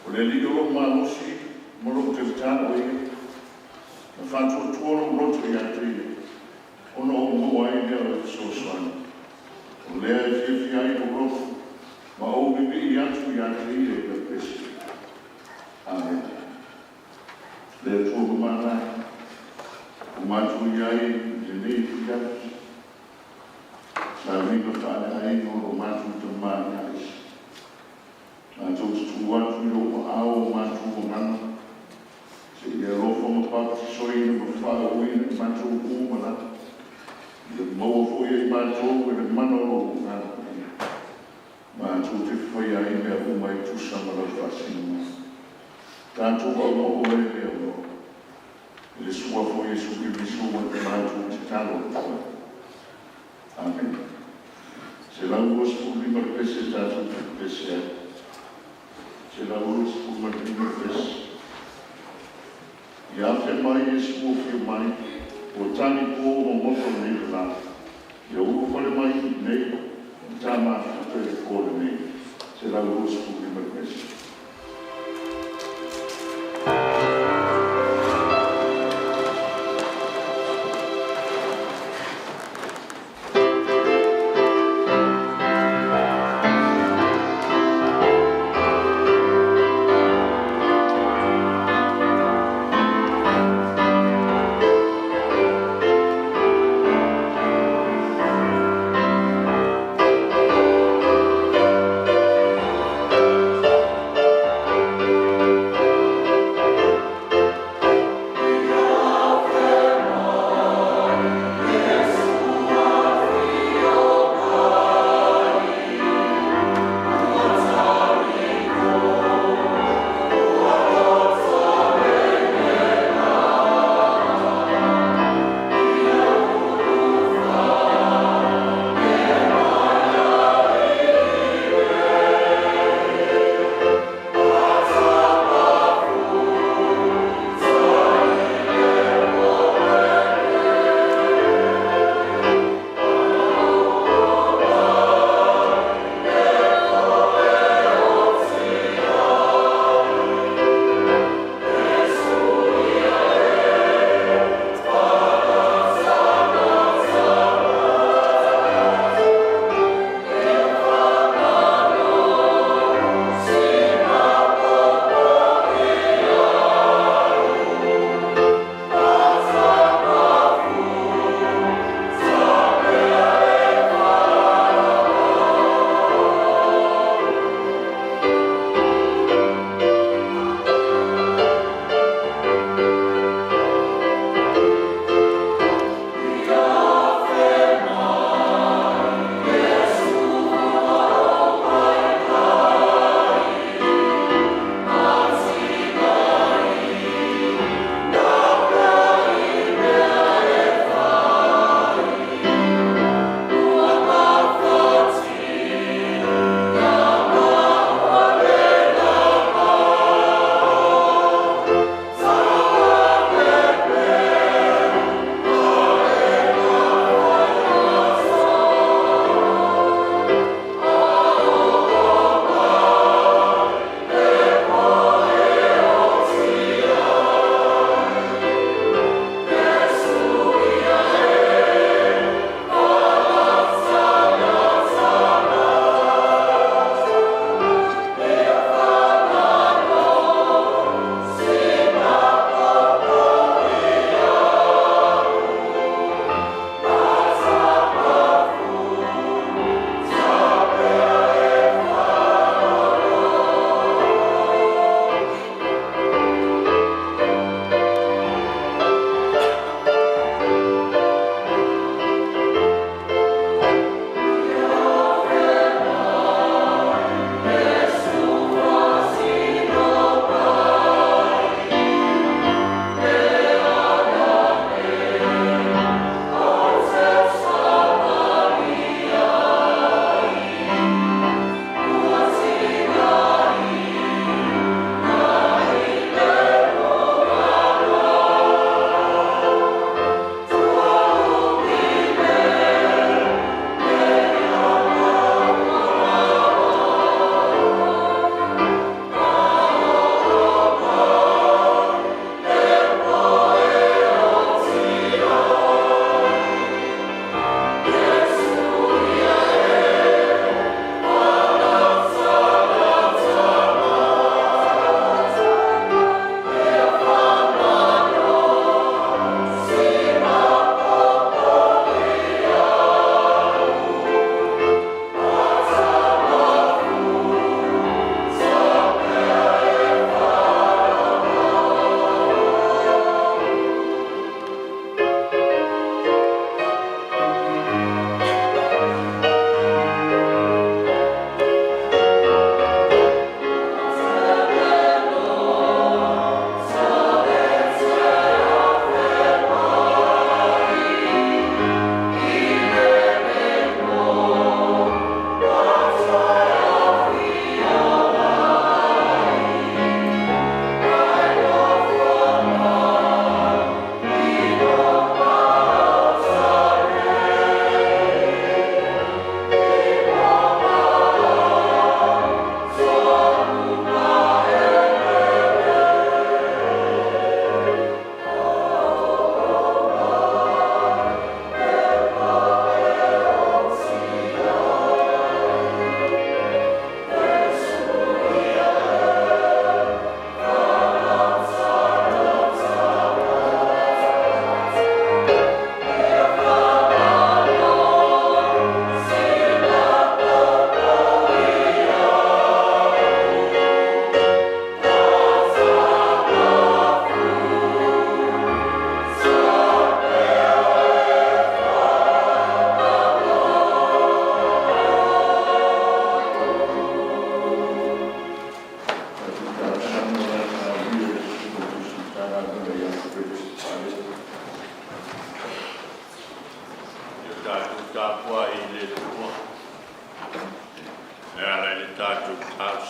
O le li o maosi, moro te tano e, na whantua tuoro roto i ate, ono o mua i lea o so soana. O lea e fia fia i o roto, ma o bibi i atu i ate i e ka pesi. Amen. Le tuoro mana, o matu i ai, te nei i atu, sa riba whaane ai o matu te mana isi. Nā tō tu atu i o ao o mātu o mana. Se i a rofo ma pāpati soi na ma whā ui na mātu o kūmana. I a maua fōi ai mātu e le mana o ngāna. Mātu te whai ai mea umai tu samara whasina. Tātou au no o e mea o. I le sua fōi e suki visu o te mātu te tano o tua. Amen. Se lau o spuli mar pese tātou te pese ai. Se la urus por martino fes. I a te mai e sua ki mai, o tani po o moto nei la. I a uru kore mai nei, o tama a te kore nei. Se la urus por martino fes.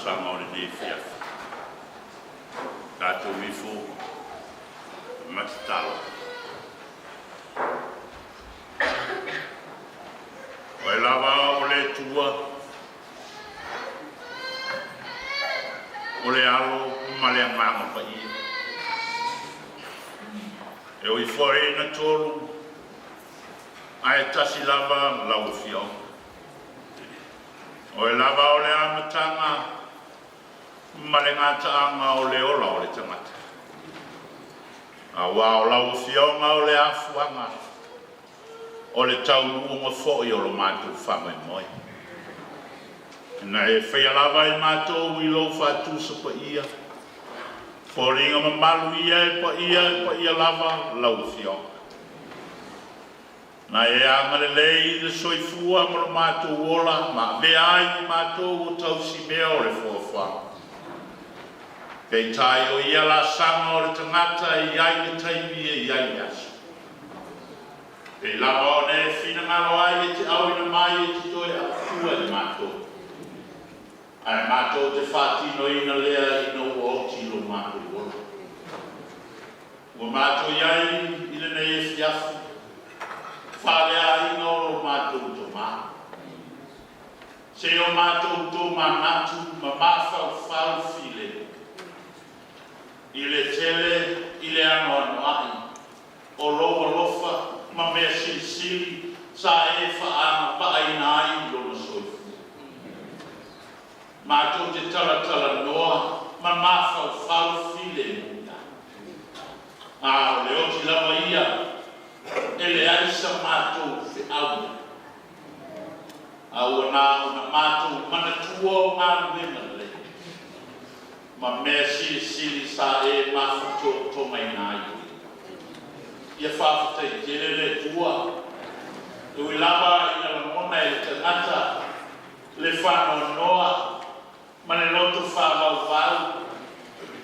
Samoan ni fiaf. Latu wifu Matavai. Oi lava ole tua. Ole alo male mama pa i. E oi foi na tolu. Ai tasi lava lau fio. Oi lava ole amatanga. Male ngata anga ole ola ole tangata. Awa o lau fio nga ole afuanga. Ole tau nuunga fo'i o lo mātou Moimoi. Na e whaia lava i mātou i lo whātusa pa ia. Fōringa mamalu ia pa ia lava lau fio. Na e angare lei le soifua ma lo mātou ola, ma me ai mātou o tau si mea o le fōwha. Kei tai o ia la sanga o le tangata i ai le taimi e i ai aso. Kei lava o ne fina ngaro ai e te au ina mai e te toi a fua i mātou. Ai mātou te whātino ina lea ina ua o tilo mātou ola. Ua mātou iai ina nei e fiafu. Whālea ina o mātou to mā. Se o mātou to mā natu ma māwhau whau file. I le tele, i le angoano ai. O loa lofa, ma mea sili sa e whaanga paaina ai lona soifu. Mātou te tala noa, ma māwhau whau file muna. O le oti lama ia, e le aisa mātou whi au. Au ana mātou mana tua o ngā wena le. Ma mea sili sa e mawhuto to mai nai. Ia whawhatai terere tua. Ui lava ina la mona e te ngata. Le whano noa. Ma le loto whawau.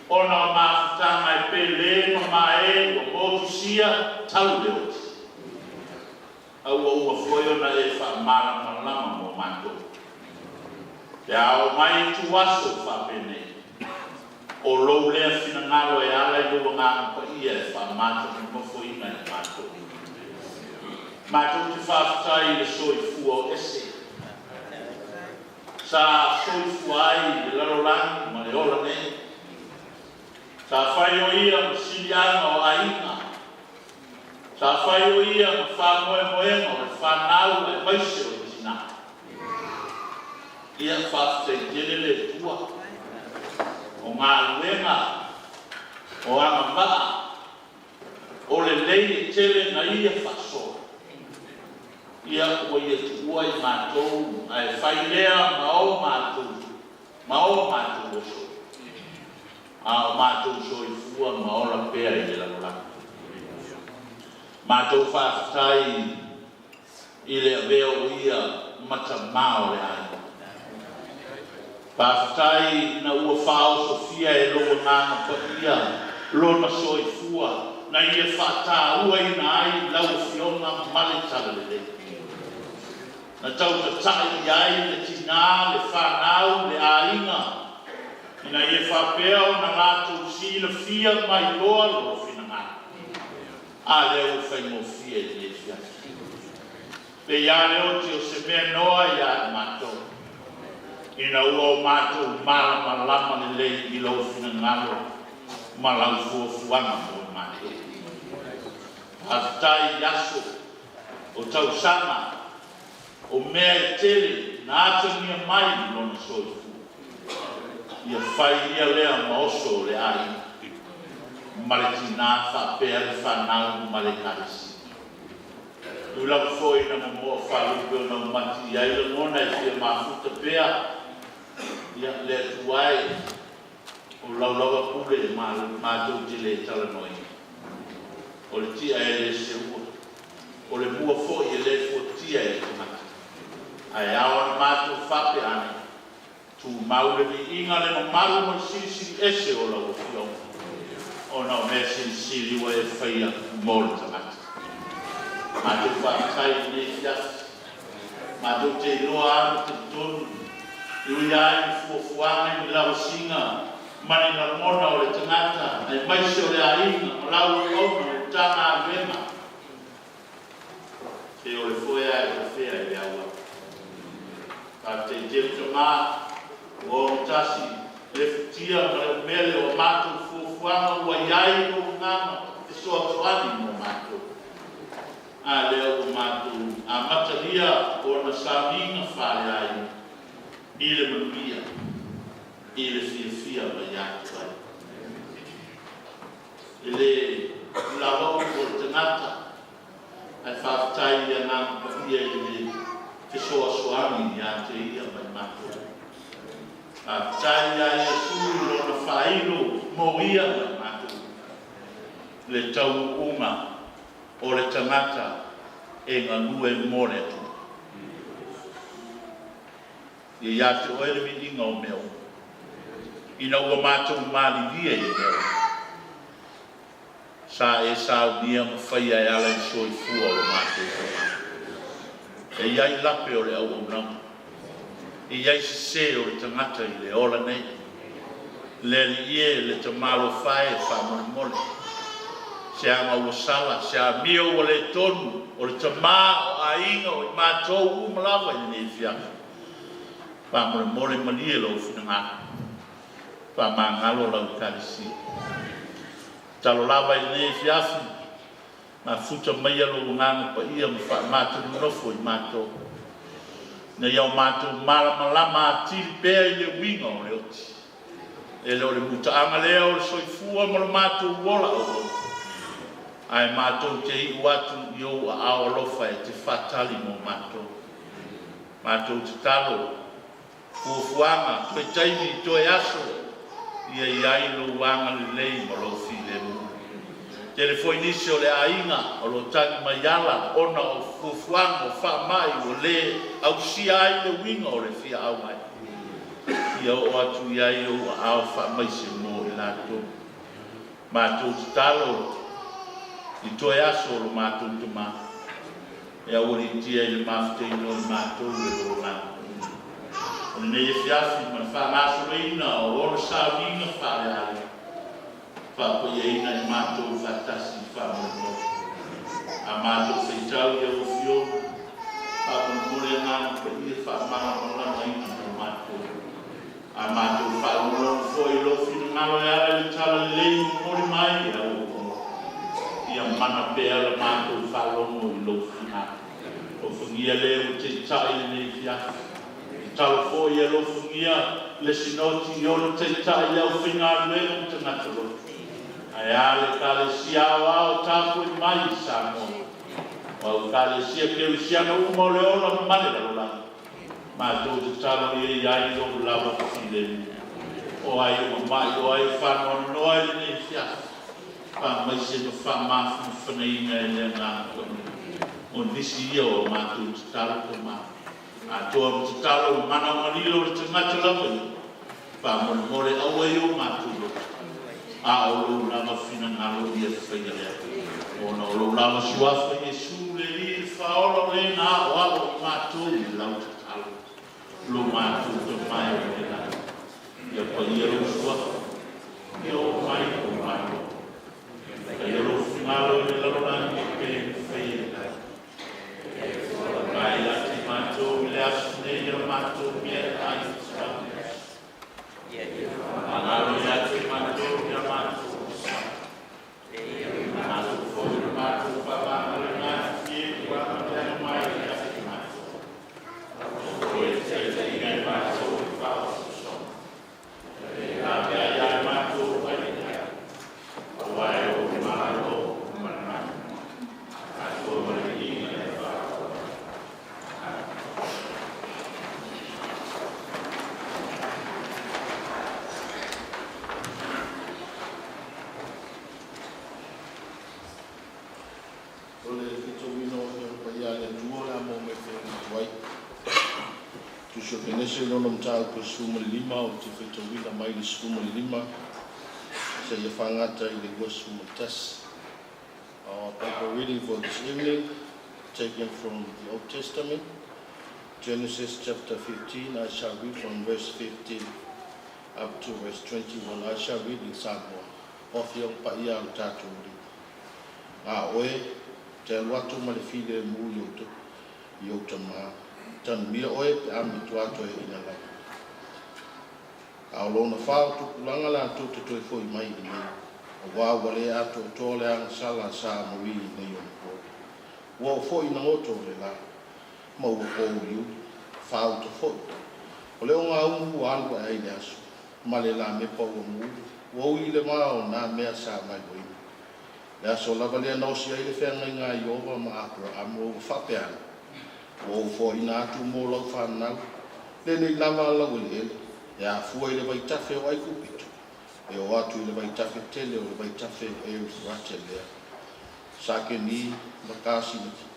Ona o mawhutanga e pe le ma e o motu sia tau le oti. Au o ua whoiona e whamara malama mo mātou. Te ao mai tu aso whapene. O lou lea fina ngalo e ala i lua ngā pa ia e whamata ni mawhoina e mātou. Mātou te whawhatai le soifua o ese. Sa soifua ai le larolangi ma le ola ne. Sa whai o ia ma silianga o aina. Sa whai o ia ma whamoemoenga o le whanau e maise o tina. Ia whawhatai terele tua. O ngā luenga, o anga maa, o le lei tele na ia whaso. Ia ua ia tuua i mātou, ai whailea ma o mātou oso. O mātou soifua ma o la pēr i le lalolanga. Mātou whawhatai i le veo ia matamao le ai. Pāwhatai na ua whao Sofia e loa ngāna pa ia, lona soifua, na ia whata ua ina ai lau whionga male talele. Na tau ta tai ai le tina, le whanau, le ainga. Ina ia whapea o na Latu sila fia mai loa loa whina ngāna. A leo whaingo fia i le fia. Pe ia leo ti o se mea noa ia mātou. Ina ua o mātou mala lama le lei i lau whina ngalo ma lau fuafuanga mo mātou. Hātai yaso o tau sanga o mea e tele na atania mai lona soifu. Ia whai ia lea maoso le ai. Mare tina whapea le whanau ma le karisi. Ui lau fwoi na mamoa whalupe o na mati ai le ngona e fia mafuta pea. Ia le tuai o laulawa pule mātou te le tala noi. O le tia e le seua. O le mua fo i le fo tia e le mata. Ai awa mātou whape ane. Tu maule vi inga le mamaru mo siri ese o lau fio. O na o mea siri wa e whaia mōle tamata. Mātou whakai ne fias. Mātou te loa anu te tonu. Iwi ai fuafuanga i lau singa, mani na mona o le tangata, ai maise o le ainga, malau o na utanga a venga. Te o le foia e o fea i aua. Ka te te ngā, o tasi, le fitia ma le mele o mātou fuafuanga ua iai o ngama, te soa soani mo mātou. A leo o mātou, a matalia o na saminga whare ai, i le manuia, i le fia mai atu ai. I le lavau o te ngata, ai whaftai ia ngā pahia i le te soa soani i a te ia mai mātou. A tai ia ia suri lo na whailo mo ia mai mātou. Le tau unga o le tangata e ngā nue more tu. I ia te oere mi inga o meo. Ina ua mātou mali via i meo. Sa e sao nia ma whaia e ala i soi fua o mātou. E iai lape o le au au nau. E iai se o le tangata i le ola nei. Le li ie le te malo whae wha mole mole. Se anga ua sala, se a mio o le tonu, o le te mā o a inga o i mātou umalawa i nei fiaka. Wha mole mole manie lo fina ngā. Wha mā ngalo lau karisi. Talo lava i nei fiafi. Ma futa mai alo nganga pa ia ma wha mātou nofo i mātou. Na iau mātou malama atiri pēr i le winga o le oti. E leo le muta anga leo le soifua ma le mātou wola o. Ai mātou te i watu i o a ao alofa e te whatali mo mātou. Mātou te talo. Fuafuanga, toe taimi i toe aso. Ia iai lo wanga le lei ma lo fi le mu. Telefoi nisi o le ainga o lo tangi mai ala ona o fuafuanga o wha mai o le au sia ai le winga o le fia au mai. Ia o atu iai o ao wha mai se mo i Latu. Mātou te talo i toe aso lo mātou te mā. E auri tia i le mafte i no i mātou e lo ngā. O nei e fiafi ma wha maso reina o ora sa winga wha le ale. Wha po i eina i mātou whatasi wha mo. A mātou whaitau i au fio. Wha po mure ngāna pa i e wha maa o lama ina o mātou. A mātou wha ulo foi lo fina ngalo e ala le tala lei mori mai e au o. Ia mana pēr la mātou wha longo i lo fina. O whangia leo te tai nei fiafi. Tau fo i alo fungia le sinoti i ono te tai au whinga ruenga te ngatarotu. Ai ale ka le sia o tāpu i mai i Samoan. O au ka le sia ke le sia na uma o le ola ma mane la rola. Ma tō te talo i ai o lava ki le ni. O ai o mai o ai whanau noa i nei fia. Pa mai se no wha mafu whanainga e le ngā koni. O nisi i o mātou te talo te maa. A toa mo te talo mana marilo le te ngata lawa i. Pa mone more aua i o mātulo. A o lo lama fina ngalo i e whaia lea. O na o lo lama suafa i e su le li e whaola le ngā o alo i mātulo i lau te talo. Lo mātulo te mai o le ngā. Ia pa i e lo suafa. Ia o mai o mai. Ia lo fingalo i le lalolani e pe whaia lea. Mai la te mātou le asu nei a mātou mea ai sa. Angalo ia te mātou ia mātou sa. Mātou fōi le mātou whawanga le ngā fie kua matena mai ia te mātou. Koe te ingai mātou i whao so. Nā mea ia mātou ai ia. Awai o mātou mana. Mātou mana i ingai whao. So penese no nom tau ko suma lima o te whetawina mai le suma lima se ia whangata i le gua suma tas. Our Bible reading for this evening taken from the Old Testament, Genesis chapter 15, I shall read from verse 15 up to verse 21. I shall read in Samoan. Ofiong pa ia ang taturi. Oe, te watu malifile mu yoto ma. Tan mia oe pe ami tuato e inala. Alauni whao tukulanga la tu te toi foi mai i nei. Wa wale ato tole ang sala sa mui i nei o. Wa foi na oto le la. Ma ua kou liu, whao to foi. O leo ngā ungu alu ai le asu. Ma le la me pau o mu. Wa ui le mao na mea sa mai wai. Le aso lava lea nausi ai le whenga ngā iova ma akura amo o whapeana. Wa u foi na atu mō lau whanau. Le nei lava lau le ele. E a fua i le vai tafe o ai kupitu. E o atu i le vai tafe tele o le vai tafe e o rate lea. Sake ni, makasi na ki.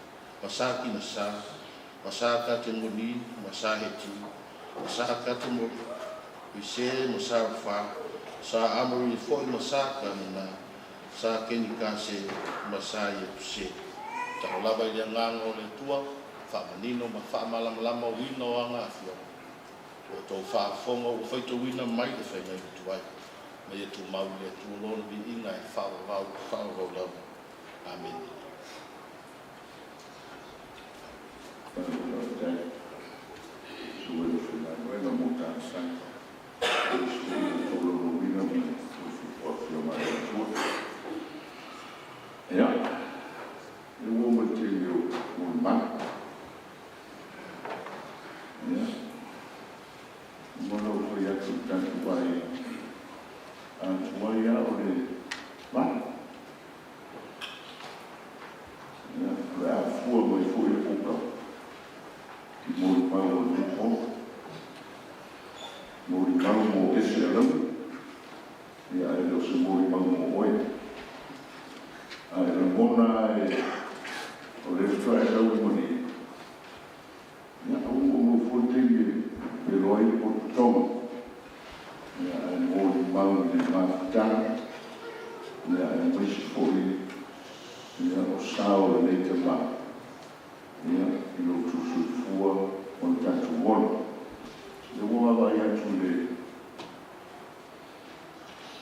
Masaki na sa. Masaka te ngoni, masaheti, masaka te mo, ise, masafa, sa amori foi masaka na, sa kenikase, masaya tuse. Tako lava i ngango le tua, whamanino, ma whamalamlama wina o anga afio. O tau whaafonga, o whaito wina mai le whainga i tuai. Ma e tu mau le tu lona vi inga e whaarau lau. Amen.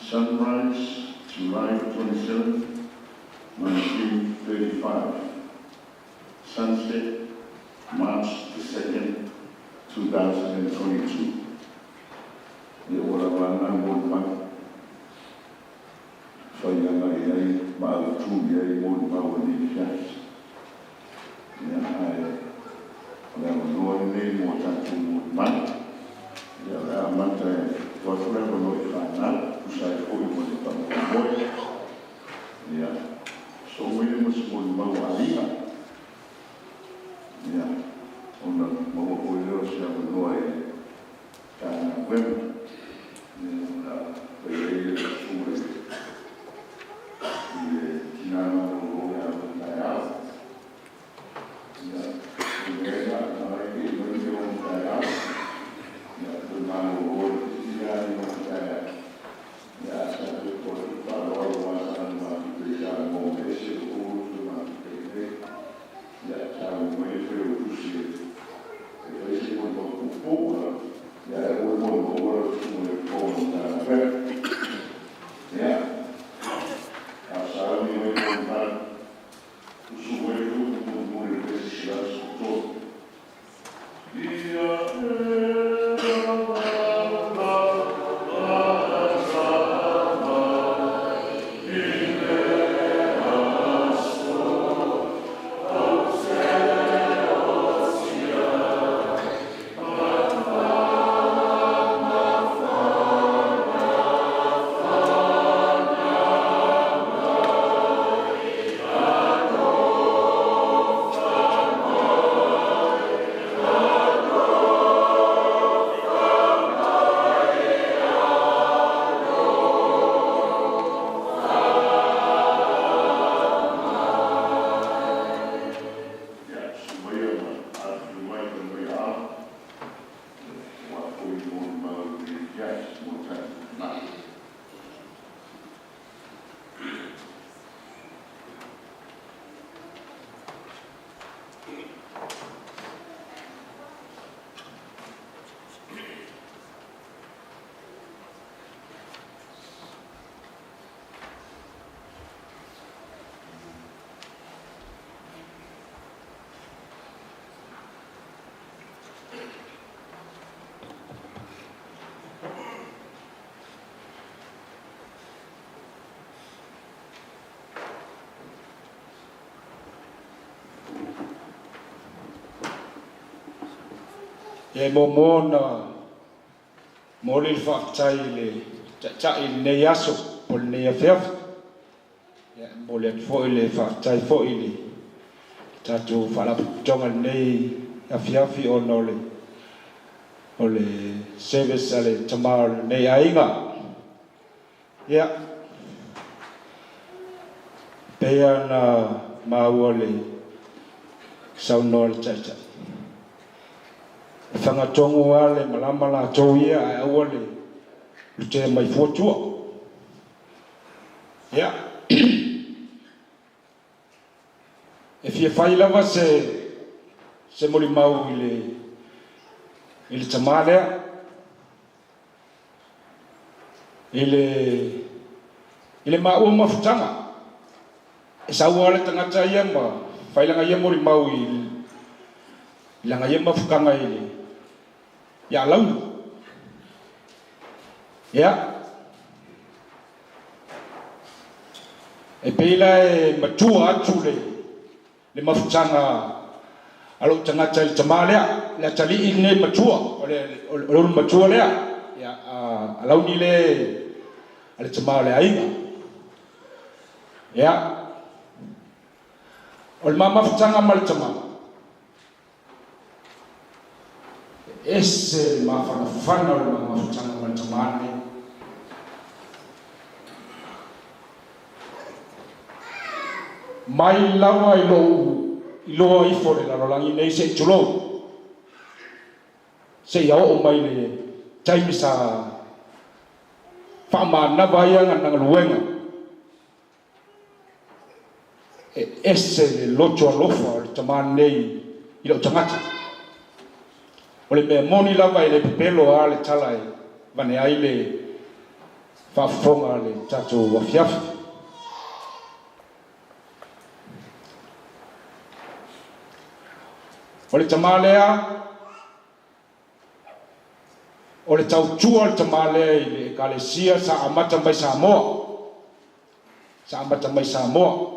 Sunrise, July 27, 1935. Sunset, March the 2nd, 2022. The Oravana Moimoi, Fayanga Yai, Latu Yai, Moimoi, Fias. I have no name or tattoo Moimoi. I am not whatever notified now. Usai foi mo ta mo. Ya. So we must mo mawalina. Ya. Ona mo ko yo sia no ai. Kana web. Na pele sumre. Ye kinana no ya na ya. Ya. Ya na ai ke no yo na ya. Ya to na o e momona moli whaktai le tai nei aso pol nei afeaf moli at foi le whaktai foi le tatu whalaputonga nei afiafi o le service ale tamar nei ainga pea na maua le saunol tata whangatongo ale malama la tau ia ai aua le lute mai fuatua e fia whai lava se mori mau i le tamalea i le maua mafutanga e saua le tangata ia ma whailanga ia mori mau i langa ia mafukanga i le ia Alauni e peila e matua atu le mafutanga alo tangata i tamalea le atali i ne matua o le matua lea Alauni le tamalea inga o le mamafutanga ma le tamala ese mafana o le mamafutanga ma le tamale mai lava i loa ifo le lalolangi nei se tulo se ia o mai le taimi sa whaamana vai anga nanga luenga ese le loto alofa o le tamane nei i lau tangata o le mea moni lava i le pepelo a le tala e vane ai le whaafonga le tato wafiafi o le tamalea o le tautua o le tamalea i le ekalesia sa amata mai Samoa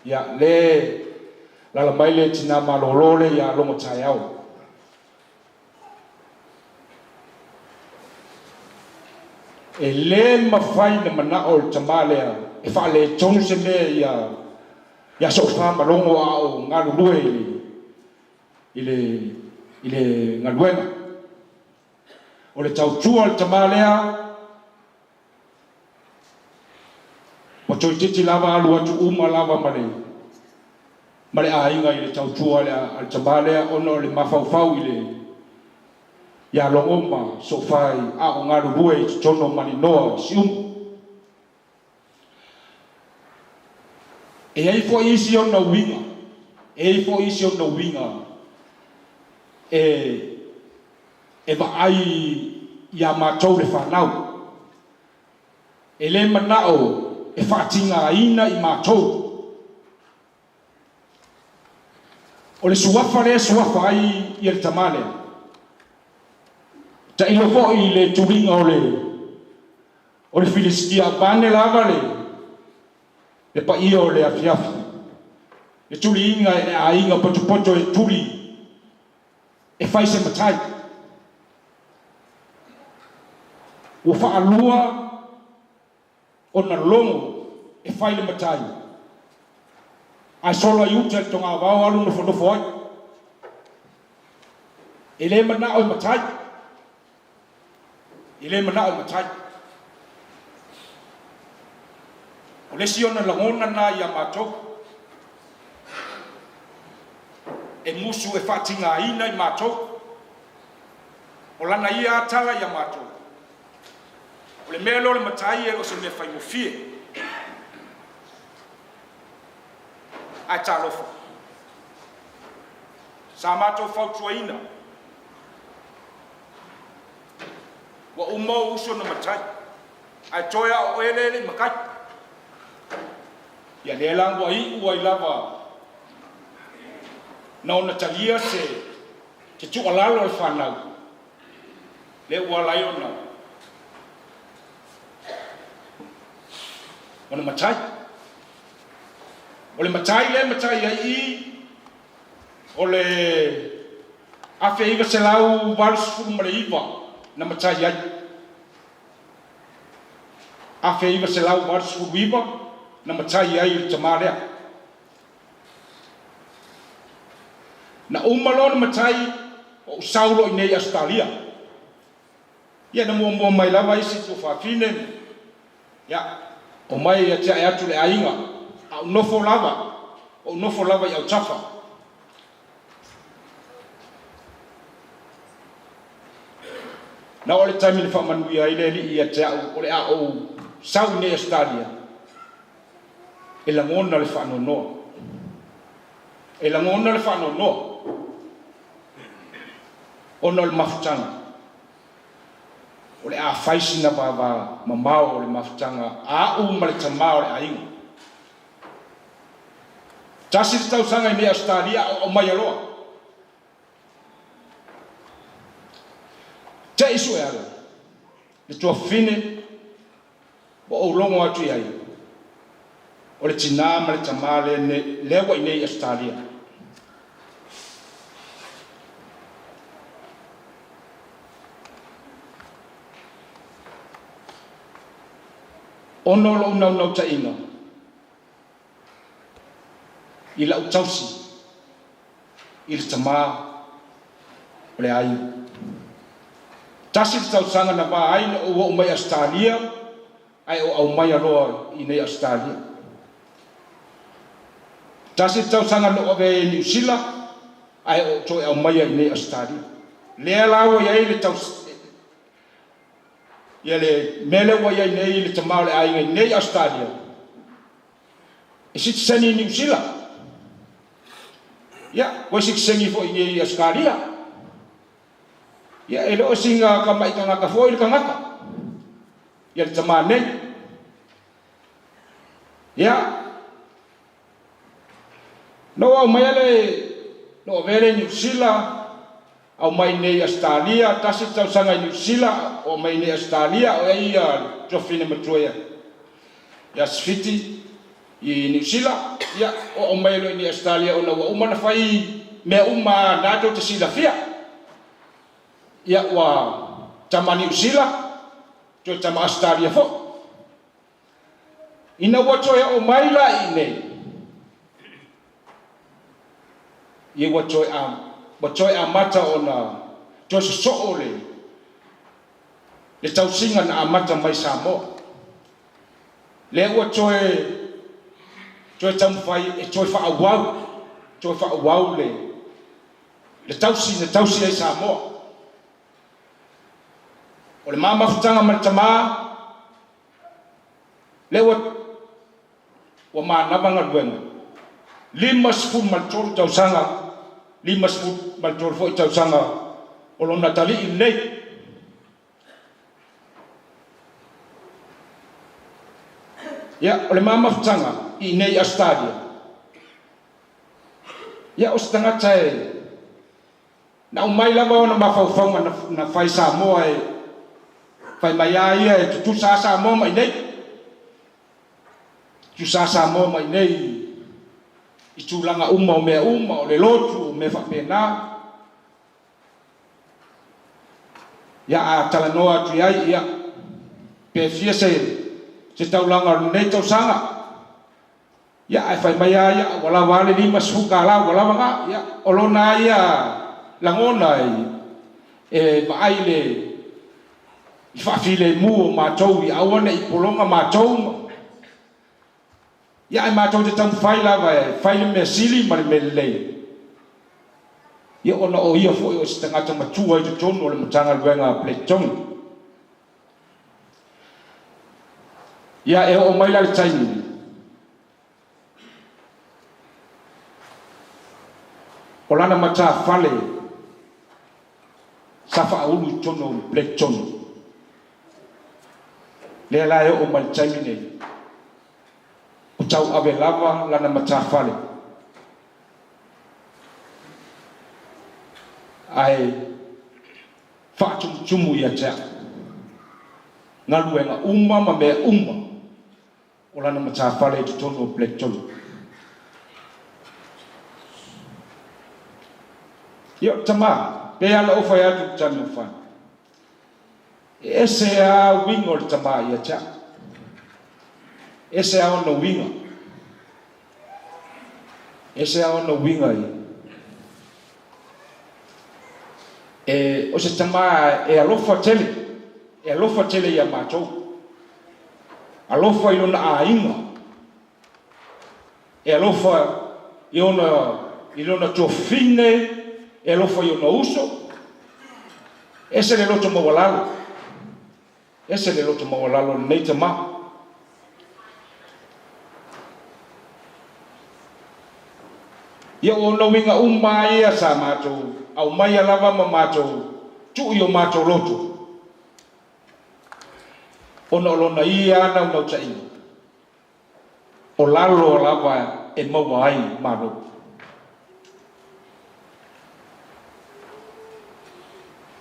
ia le lala mai le tina malolo le ia longo tai au e le mawhai na mana o le tamalea e wha le tonu se me ia so wha malongo a o ngā lulue i le ngā luenga o le tautua le tamalea o toi titi lava alu atu uma lava male ainga i le tautua le tamalea ono le mafaufau i le ia longo ma so fai a o ngā lulue i tono mani noa si e ai fo isi o na winga e va ai ia mātou le whanau e le manao e whaatinga ina i mātou o le suafa ai i le tamalea ta ilo fo i le turinga o le filiskia bane lava le pa ia o le afiafi le tuli inga e ainga poto e tuli e fai se matai o wha alua o na longo e fai le matai ai sola iuta e tonga wau alu nofo ai e le mana o matai o le siona langona na ia mātou e musu e whatinga ina i mātou o lana ia atala ia mātou o le mea lo le matai e o se mea whai mo fie ai tālofa sa mātou whautua ina wa umau uso na matai ai toia o ele makai ia le lango ai ua i lava na ona talia te tualalo al whanau le ua lai ona matai o le matai ai i o le Afe iwa se lau warusu mare iwa na matai ai. Afe iwa se lau warusu iwa na matai ai le tamarea. Na umalo na matai o saulo i nei Australia. Ia na mua mai lava isi tu whawhine. Ia, o mai ia tia e atu le ainga. Au nofo lava. O nofo lava i au tafa. Na ole taimi le whamanui a ile li ia tia o le a o sau i nei Australia. E la ngona le whanonoa. E la ngona le whanonoa. Ono le mafutanga. O le a faisi na baba mamao o le mafutanga. A ma le tamao le ainga. Tasi te tausanga i nei Australia o mai aloa. Te isu e ala. Le tua fine. O longo atu i ai. O le tina ma le tamale lewa i nei Australia. Ono lo nau ta inga. I la utausi. I le tama. O le ai. Tasi te tausanga na maa aina o mai Australia. Ai o au mai aloa i nei Australia. Tasi te tausanga no ove New Zealand. Ai o toi au mai i nei Australia. Lea lawa i ai le tausi. Ia le mele wa ia nei le tamau le ainga nei Australia. E sit seni New Zealand. Ia, wa sit seni fo i nei Australia. Ia, e loo singa ka mai ka ngaka fo i le ka ngaka. Ia le tamau nei. Ia. No au mai le, no vele New Zealand. Au mai nei Australia, tasi tausanga i New Zealand, o mai nei Australia, o ia jofine matoia. Ia sfiti i New Zealand, ia o mai lo i nei Australia, o na wa umana fai mea uma nato te sila fia. Ia wa tama New Zealand, to tama Australia fo. Ina watoia o mai la i nei. Ia watoia Botoi amata ona to so ole le tausinga na amata mai Samoa le wa toi tamfai e toi fa awau le tausi ai Samoa o le mama futanga mai tama le wa mana banga duenga limas fu mal tol tausanga limas fu mal tol fo tausanga o lo natali i nei ya o le mama futanga i nei Australia ya o stanga tai na mai lava ona mafaufaunga na fai Samoa e fai mai ia e tutu sa Samoa mai nei tu sa Samoa mai nei i tūlanga uma o mea uma o le lotu o me whapena ia a talanoa tu iai ia pe fia se taulanga nei tausanga ia ai whai mai ia wala wale lima suka la wala wanga ia olona ia langona e maai le i whawhile mu o mātou i awana i polonga mātou ia ai mātou te tamu whai lawa e whai le mea sili ma le mea lei ia ona o ia fo o se tangata matua i te tono o le matanga luenga Pleiton ia e o mai la le taimi o lana mata fale safa ulu i tono o Pleiton le la e o mai taimi nei tau ave lava lana matafale ai fa'atumu ia tea ngaluenga uma ma mea uma o lana matafale i tono o Pleiton ia tama pe ala o fai atu tanu fa ese a wingo le tama ia cha ese a ono winga ese a ono winga o se tama alofa tele ia matou alofa ilona ainga alofa ilona tofine alofa ilona uso ese le loto mawalalo nei tama ia ona winga ia sa matou au mai lava ma matou tu yo matou loto ona lona ia na no tai o lalo lava e mawai malo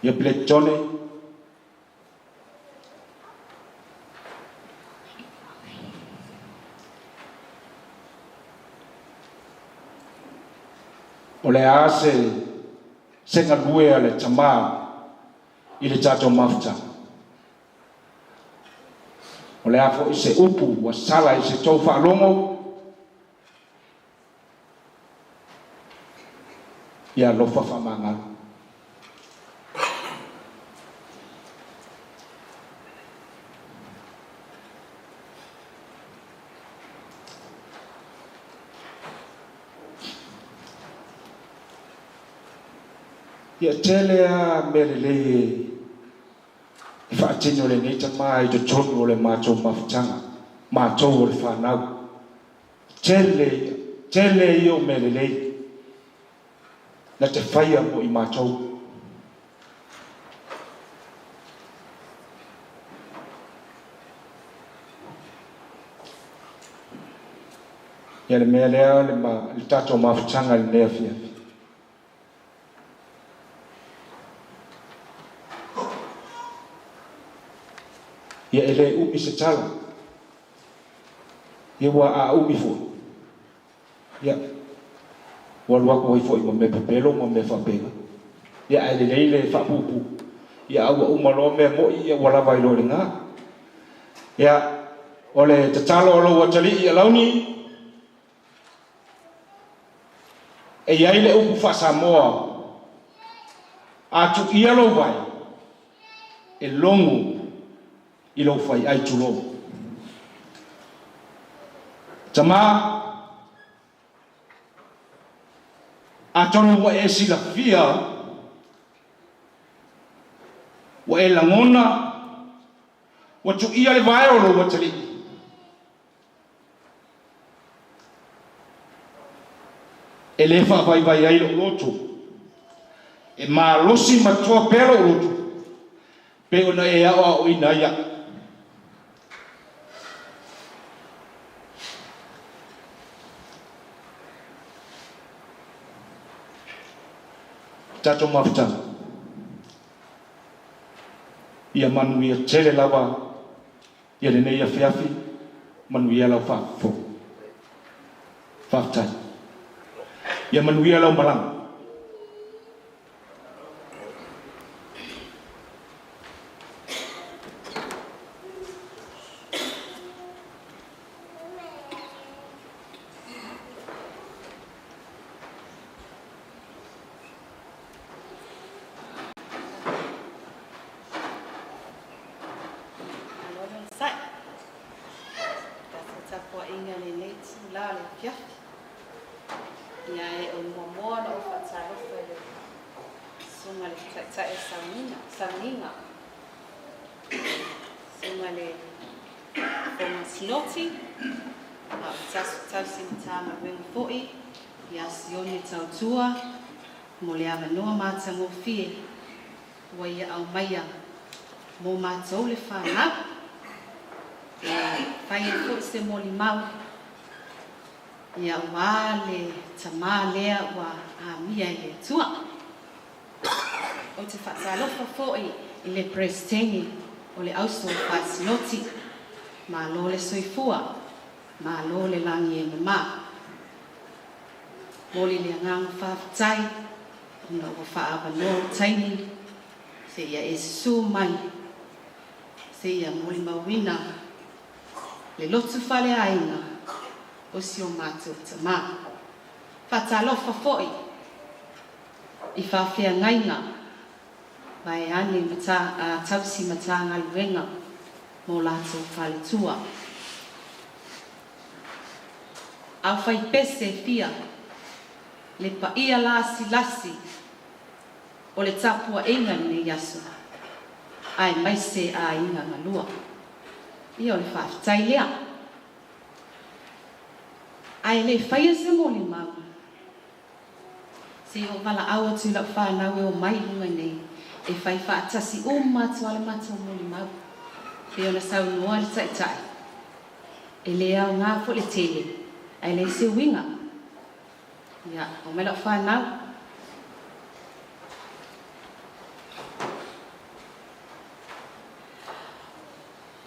ia pletone o le ase senga lue ale tama i le tato mafta o le afo i se upu wa sala i se tau whaalongo ia lofa whamanga ia tele a merele whaatino le neita mai to tonu o le mātou mawhitanga mātou o le whanau tele i o merele na te whaia mo i mātou ia le mea lea le tātou mawhitanga le nea fia ia ele umi se tala ia wa a umi fo ia walwa ko fo i me pepelo mo me fa pega ia ele leile fa pupu ia au umalo me mo ia wala vai lo nga ia ole te talo lo wa tali ia Alauni e ia ile upu fa Samoa atu ia lo vai e longu i lo fai ai tulo tama atonu wa e sila fia wa e langona wa tu ia le vai o lo watali ele fa vai ai lo loto e ma losi matua pero loto pe ona e o ina ya tato mafta ia manu ia tele lava ia le ia fiafi manu ia lau fafo faftai ia manu ia lau malang tua mo le ava noa mātango fie wa ia au maia mo mātou le whanau whai e fo se mo li mau ia wā le tamā lea wa a mia i tua o te whaatalofa fōi i le presteni o le auso whaasinoti ma lo le soifua ma lo le langi e mama Moli le ngang whawhtai, no o whaava no taini, se ia e su mai, se ia moli mawina, le lotu whale ainga, o si o mātou ta mā. Whatalofa foi, i whawhia ngainga, vai ane tausi mata ngaluenga, mō lātou whale tua. Au whai pese fia, le pa ia lasi, o le tapua inga ni yasu, ai mai se a inga ngalua. Ia o le whawhitai lea. Ai le whaia se mōli mau. Se o wala awa tu lau whanau e o mai hunga nei, e whai whaatasi o matu ale matu mōli mau. Pe o na sau noa le taitai. E le au ngā fo le tele, ai le se winga. Ia, o mai lau whanau.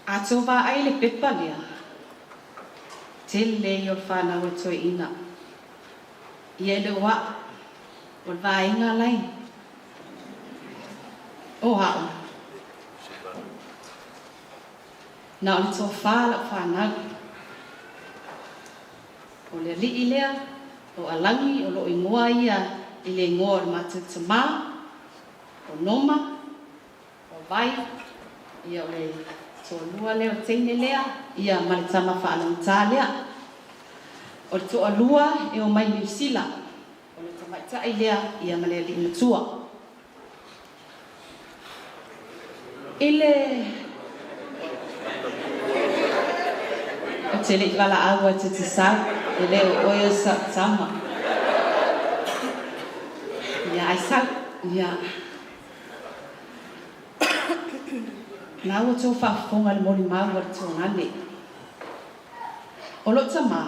A tō wā ai le pepa lea. Tele i o whanau e toi ina. Ia le wā, o le wā inga lai. O hao. Na o le tō whāla whanau. O le li lea, o Alauni, o lo ingoa ia, i le ingoa o le mātou tamā, o noma, o vai, ia o le tō lua leo teine lea, ia ma le tama whaalamata lea. O le tō lua e o mai New Zealand, o le tamaitai lea, ia ma le limatua. I le o te le wala awa te sau, e leo oia sa tama. Ia ai sau, ia. Nā ua tō whaafonga le mori mau ar tō ngane. O lo tamā,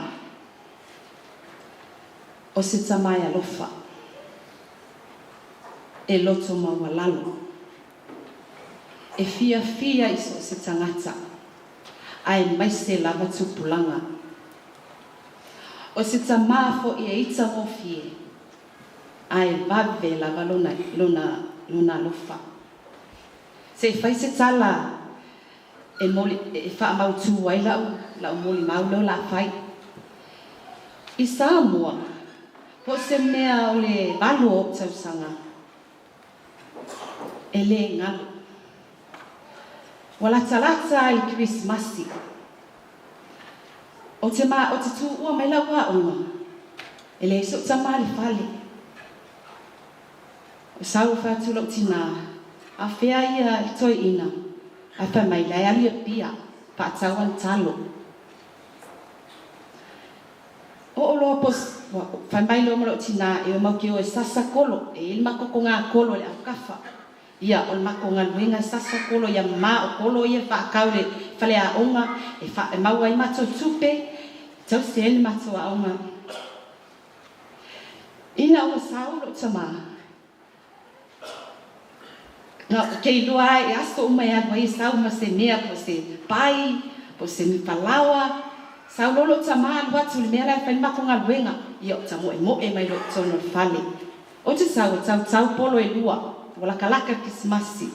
o se tamai alofa, e loto maua lalo. E fia iso se tangata, ai mai se lava tupulanga. O se tamā fo i e ita mo fie, ai vave lava luna alofa. Se fai se tala e moli e fa mau tu ai lau moli mau lo la fai. I Samoa, po se mea o le valo o tausanga. E le ngalu. Wala talata i Krismasi. O te tu ua mai lau a unga. E le iso tama le fale. O sau whatu lau tina. A whea ia i toi ina. A wha mai lai ali a pia. Pa tauan talo. O loa pos. Wha mai loa malo tina. E o mau ki o e sasa kolo. E ilma koko ngā kolo le au kafa. Ia o mako ngā luenga sasa kolo. Ia ma o kolo ia wha kaure. Whale a onga. E mau ai mato tupe. Tau se ele mato a onga. Ina o sao lo tama. No, kei loa e aso uma e agua i sau ma se mea po se pai, po se mi palawa. Sau lolo tama alua tu le mea lai whai mako ngā luenga. Ia o tamo e mo e mai lo tono fale. O te sau tau polo e lua. Wala kalaka Krismasi.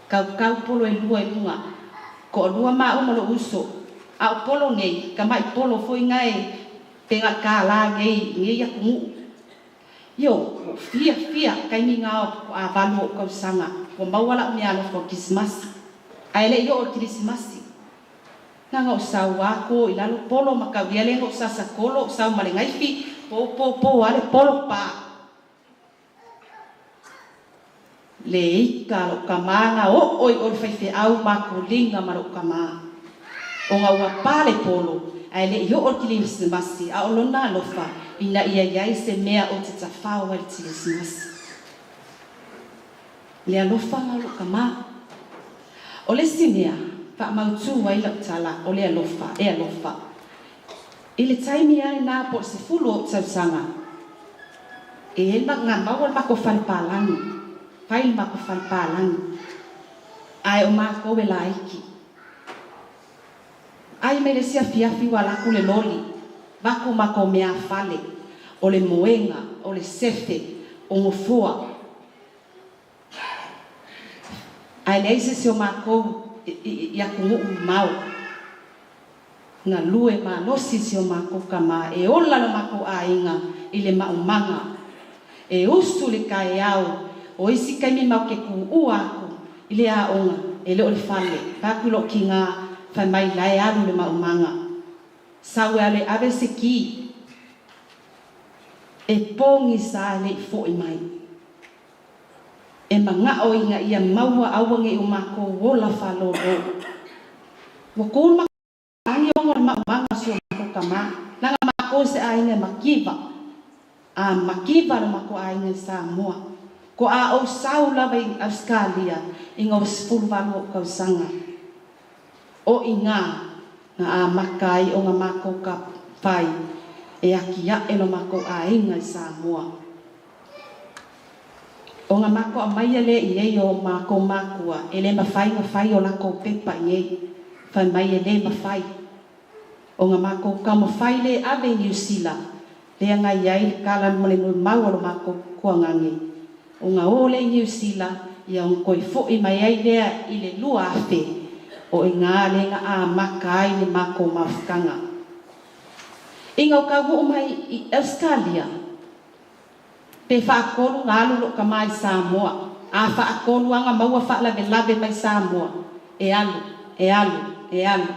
Kau polo e lua e lunga. Ko lua ma uma lo uso. A o polo ngei, ka mai polo foi ngai. Penga ka la ngei ia kumu. Yo, fia, kai mi ngā a valu o kau sanga. Ko mawala me alo for Christmas. Ai le yo o Christmas. Nga o sau ako i lalo polo makawia le o sasa kolo sau malengai fi po ale polo pa. Le ika lo kamanga o oi fai au makulinga maro kama. O nga ua pale polo. Ai le yo o Christmas a o lona lofa ina ia se mea o te tawhao al Christmas. Le alofa ngalo kama. O le sinea, pa mautu wai lau tala, o le alofa, e alofa. I le taimi ai nā po se fulo o tausanga. E ngā maua mako whalpalangi. Whai mako whalpalangi. Ai o mako e la iki. Ai me le sia fiafi wa laku le loli. Wako mako mea fale. O le moenga, o le sefe, o ngofoa. Ai nei se o mākou ia kungu mau. Nga lue ma nosi se o mākou kama e ola no mākou a inga i le maumanga. E ustu le kai au o isi kaimi mau ke ku aku i le aonga e le o le fale. Paku lo ki ngā whai mai lai alu le maumanga. Sau e ale ave se ki e pongi sa le fo i mai. E manga o inga ia maua awange o mākou wola whalolo. Wakon ma angi o ngor maumanga so mākou kama. Nanga mākou se ainga makiva. A makiva na mākou ainga sa mua. Ko a o sau lawa i Australia i ngau sifuru walu o kausanga. O inga na a makai o ngā mākou ka pai e aki a e no mākou ainga i sa mua. O ngā mākou a maia le i ei o mākou mākua e le mawhai ngā whai o lako pepa i ei. Whai mai e le mawhai. O ngā mākou ka mawhai le ave New Zealand. Le anga iai le kala mole mau o mākou kuangangi. O ngā ole New Zealand ia o koi fo i mai ai lea i le lua afe. O i ngā le ngā a maka ai le mākou mawhikanga. I ngau ka hu mai i Australia. Pe whaakolu ngā lulu ka mai Samoa. A whaakolu anga maua whaalawe lawe mai Samoa. E alu, e alu, e alu.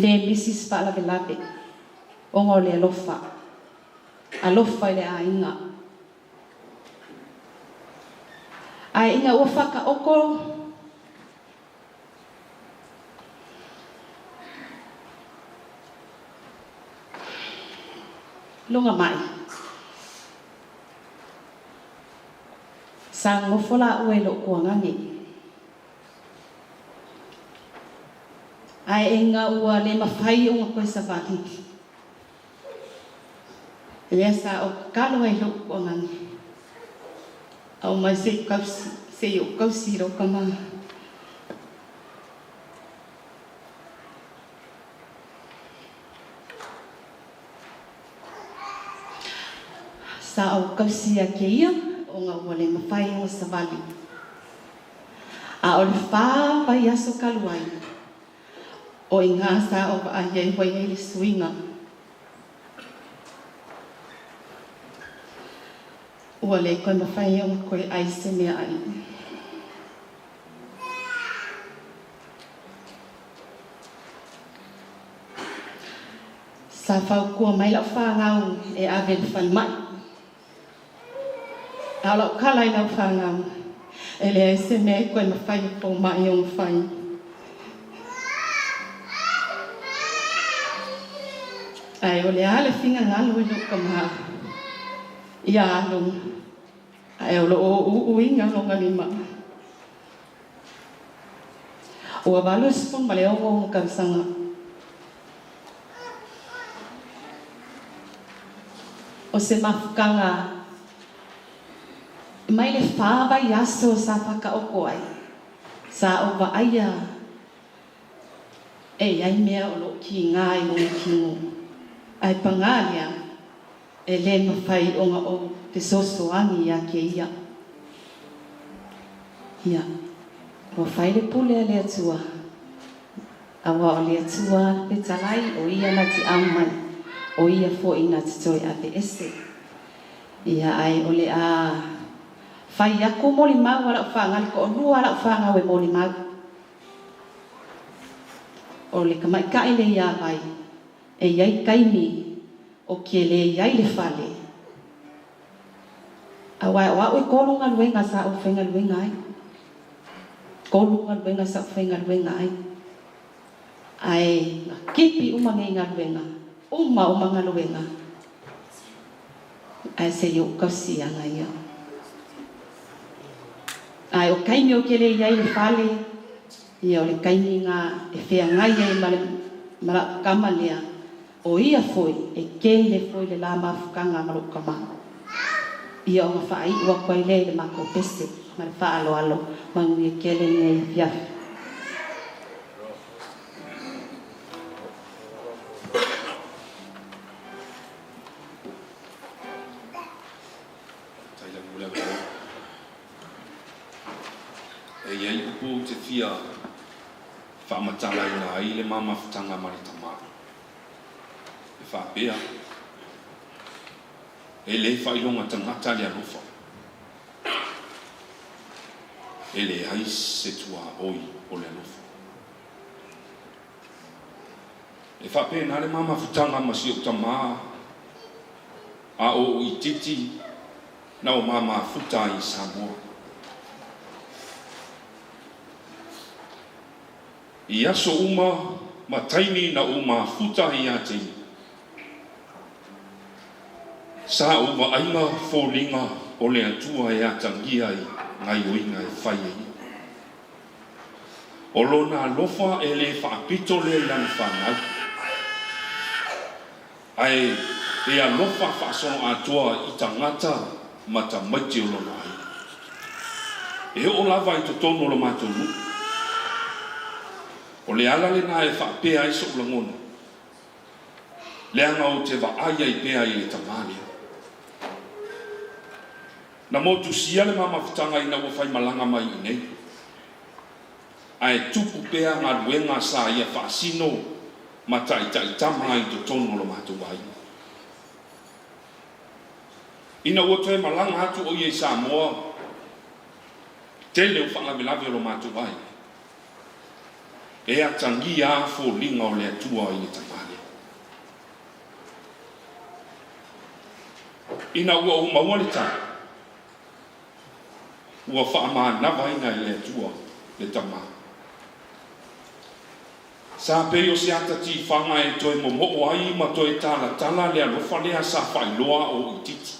Le misis whaalawe lawe. O ngau le alofa. Alofa i le a inga. A inga ua whaka oko. Lunga mai. Sa ngofola ue lo kuangangi. A inga ua le mawhai o ngā koe sa whahi. Lea sa o kalo ai lo kuangangi. Au mai se o kausi ro kama. Sa au kausi a ke ia, o ngā ua le mawhai o sa wali. A o le whāwai aso kaluai. O i ngā sa o wa a iei wai le suinga. Ua le koe mawhai o koe aise mea ai. Sa whau kua mai lau whāngau e awe le whai mai. A lau kalai lau whāngau e le aise mea koe mawhai o mai o mwhai. Ai o le ale whinga ngalo i luka maha. Ia alung. Ai o lo o uinga longa lima. O a walu spun male o o karisanga. O se mafukanga. Mai le whāwai aso sa whaka oko ai. Sa o wa aia. E ai mea o lo ki ngā i ngai kingu. Ai pangalia. E le mawhai o ngā o te sosoangi a ke ia. Ia. Wa whai le pule a le atua. Awa o le atua pe talai o ia na ti amai. O ia fo ina te toi a te ese. Ia ai o le a whai ako moli mau ala whangal ko o lua ala whangau e moli mau. O le kamai kai le ia vai. E iai kaimi. O ke le iai le whale. A wai o au e kolunga luenga sa o whenga luenga ai. Kolunga luenga sa o whenga luenga ai. Ai, kipi umange inga luenga. Uma umanga luenga. Ai se yo kausi anga ia. Ai o kaimi o ke le iai le whale. Ia o le kaimi ngā e whea ngai ai mara kamalea. O ia foi, e kei le foi le la mafukanga maruka maa. Ia o ngā whaai ua koe le mako pese, ma le wha alo alo, mangu e kele ni e fiafi. upu te fia whaamatala ina ai le mamafutanga mari tamara. E whaapea. E le whailonga tangata le alufa. E le hais se tua oi o le alufa. E whaapea na le mamafutanga masi o tamaa a o i titi na o mamafuta i Samoa. I aso uma mataini na uma futa i ate. Sa uwa ainga fōlinga o le atua e atangia i ngai oinga e whai e. O lona lofa e le whaapito le ian whanau. Ai e a lofa whaasono atua i tangata mata maiti o lona ai. E o lava i totono lo matonu. O le ala le na e whaapea i so langona. Le anga o te waaia i pea i e tamalia. Na motu sia le mamafutanga ina ua whai malanga mai i nei. Ai tupu pea ngā ruenga sa ia whaasino ma tai tama i to tono lo Matavai. Ina ua toe malanga atu o i e Samoa tele u whaalavilavi o lo Matavai. E a tangi a fōlinga o le atua i e tamale. Ina ua o maua le tā. Ua whaama nawa inga i le atua le tama. Sa peo se ata ti whanga e toi mo mo ai ma toi tala le alofa lea sa whailoa o i titi.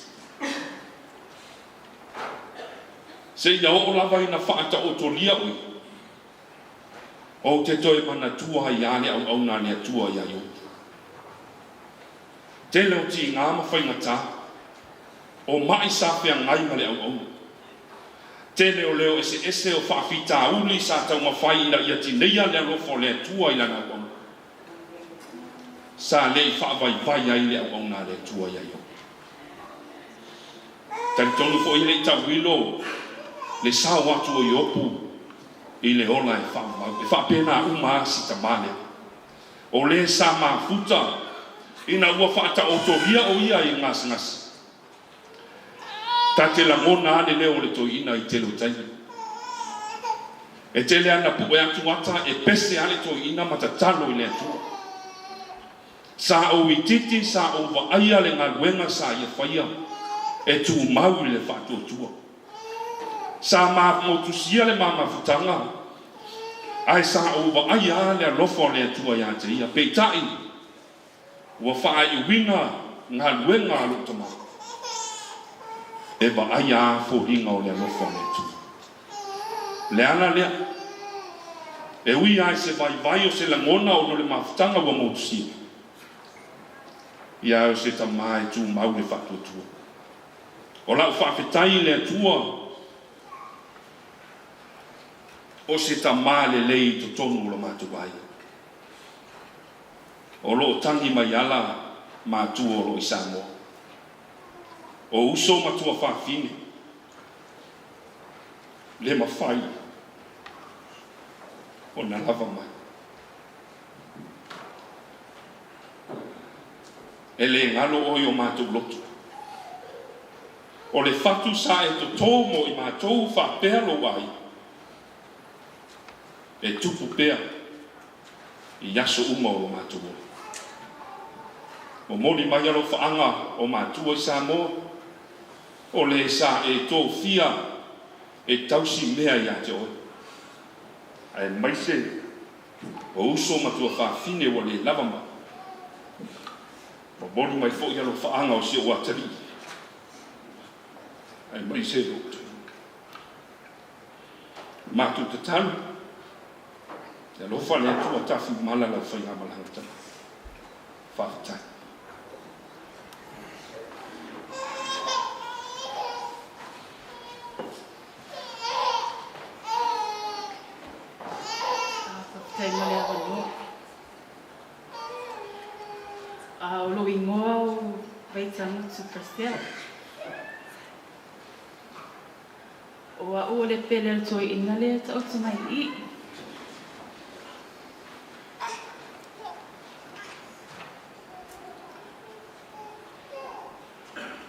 Se ia o lava ina whaata o tolia ui. O te toi mana tua i ale au na le atua i aio. Te leo ti ngā mawhainga tā. O mai sa pia ngai ma le au. Te leo ese o whaafita uli sa tau mawhai ina ia ti neia le alofo le atua i lana au. Sa le i whaavai ai le au na le atua i aio. Tani tonu fo i le i tau wilo le sao atu o i opu. I le ola e whaamau. E whaapena uma si tamale. O le sa mafuta. Ina ua whaata o tohia o ia i ngas. Ta te langona ane leo le toi ina i telo taini. E tele ana pu e atu ata e pese ale toi ina matatalo i le atua. Sa o i titi, sa o wa aia le ngā luenga sa i e whaia. E tu mau le whaatua tua. Sa ma motusia le mamafutanga. Ai sa o wa aia le alofo le atua ia te ia. Peitai. Ua wha i winga ngā luenga alo tamau. E wa aia fōhinga o le alofo le atua. Le ana lea. E ui ai se vai o se langona o no le mafutanga ua motusia. Ia o se tamai tu mau le whaatua tua. O lau whaafetai le atua. O se tamale lei to tonu lo Matavai. O lo tangi mai ala matua o lo i Samoa. O uso matua whaafine. Le mawhai. O na lava mai. E le ngalo oi o mātou lotu. O le whatu sa e to tōmo i mātou whapea lo wai. E tupu pea i yaso uma o mātua. O moli mai alo whaanga o mātua i Samoa. O le sa e tō fia e tausi mea i ate oi. Ai maise o uso matua whaafine o le lava mai. O moli mai fo i alo whaanga o si o atari. Ai maise o mātu te tanu. Ya lo fa le tu ta fi mala la fa ya mala ta fa ta Te male o o lo ingo vai tanu tu prestel. O Ua o le pele toi ina le ta o tu mai I.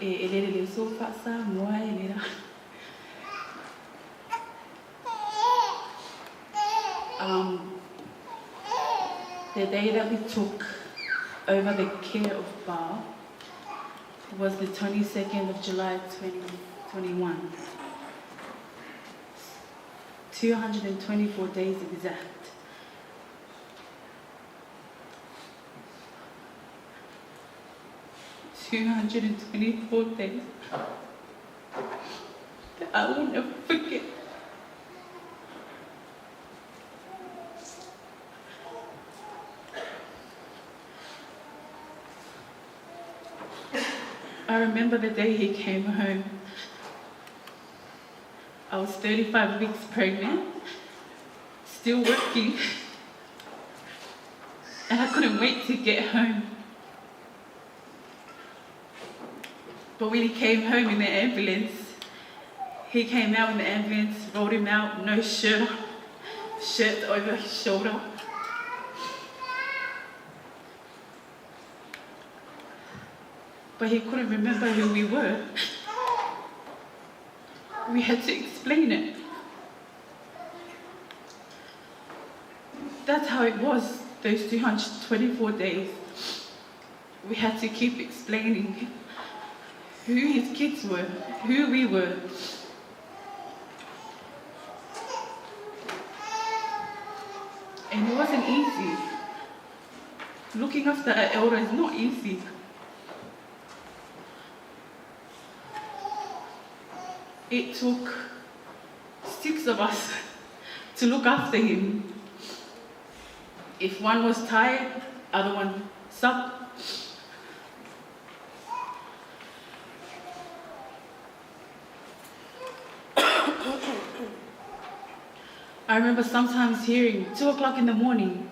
E le so whaasa moa e le ra. The day that we took over the care of Ba was the 22nd of July 2021. 224 days exact. $224 days that I will never forget. I remember the day he came home. I was 35 weeks pregnant, still working, and I couldn't wait to get home. But when he came home in the ambulance, he came out in the ambulance, rolled him out, no shirt, shirt over his shoulder. But he couldn't remember who we were. We had to explain it. That's how it was, those 224 days. We had to keep explaining who his kids were, who we were. And it wasn't easy. Looking after an elder is not easy. It took 6 of us to look after him. If one was tired, other one sucked. I remember sometimes hearing 2 o'clock in the morning.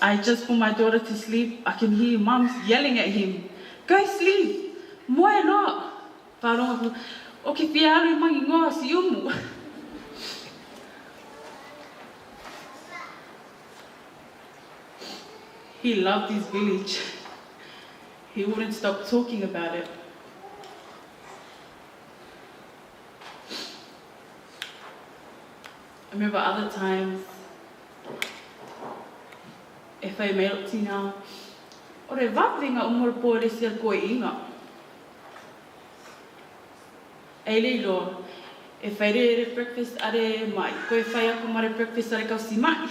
I just put my daughter to sleep. I can hear mums yelling at him, "Go sleep, moe no." Wharonga, "O ke whiaru mangi ngoa si umu." He loved his village. He wouldn't stop talking about it. I remember other times, if I made up tina, o re wawenga umoropo le sia koe inga. E leilo, if I re breakfast are mai, koe whai ako mare breakfast are kau si mai.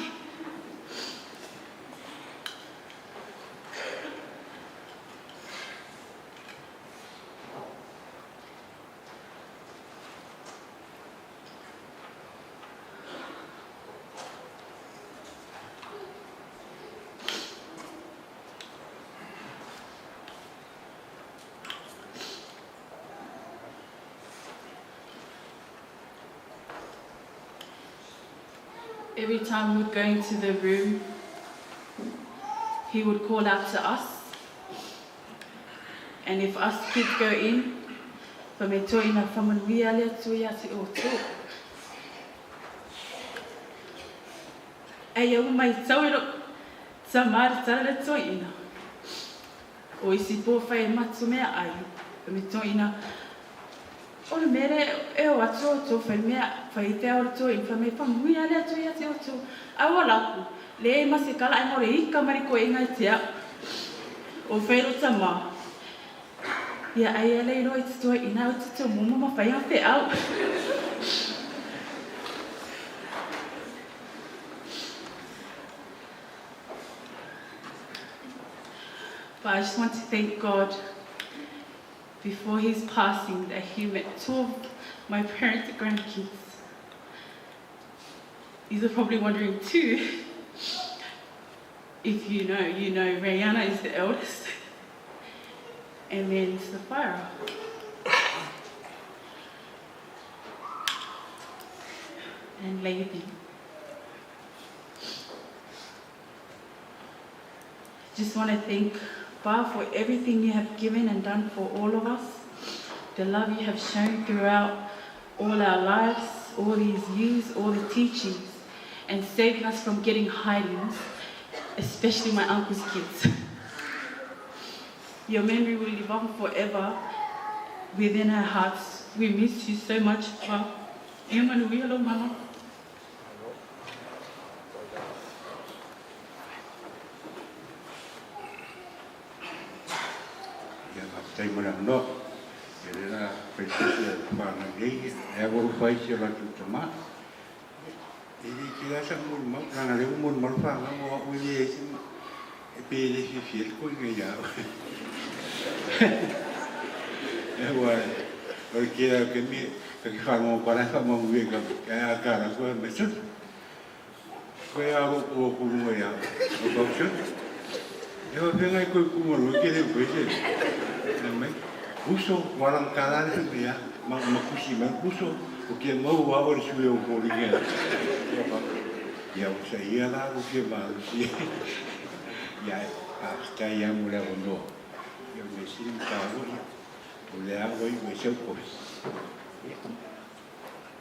Every time we would go into the room, he would call out to us. And if us kids go in, pa me toi na whamanuia lea tui ati o tō. Ei au mai tauero, ta mara tara toi ina. O isi pō whai matu mea ai, pa me toi ina. O le mere e o atu o tō whai mea, whai te aura tō in, whai me whamuia lea tui ati o tō. Awa laku, le e masi kala e more ika mariko e ngai te au. O whairo ta maa. Ia ai alei roi te toi ina o te tō mumama whai a te au. But I just want to thank God before his passing that he met 2 of my parents' grandkids. You're probably wondering too, if you know, Rihanna is the eldest, and then Sapphira. And Lady. Just want to thank Ba for everything you have given and done for all of us, the love you have shown throughout all our lives, all these years, all the teachings, and saving us from getting hidings, especially my uncle's kids. Your memory will live on forever within our hearts. We miss you so much, Pa. Hello, Mama. Tay mo lang no. Kaya na pwede panagay. Ewan ko ay siya lang tutama. Hindi kaya sa mulma. Nangali mo mulma pa. Nga mo uli ay pili si Phil ko nga. Ewan. Kaya kami kagifan mo para sa mga wiga. Kaya akala ko masud. Kaya ako kumuya. Bakit? Ewan nga ko kumulo. Kaya pwede. Puso, walang kalalan niya, makusiman puso, o kaya mawawar siya yung kulingan. Yaw sa iya lang, o kaya mahal siya. Kaya mula uno. Yung may siling tao, mula ako yung may siyopos.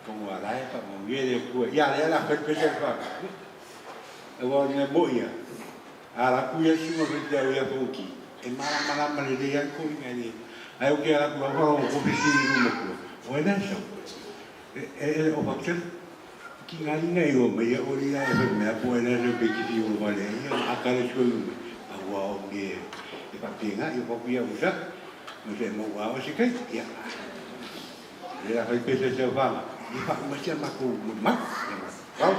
Kung wala pa, mamili ko. Yan, pagpasal pa. Awal nga mo yan. Ala ko yan siya maganda yung poki. Malam malilihan ko nga ni. Ayaw kaya ako ako ofisini mo ko. Wala siya. O bakit? Kingali nga yun. May uli na yun. May po na rin bigiti yung wala. Yung akala siya yung awaw niya. Ipapinga, ipapiya mo siya. Masaya mawawa siya kayo. Kaya. Kaya kayo pesa siya ba? Ipakma siya makumumag. Kau?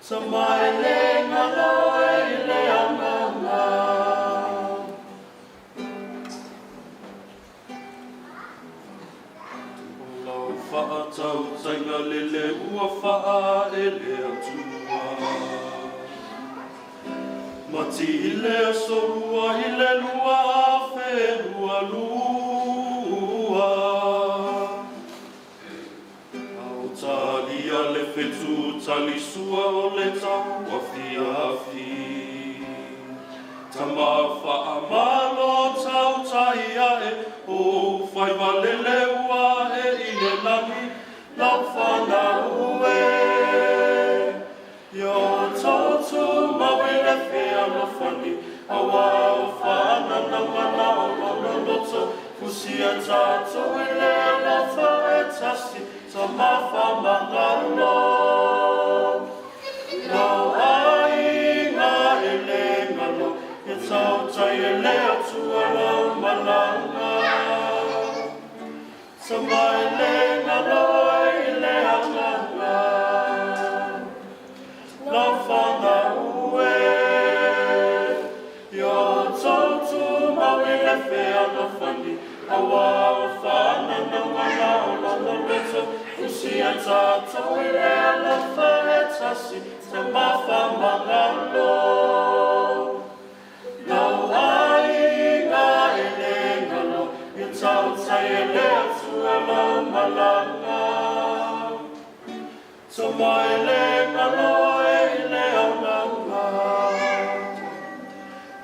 So my leg,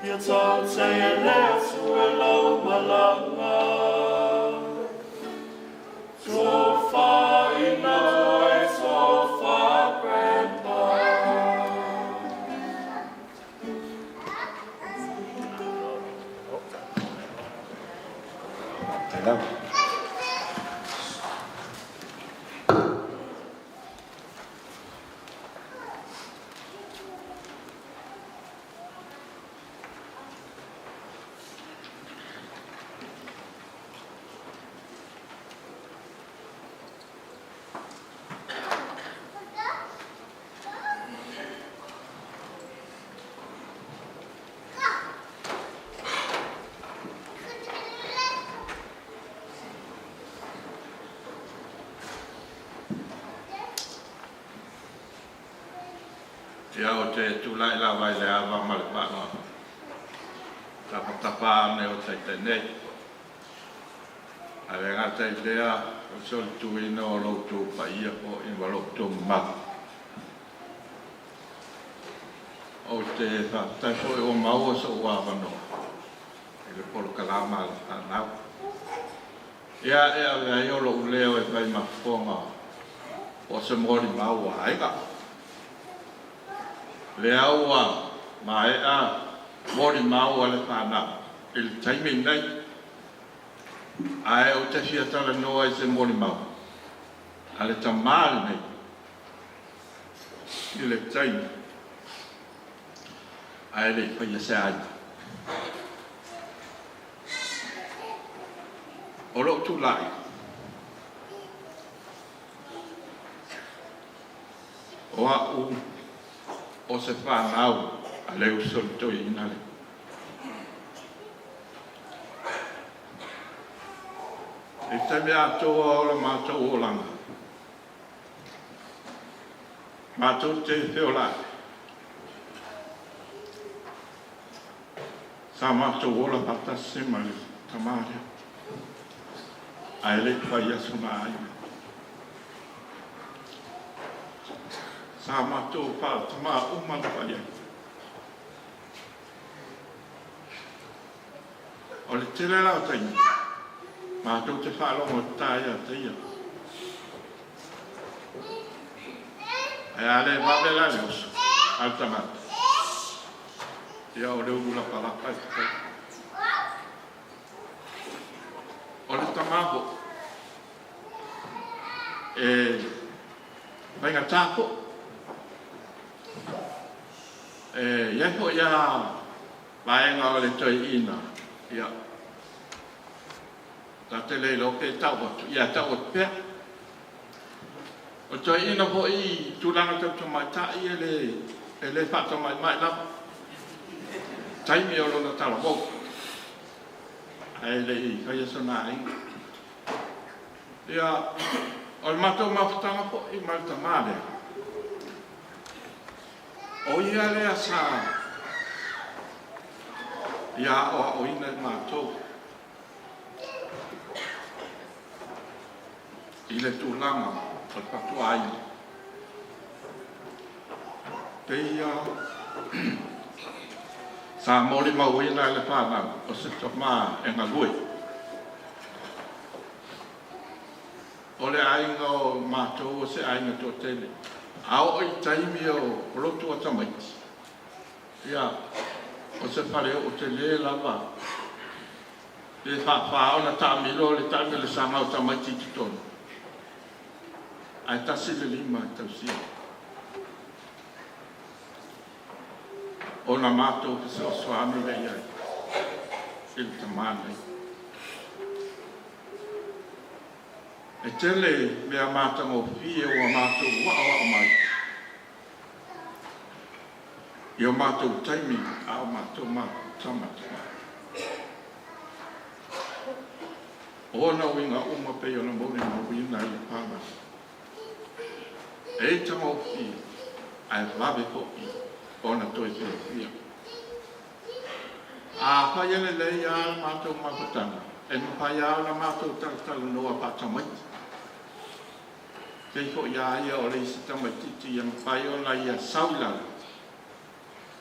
Ia tau te e lea tu e lau malanga. Tofa ina e tofa grandpa. Hello. Ia o te tūlai la vai le awa male pānoa. Tapa ne o te tenei. A le ngata I lea o sol tuina o loutu pa ia o inwa loutu matu. O te whātai fo o maua sa ua wanoa. I le polo kalama le whanau. Ia ea vea iolo uleo e pai mafonga o se mori maua aiga. Le aua ma e a mori maua le whanau. I le taimi nei. A e o te fiatala noa I se mori maua. A le tamari nei. I le taimi. A e le whaia se aina. O lo tu lai. O a o se whanau a leu solto I ina le. E te mea toa o la mātou o langa. Mātou te whio lai. Sa mātou o la pata sema le tamārea. A ele whai asu nā aina. Sa mātou pā tamā umana whai ai. O le tere lau taini. Mātou te whālongo tāia teia. E ale wabela le osu. Al tamata. Ia o le urula palapa I te. O le tamaho. Vainga tāpo. Iako ia vaenga o le toi ina. Ia. Ta te leilo ke tau atu. Ia tau atu pia. O toi ina po I tūlanga tau tō mai tai e le whata mai lapa. Taimi o lona tala mō. Ai le I whaia sona ai. Ia, o le mātou mawhutanga po I malta māle. O ia lea sa. Ia o ina mātou. I le tūlanga o le patua ai. Peia. Sa mori mauina le whanau o se toma e ngā lui. O le ainga o mātou o se ainga tō tele. Ao o I taimi o rotu o tamaiti. Ia, o se whare o te le lava. Le whawhao na tāmilo le taimi le sanga o tamaiti ki tonu. Ai tasi le lima I tausia. O na mātou ki se o swami rei ai. I le tamānei. E tele mea mātanga o fie o a mātou waa o mai. I o mātou taimi a o mātou tamata. O na winga uma pe o na mōne ma wina I le pāma. E tama o fie, ai wawe ko I. Ona toi Filipia. A whai ane lei a mātou mawhutanga. E mwhai a na mātou talatala noa pātamaiti. Kei ko ia ia o lei si tamaititi ia mwhai o na ia saulanga.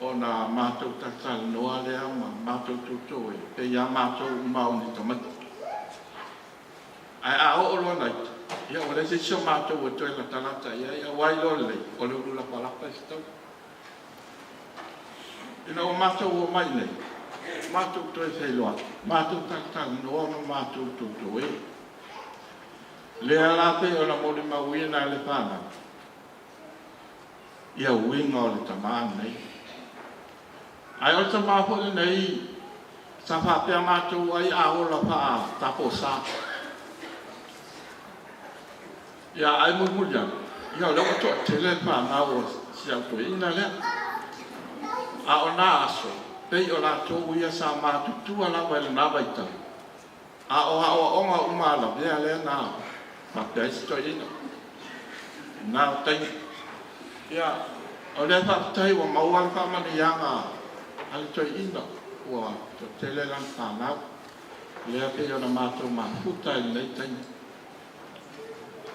o nā mātou tātala noa lea ma mātou tūtou e pe ia mātou maoni tamati. Ai a o lo nei, ia o le se sio mātou o toi la talata ia wailo le, o le ulu la palapa e stau. Ina o mātou o mai nei, mātou toi whailoa, mātou tātala noa ma mātou tūtou e. Lea la pe o la mori mauina le whāna. Ia uinga o le tamāna nei. Ai o ta māpole nei, sa whapea mātou ai a ola paa tapo sā. Ia ai murmuria, ia o leo toa tele paa nā o si auto ina lea. A o nā aso, pei o la tōu ia sa mātutua la wai le nā waita. A o onga umala vea lea nā, mapea isi toi ina. Nā o taini. Ia, o lea whakatai wa mauan whamani ianga ale toi ina ua to tele lan whanau. Lea pe o na mātou mā puta i nei taini.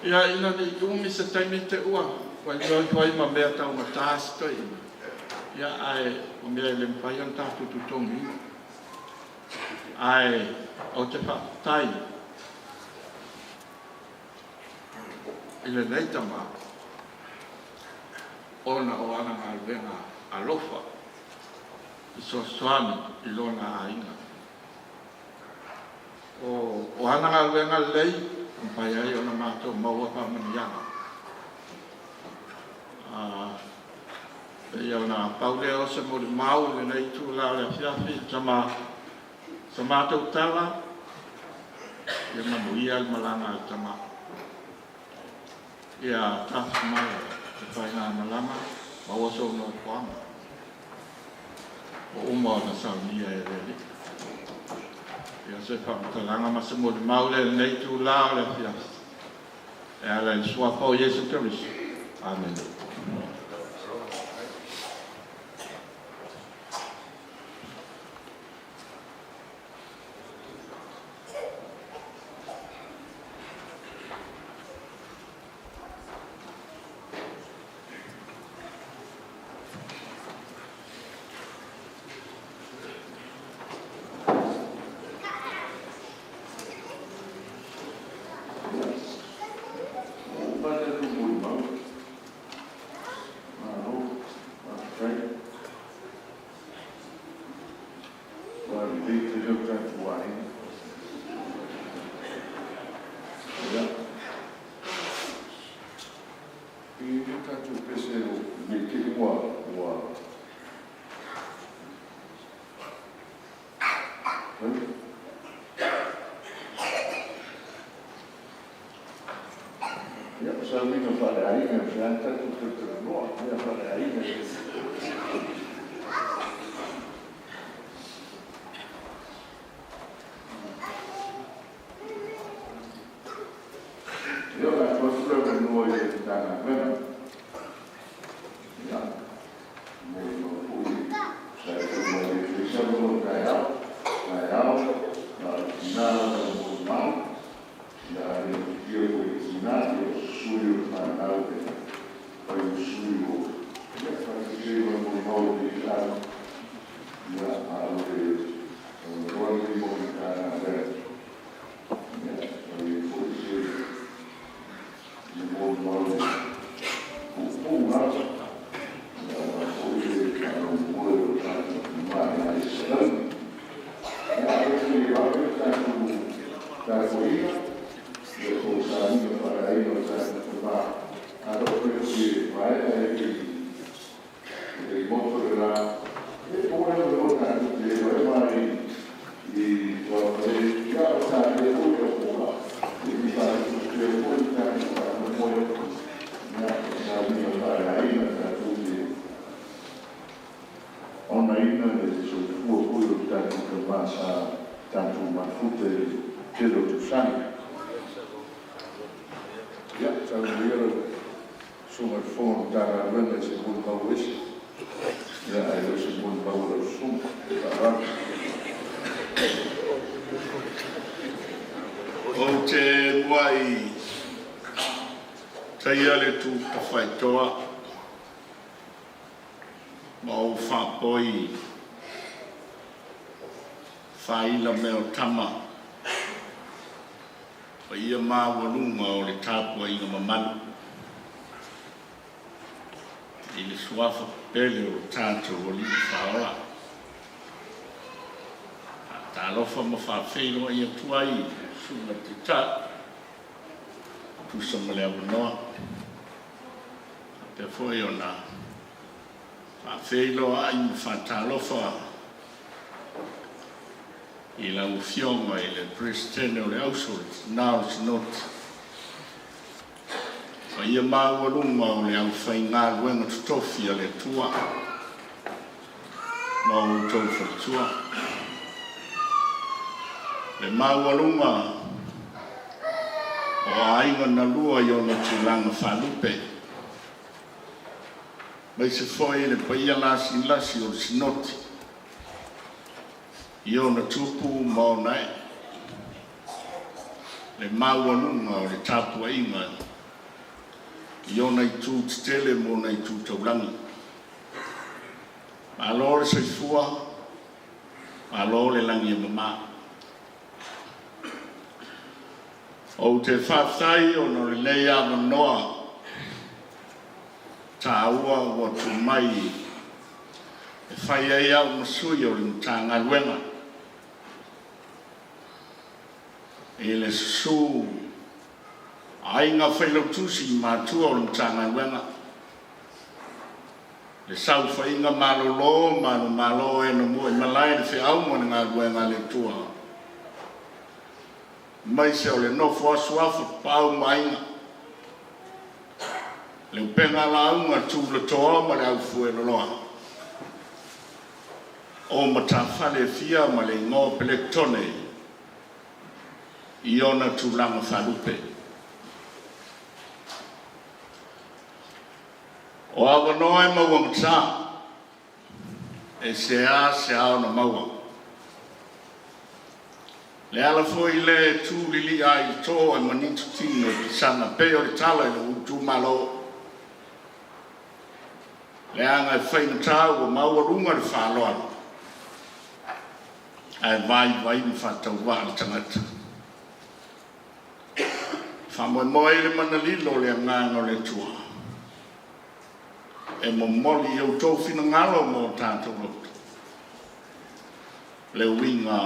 Ia ina ni umi sa taimi te ua, wai toi ma mea tau ma tāsi toi ina. Ia ai o mea le mwhai an tātu tutongi. Ai o te whakatai. Ile nei tama. Ona o ana ngā luenga alofa. I soani i lona a inga. O ana ngā luenga lei, mpai ai o na mātou maua pāmanianga. Pei au nā Paula o se mori mau le nei tū lao le whiawhi sa mātou tala. Ia na muia al malanga al tama. Ia tāwhi mai te whai ngā malanga, maua so no kuanga. O uma o na saunia e reli. Ia se whamatalanga ma se mori mau le nei tū lao le whiawhi. E ala i sua pau Jesu Christ. Amen. O te wai tai ale tu ka whai toa mau whapoi whaila me o tama o ia mawalunga o le tāpua inga mamanu i le suafa pele o tātou o li whaola ta lofa ma whawhelo ia tuai sunga te tā tu sama le awanoa pe foi o na whawhelo ai ma whatalofa i la ufionga i le prestene o le ausol now it's not o ia mawalunga o le au whainga luenga tutofi a le tua ma o tau whatua le mawalunga o ainga na lua i ona tulanga whalupe mai se foi le paia lasi o le sinoti i ona tupu maonai le mawalunga o le tapua inga i ona i tū tele mo na i tū taulangi ma alo le saifua ma alo le langi e mama o te whawhai o no le nei ama noa ta aua o tu mai e whai ai au masui o le mtanga luenga e le su ai ngā whailo tusi mātua o le mtanga luenga le sau whainga malolo malo e no mua i malai le whi au mo ngā luenga le tua mai se o le nofo asuafu pau mainga le upenga la unga tūla toa ma le au fuelo loa o matawhale fia ma le ngō pelektone i ona tūlanga whalupe o awa noe mawang tā e se a na mawang le ala foi le tu lili ai to e manitu tino i sana pe o le tala i utu malo le anga e whaina tau o mawarunga le whaloa ai vai ni whatau wa le tangata Moimoi le manalilo le nganga le tua e momoli au tau fina ngalo mo tātou roto le winga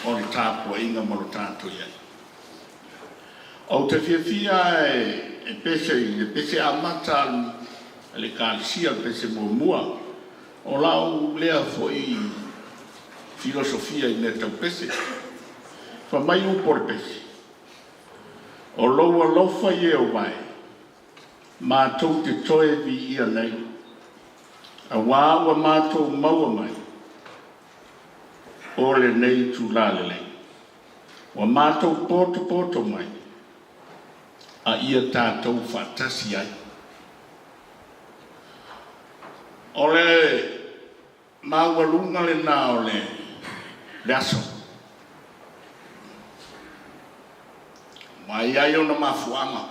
o le tāpua inga mo le tātou iai. O te whiawhia e pese a mata le kālisia pese mua o lau lea foi filosofia i ne tau pese fa mai upo le pese o loua lofa i e o mai mātou te toe vi ia nei a wāua mātou maua mai o le nei tu lalele wa mātou poto mai a ia tātou whatasi ai o le mawalunga le nā o le aso mai ai ona mafuanga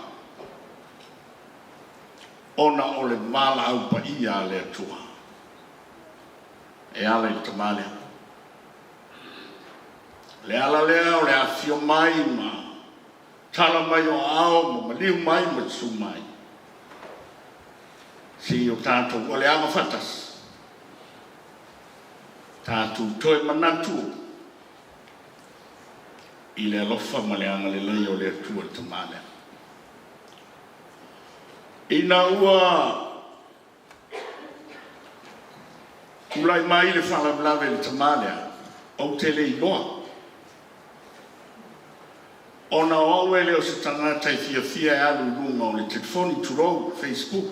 ona o le mala au pa ia le atua e ala i tamale le ala lea o le afio mai ma tala mai o ao ma liu mai ma su mai si o tātou o le ama fatas tātou toi manatu i le alofa ma le anga le lei o le atua le tamale ina ua kulai mai le whalablave le tamale au te le iloa ona o ele o se tangata i fia e alu lunga o le telefoni turou, Facebook.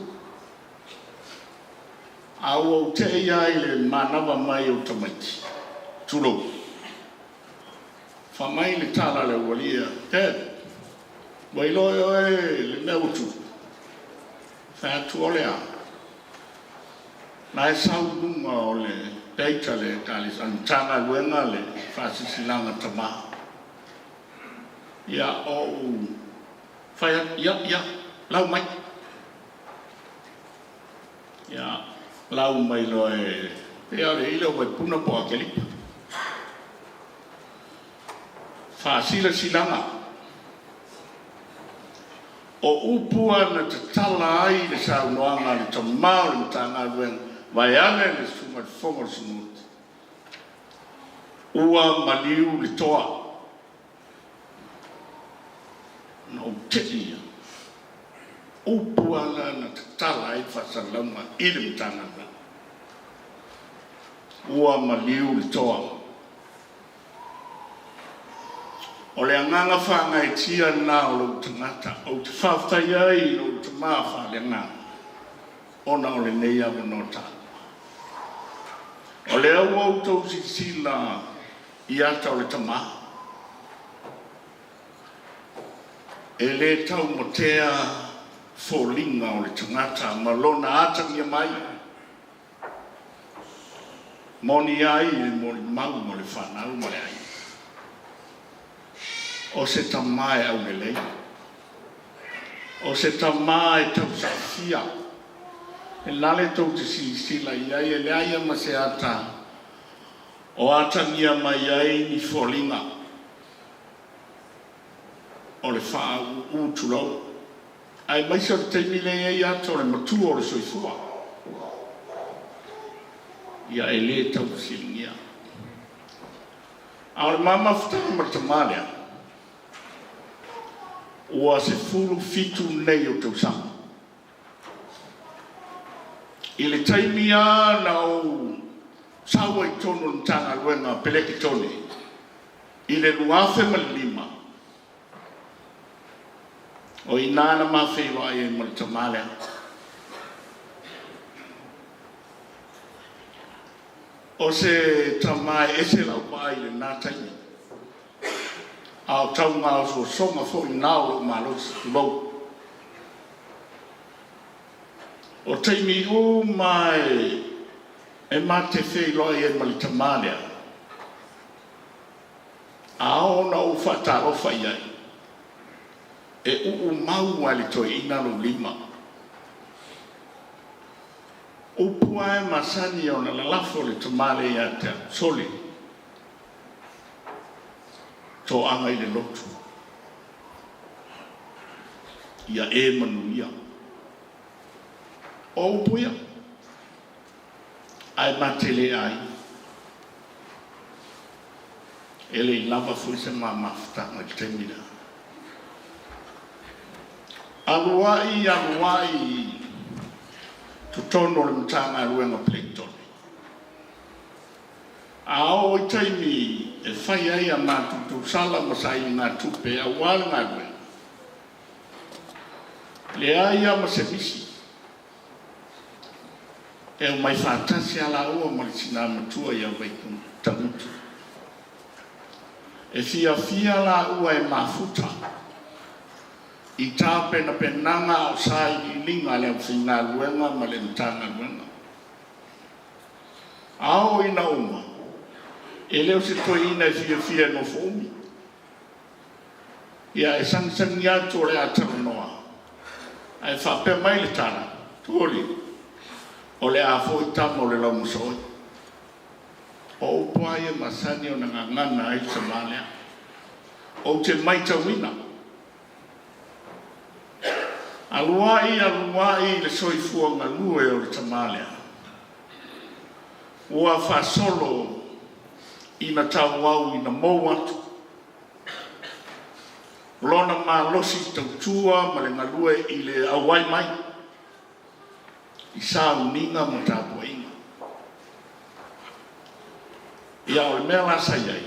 Au o te ia i le manawa mai o tamaiti, turou. Fa mai le tala le walia, wailo le mea utu. Fa atu o le a. Na e sau lunga o le peita le kalis antanga luenga le fasisilanga tamaha. Ya fai ya lau mai ya lau mai lo Pe ale ile o puna po akeli. Fa silanga. O upua na te tala ai le sa noanga le tamau le tanga wen vai ane le suma fongo sinut. Ua maliu le toa. No teti. Upua na te tala ai fa salama ile tanga wen. Ua maliu le toa. O le anganga whanga e tia nā o lo tangata, o te whawhai ai o te māwha le ngā, o na o le nei awa no tā. O le au au tau si sila I ata o le tamā. E le tau mo tea fōlinga o le tangata, ma lona atangia mai. Moni ai e moni mau mo le whanau mo le ai. O se tamae au le lei. O se tamae tau sa fia. E lale tau te sila iai e le aia ma se ata. O atangia mai ai ni fōlinga. O le wha utulau. Ai maisa te teimile ei ato le matua o le soifua. Ia e le tau silingia. A o le mama whutaka ma tamalea. Ua se fulu fitu nei o tau sama. I le taimia na o sawa I tono ntanga luenga peleki tone. I le luafe ma lima. O I nana mawhiwa ai e malitamale. O se tamai ese lau pai le nā taimi. Au tau ngā o songa fo I nāo lo malo si lou. O taimi o mai e mate whei loi e malitamale. A ona o whatarofa iai. E mau ali toi ina lo lima. O puae masani o na lalafo le tamale ia te soli. To anga I le lotu. Ia e manuia. O puia. Ai matele ai. Ele lava foi se mamafta na temida. Aluai, tutono le mtanga luenga plektone. Ao I taimi e whai ai a mātutu sala masai ngā tupe a wāle ngā luenga. Le ai a masemisi. E o mai whātasi ala ua marisina matua I a waikun tamutu. E fia la ua e mafuta. I tāpe na penanga o sai I linga le awhinga luenga ma le mtanga luenga. Ao ina uma. E leo se toi ina e fia no fomi. Ia e sangi atu o le ataru noa. Ai whape mai le tana. Tuoli. O le a foi tamo le lau musoi. O upuai e masani o nga ngana ai Somalia. O te maita wina. Aluai le soifua ngā lue o le Somalia. Ua whasolo ina tau au ina mou atu. Lona mā losi tautua ma le ngalue I le awai mai. I sā uninga ma tāpua inga. Ia o le mea lasa iai.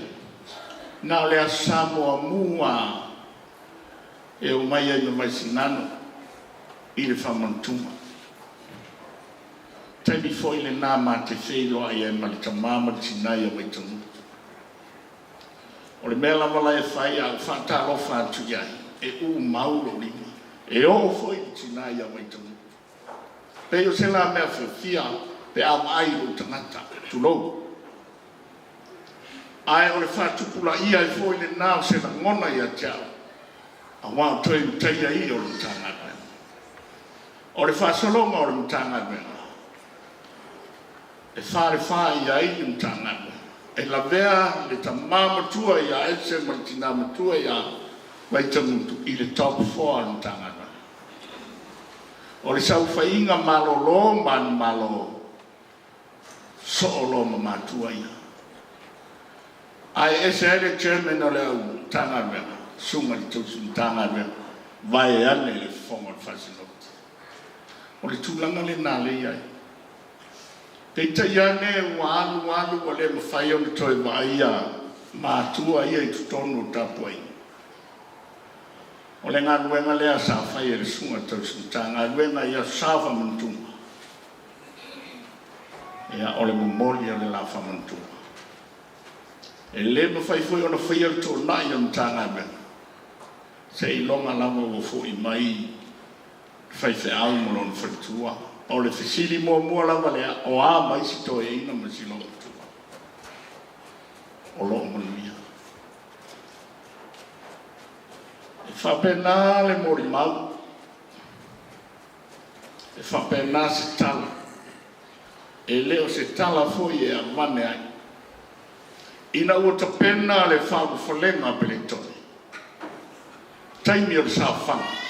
Nā le a Samoa mua e o mai ai mai sinano I le whamantuma. Taimi foi le nā mā te whelo ai e malita māma tinai a waitamu. O le mea lawala e whai a whātaro whātu iai e u mauro lima. E o foi tinai a waitamu. Peo se la mea whiwhia pe au ai o tangata tulou. Ai o le whātupula ia e foi le nāo se la ngona ia tiao. A wāo toi utaia I o le tangata. O le whasolonga o le mtanga mena. e whare ia i mtangana. E la vea le ta mamatua ia ese martina matua ia waitangutu i le top 4 mtangana. O le sau whainga malolo man malo soolo mamatua ia. Ai ese ele chairman o le au tangana sunga li tausi mtangana vai ane le fonga whasinoti. O le tūlanga le nale iai. Te taiane walu o le mawhai o le toi waia mātua ia i tutonu tapu ai. O le ngā nuenga lea sa whai e le sunga tausi mta, ngā nuenga ia sawa mantunga. Ia o le mumoli o le la whamantunga. E le mawhai fwoi o na whai o le tō nai o mta ngā nuenga. Se i longa lama o fo i mai fai se au mo lon fatua o le fisili mo lama le o a mai si to e ina ma si longa tua o lo mo mia e fa pena le mori mau e fa pena se tala e leo se tala foi e a mane ai ina o ta pena le fa u folenga pele toi taimi o sa whanga.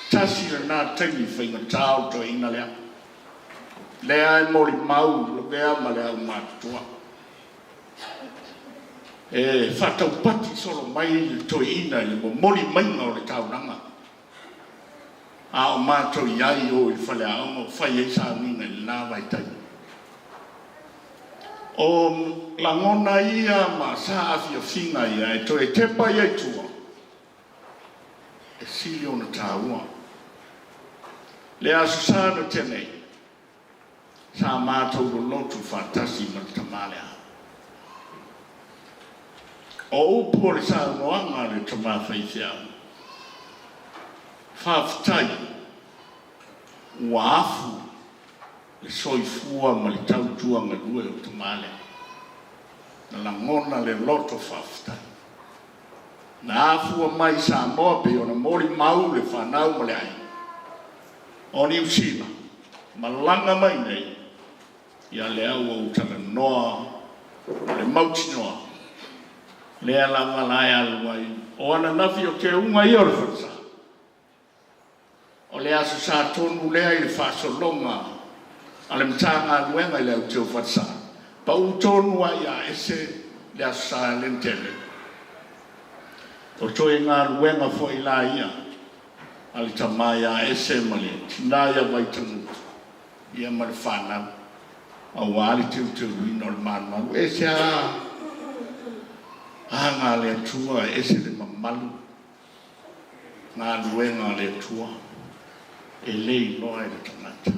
Tasi le nā taimi whainga tāo to ina lea. Lea e mori mau, lo bea ma lea o mātua. E whatau pati soro mai le to ina le mo mori mainga o le tauranga. A o mātou iai o i whale a ongo whai e sa minga le nā vai taimi. O langona ia ma sa awhia whinga ia e to e tepa ia i tua. E sili ona tāua. Le asu sāna tenei, sā mātou lo lotu whātasi ma le tamalea. O upu o le sā noanga le tamawhaiwhia. Whāwhitai, ua afu le soifua ma le tautuanga lue o tamalea. Na langona le loto whāwhitai. Na afua mai sa moa pe ona mori mau le whanau ma le ai. O ni usila, ma langa mai nei, ia le au au tala noa, le mauti noa, le alanga lai alu ai, o ana nafi o ke unga i ora whansa. O le asu sa tonu lea i le whasolonga, a le mtanga nuenga i le au teo whansa. Pa u tonu ai a ese le asu sa lentele. O toi ngā ruenga fo i la ia, ali tamai a ese mali, tinaya vai tamutu, ia mali whanau, a wali tiu wino le manu, ese a ngā le atua, ese le mamalu, ngā ruenga le atua, e lei noa e le tangata.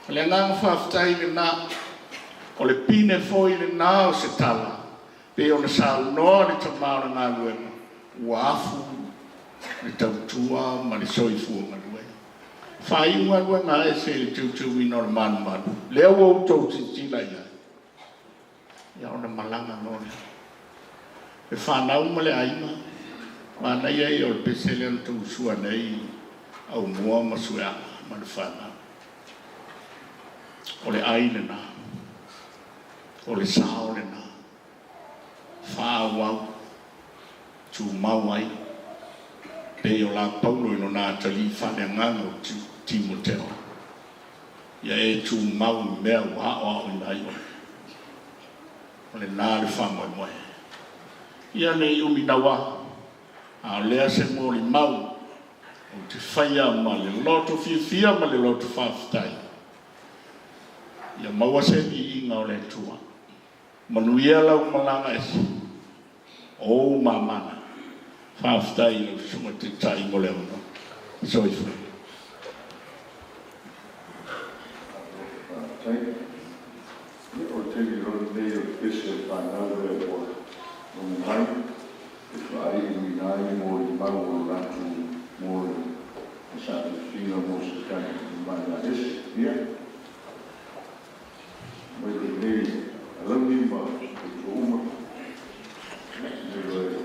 Le ngā mwhaftai le nā, o le pine fo i le nā o se tala, pe o na sa noa le tamau ngā ruenga, wafu le tautua ma le soifua ma lue. Whaiunga lue ngā e se le tūtū wino le manu. Leo o tau titila ia. Ia ona malanga nore. E whanau ma le aima. Mana ia i o le pesele an tau sua nei au mua ma sueanga ma le whanau. O le aile nā. O le sao le nā. Whāwau. Tu mawai pe o la Paula no na tali fane nganga o Timoteo ia e tu mau mea wa o nai o le na le famo mo ia ne umi nawa a le se mo li mau o te faia ma le loto fia ma le loto faftai ia maua se i inga o le tua manuia la malanga esi o mamana Whāwhitai no sunga te tai mo leo no. Soifu. O te ki roi nei o pese whanau e o Moimoi. E whai i minai mo i mau o Latu mo i sa te whina mo se kai i mai a ese. Ia. Mai te nei Alauni ma e to uma. Nei roi.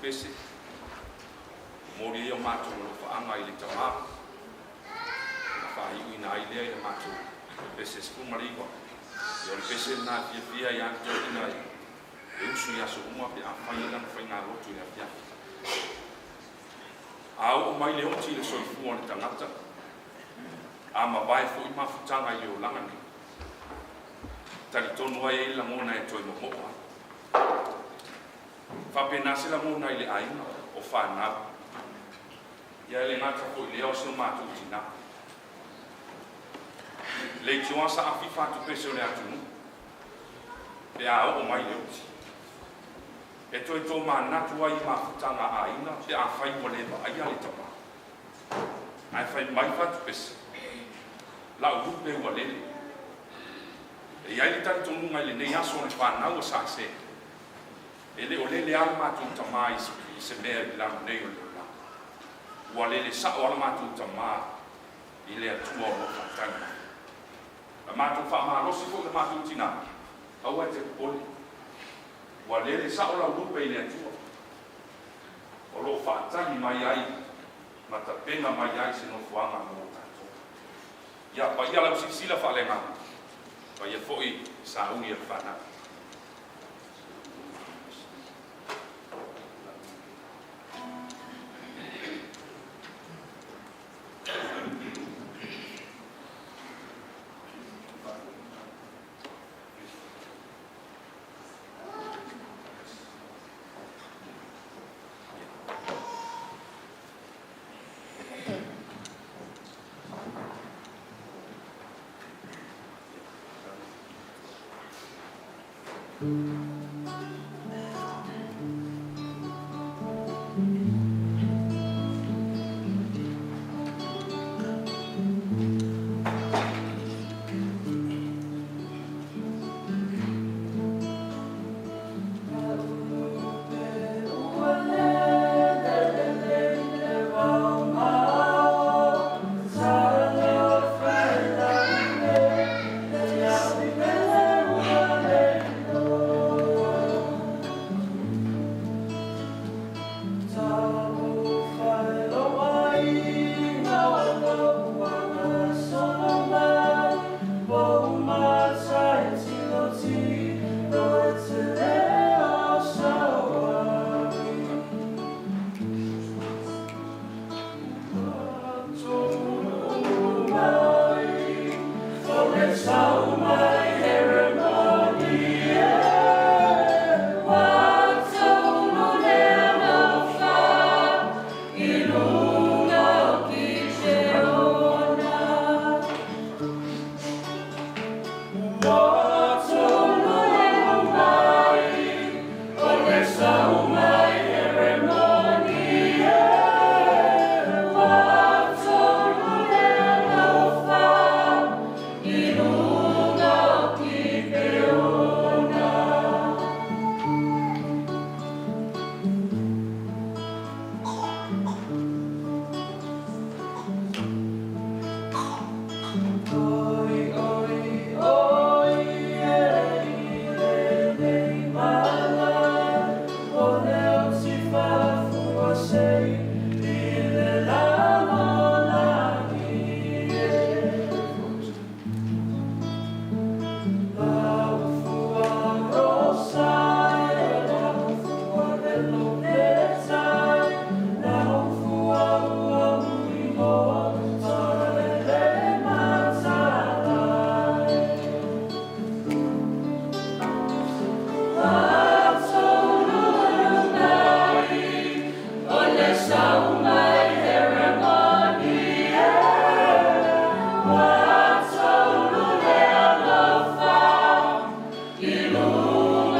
Pese mori o matu no faanga I le tama na fa I ina I le matu pese sku marigo yo le pese na fia ya to ina e usu ya so mo pe afa ina fa ina rotu ya fia au mai le oti le so fu on tangata ama vai fu I mafutanga yo langa ni tali tonu ai la mona e to mo Fapena sila muna ile aina o whanau. Ia ele ngata ko I leo sila mātu tina. Le tua sa afi whātu pese o le atunu. Le a o mai leo ti. E toi tō mānatu ai mafutanga aina, le a whai mo lewa ai ale tama. Ai whai mai whātu pese. La urupe ua lele. E iai le tari tonu ngai le nei aso le whanau o sa se. Ele o lele ala mātou tamā I se mea I lama nei o leo la. Ua lele sa o ala mātou tamā I le atua o lo whatanga. La mātou whamālosi ko le mātou tina. Aua te pole. Ua lele sa o la urupe I le atua. O lo whatangi mai ai. Matapenga mai ai se no fuanga mo tātou. Ia pa ia lau sila whalenga. Pa ia foi sa ungi a whana. Ilunga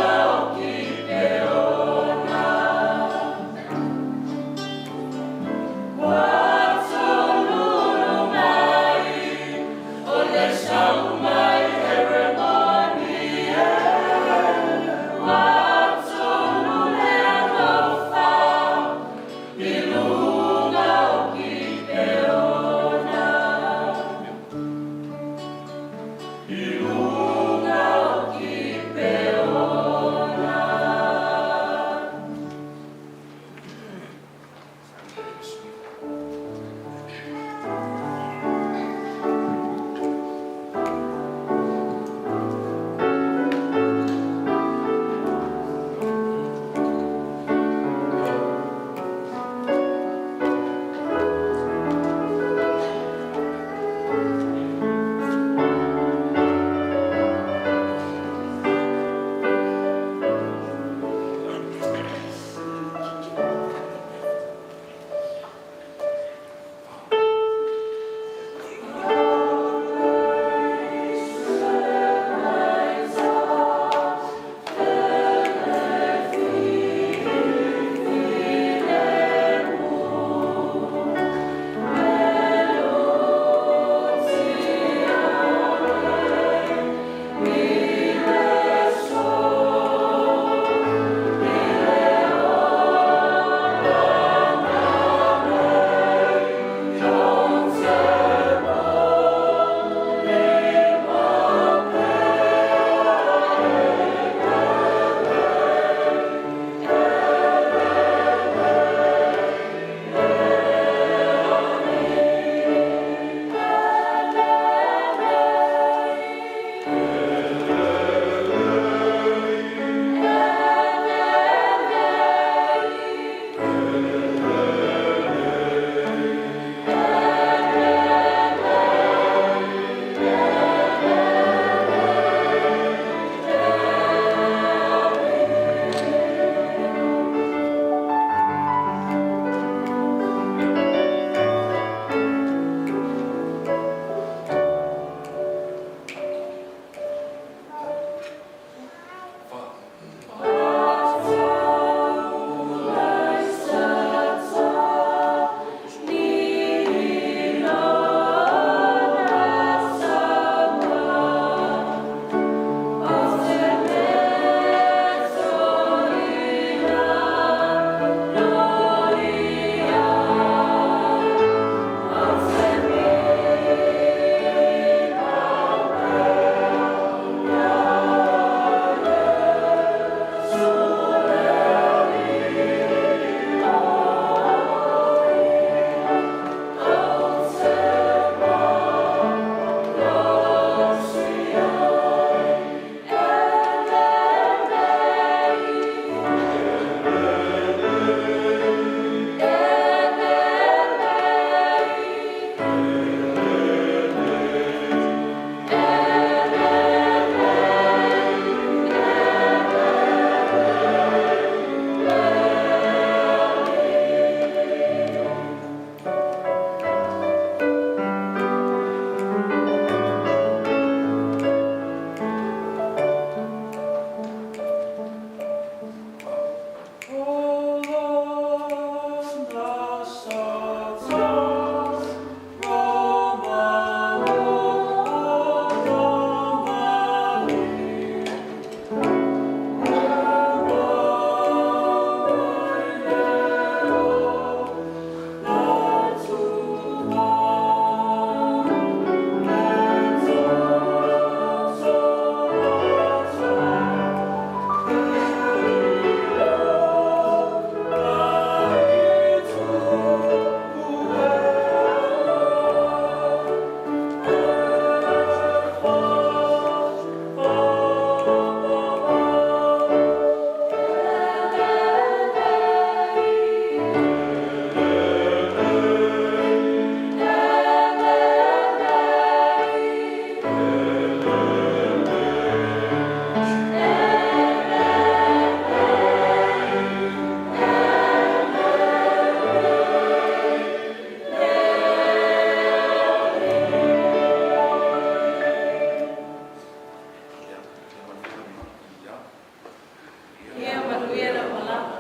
Ia manuia o lava.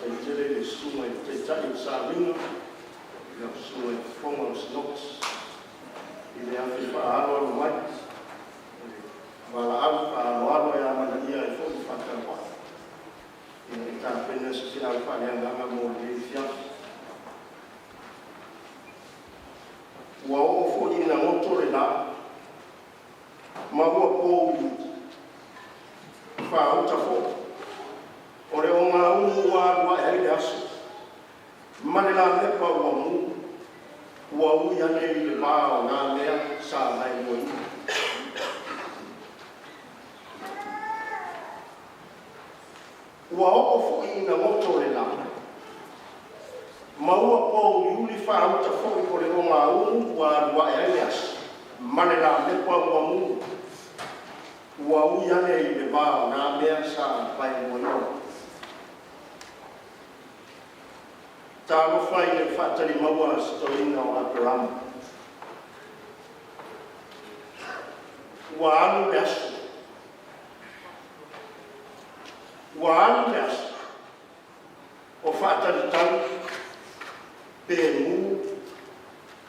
te tele le sunga i te tai sa ringa, na sunga i fonga o snoks, i le afi pa alo alo mai, wala au pa alo alo e amana ia e fonga whakarawa. I ta pena se te au pa lea nganga mo le fia. Ua o fo i na ngoto le la, ma ua pou i whauta fo. O re o ngā umu wā rua e le asu. Mane la mepa ua mu, ua ui ane i le wā o ngā mea sa mai mo i. Ua o fo i na ngoto le la. Ma ua pou i uli whauta fo i o re o ngā umu wā rua e le asu. Mane la mepa ua mu, ua ui ane i le wā o ngā mea sa mai mo i. Tālo whai le whātari maua stoina o Abraham. Ua anu le asu. Ua anu le asu. O whātari tau, pe mu,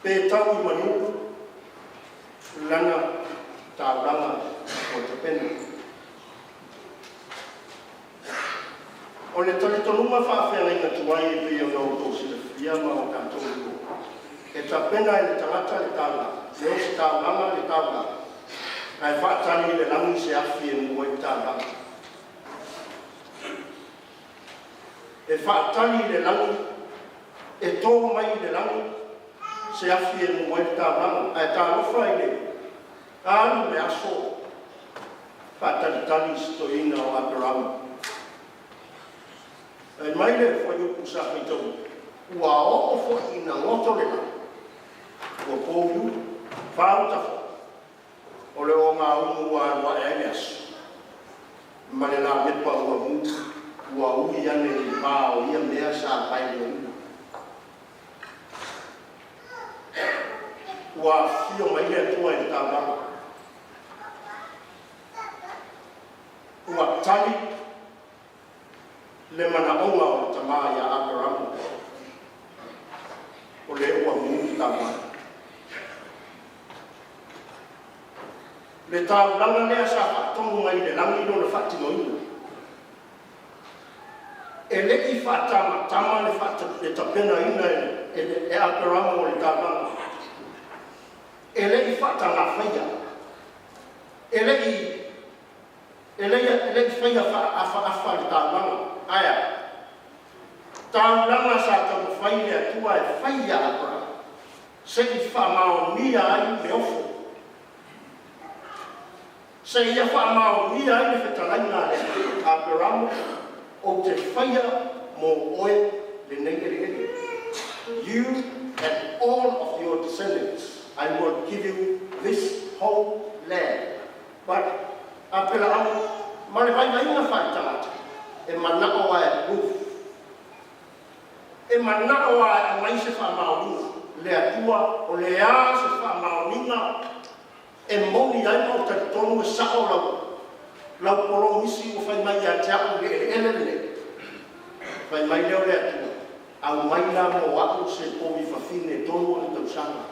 pe tau i manu, lana tāuranga o te pena. O le tali tonuma whaafea inga tuai e pia ngā o tōsi le whia ma o kātou ko. E ta pena e le tangata le tāula, le o si tāulanga le tāula. Kai whaatani le langi se awhi e mua i tāula. E whaatani le langi, e tō mai le langi se awhi e mua i tāula. E tā rofa i le, ānu me aso, whaatani tali stoina o Abraham. E mai le fwai upu sa hitou, ua o fwai ina ngoto le la, ua pōu, whauta fo, o le o ngā umu wa e asu. Ma le la mepa ua mu, ua ui ane i pāo ia mea sa pai le ua. Ua fio mai le tua i tā wanga. Ua tali, le mana onga o le tamaa ia Abraham. O le ua muu tamaa. Le tau langa lea sa whaatongu mai le langi no le whaatino ina. E le i whaatama tama le tapena ina e Abraham o le tau langa. E le i whaatanga whaia. E le i whaia wha le tau langa. Aya, tau langa sa tau whai lea tua e whaia apra, se i whamao nia ai me ofo. Se i whamao nia ai me whetalaina le Abraham o te whaia mo oe le negerege. You and all of your descendants, I will give you this whole land. But, Abraham, mare vai inga whai tangata. E manao ai ruf. E manao ai mai se whamao le atua o le a se whamao ninga. E moni ai mo te tonu e sao lau. Lau polo misi o whai mai a te au le elele. Whai mai leo le atua. Au mai la mo wako se pomi whawhine tonu o le tausanga.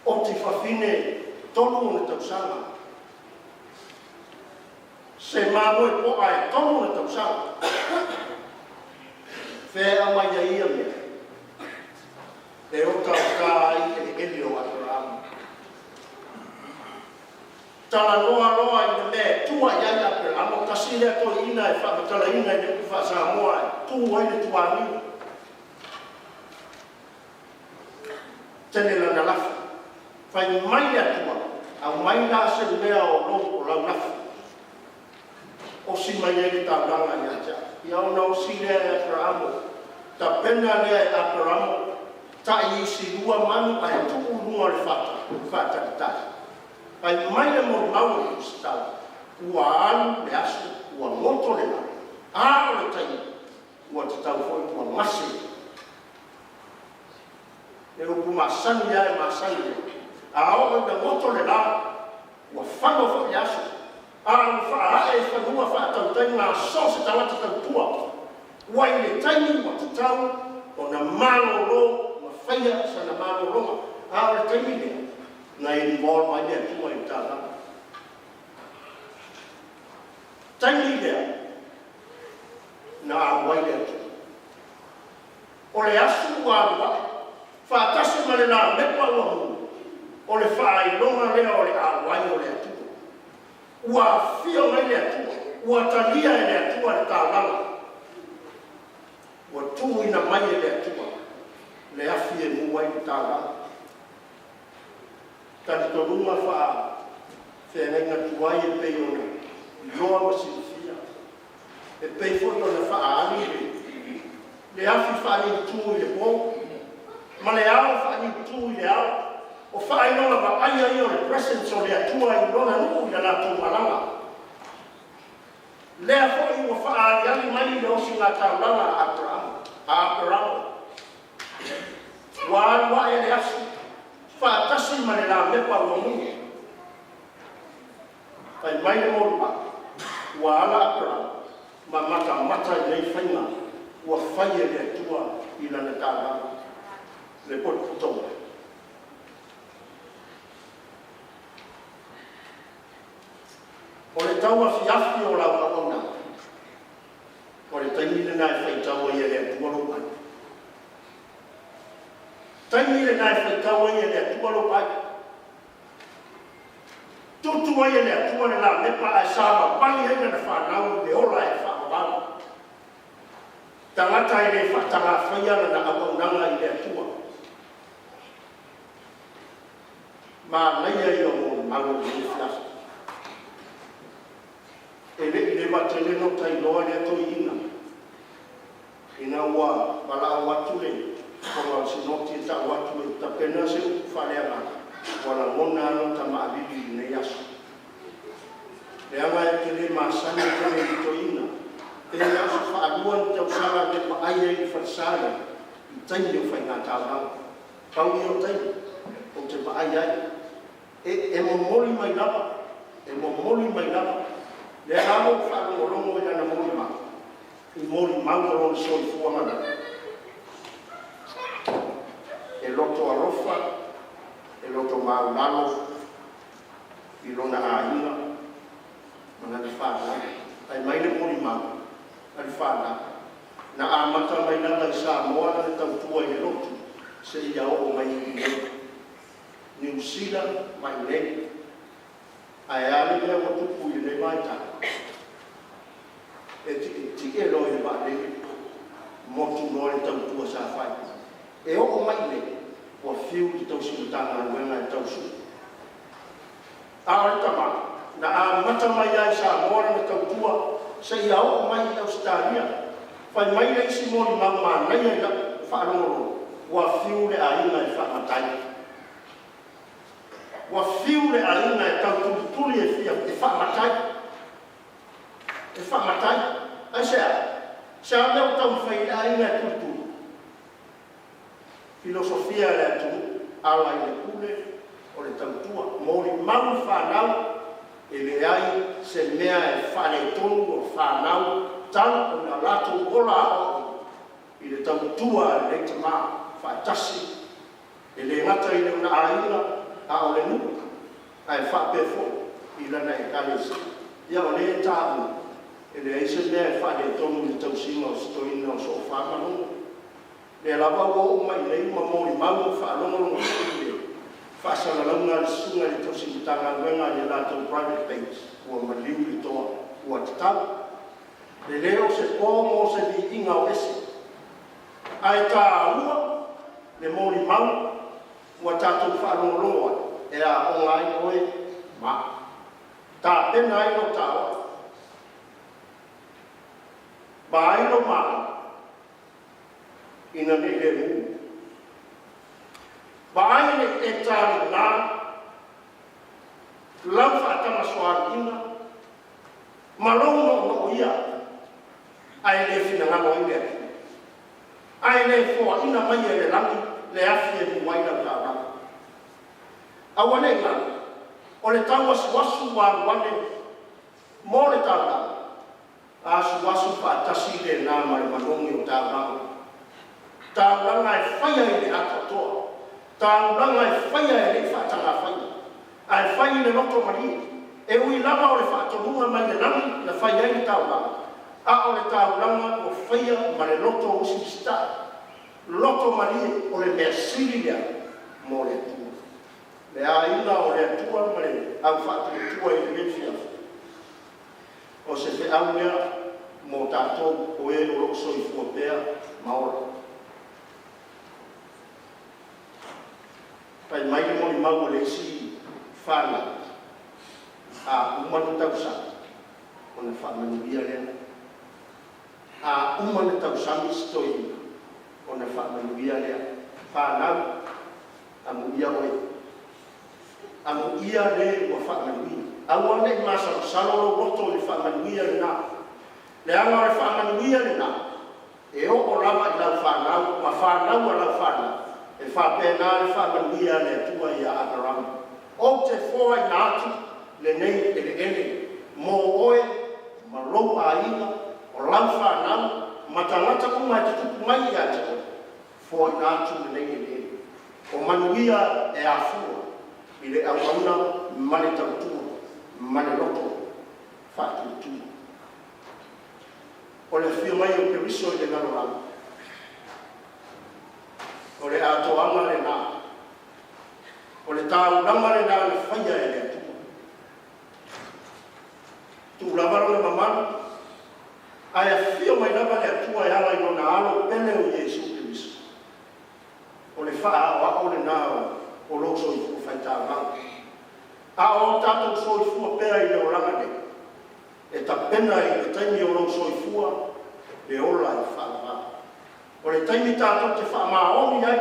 O te whawhine tonu o le tausanga. Se māmoe po ai tonu na tau sao. Whea mai a ia mea. E o tau kai e eli o Abraham. Tala loa i me mea tua iai Abraham. O kasi lea to ina e whakatala ina i le kuwha Samoa e tua i le tuani. Tene lana lafa. Whai mai lea tua. Au mai la se mea o lau lafa. O si mai e ta langa ni aja. Ia o nau si lea e Abraham. Ta pena lea e Abraham. Ta i si lua manu a e tuku lunga le whata ki tai. Ai mai le mo lau e si tau. Ua anu le asu, ua moto le la. Aro le tai. Ua te tau foi, ua masi. E upu masani ia e masani. A o le moto le la. Ua whano foi asu. a fa e fa nua fa tau tai ngā so se tawata tau tua. Wai le taimi ma tatau o na malo ro ma whaia sa na malo ronga. A le taimi le na involve mai lea tua i tāna. Taimi lea na a wai lea tua. O le asu wā whātasi ma le nā mepa ua mu. O le whailonga lea o le a wai o lea tua. Ua fio mai lea tua. Ua talia e lea tua le tālanga. Ua tū ina mai e lea tua. Le afi e mua i tālanga. Tati to runga wha whenenga tuai e pei ona. Loa ma sinfia. E pei foto na wha aani le. Le afi wha ni tū i le pō. Ma le ao wha ni tū i le ao. O wha inona wa aia i o le presence o le atua i lona nuku i la tū malanga. Lea fo i wa wha aani ani mai le osi ngā tālanga a Abraham. Wa e le asu. Whātasi ma le nā mepa ua mungu. Pai mai le mōrupa. Ua ala Abraham. Ma mata i nei whainga. Ua whaia le atua i lana tālanga. Le potu tonga. O le taua fiafi o lau aona. O le taimile nai whaitaua i le atua lopai. Taimile nai whaitaua i le atua lopai. Tutua i le atua le la mepa a sāma pali henga na whanau le ola e whaamabala. Tangata i le whatanga whaiana na awaunanga i le atua. Ma naia i o mō mango i le fiasa. E le watele no tai loa le ato ina. Ina ua wala watu le. Konga sinoti e ta watu e ta pena se whalea ngā. Wala ngona no ta maabili ne yasu. Le anga e tele maasani e tele i to ina. E yasu whaaluan te usara le maaia i wharsara. I taini o whai ngā tāwang. Pau i o taini. O te maaia i. E momoli mai lava. E momoli mai lava. Le amo whaango rongo i lana mori ma. I mori mauro o soi fuamana. E loto arofa, e loto maulano, i lona aina, mana le whaana. Ai mai le mori ma, ai whaana. Na amata mai nana i Samoan le tautua i le lotu, se i ao o mai i le. New Zealand, mai le. Ai ale mea o tupu i le mai tā. E ti e loi e wā le, motu no le tautua sa whai. E o mai le, o whiu i tau sinutanga nuenga e tau su. Aore tama, na a mata mai ai sa mora na tautua, sa i ao mai i Australia. Whai mai le isi mori mamma nei e la whaaroro, o whiu le a inga e whaamatai. Wa fiu le alina e tau tuli e fia e whaamatai. E whaamatai. Ai sea leo tau whai le alina e tutu. Filosofia le atu, ala i le kule, o le tautua. Mori maru whanau, e le ai se mea e whare tonu o whanau, tau o na Latu ola o i le tautua le te maa, whaatasi. E le ngata i le una aina, a o le nuku, ai whapefo i lana e kalesi. Ia o le e tāu, e le eise mea e whare tonu ni tausinga o stoina o so whamanonga. Le lawa o mai nei ma mori mau whaalonga le whaasanga launga le sunga le tausinitanga wenga le Latu private banks, ua maliu i toa, ua tatau. Le leo se pōmo se li inga o ese. Ai tā ua, le mori mau, ua tātou whaalonga e a o ngai oe ma. Tā pena i no tāua. Ba i no ma. Ina ne le mu. Ba i ne e tāri nā. Lau whaatama soari ina. Ma longo no ia. Ai le fina ngano i lea. Ai le fua ina mai e le langi. Le afi e mu waina tāra. Awane ngā, o le tau wasu wa wane, Mo le tālanga. Asu whātasi le nā mai manongi o tālanga. Tālanga e whaia e le atatoa. Tālanga e whaia e le whātanga whaia. Ai whaia le loto maria. E ui lava o le whātonunga mai le nami na whaia e tālanga. A o le tālanga o whaia ma le loto o sista. Loto maria o le mea sirilia mo le tua. Le a ina o le tua ma le au whātanga tua i le mewhia. O se te au mea mo tātou o e o roso i fuapea maora. Pai mai le moni mau le isi whāna a umanu tausami o na whamanuia lea. A umanu tausami stoi o na whamanuia lea. Whānau a muia oe. A muia le o whamanuia. Awa ne masa salolo roto le whamanuia le nā. Le anga le whamanuia le nā. E o lava i lau whanau, ma whanau a lau whanau. E whapena le whamanuia le tua i a Abraham. O te fōa i nātu le nei e le ene. Mō oe, ma rou a ina, o lau whanau, ma tangata kuma te tuku mai i a te oe. Fōa i nātu le nei e le ene. O manuia e a fua, i le awauna mane tautua. Mane loto whātutu. O le whio mai o periso i le naloranga. O le atoanga le nā. O le tāuranga le nā le whaia e le atua. Tu lavaro le mamanu. Ai a whio mai lava le atua e ala i nona alo pele o Jesu periso. O le wha o le nā o loso i whaitāuranga. A o tātou soifua pēra i le oranga ne. E ta pena i le taimi o rau soifua, le ola i whaama. O le taimi tātou te whaama aomi ai,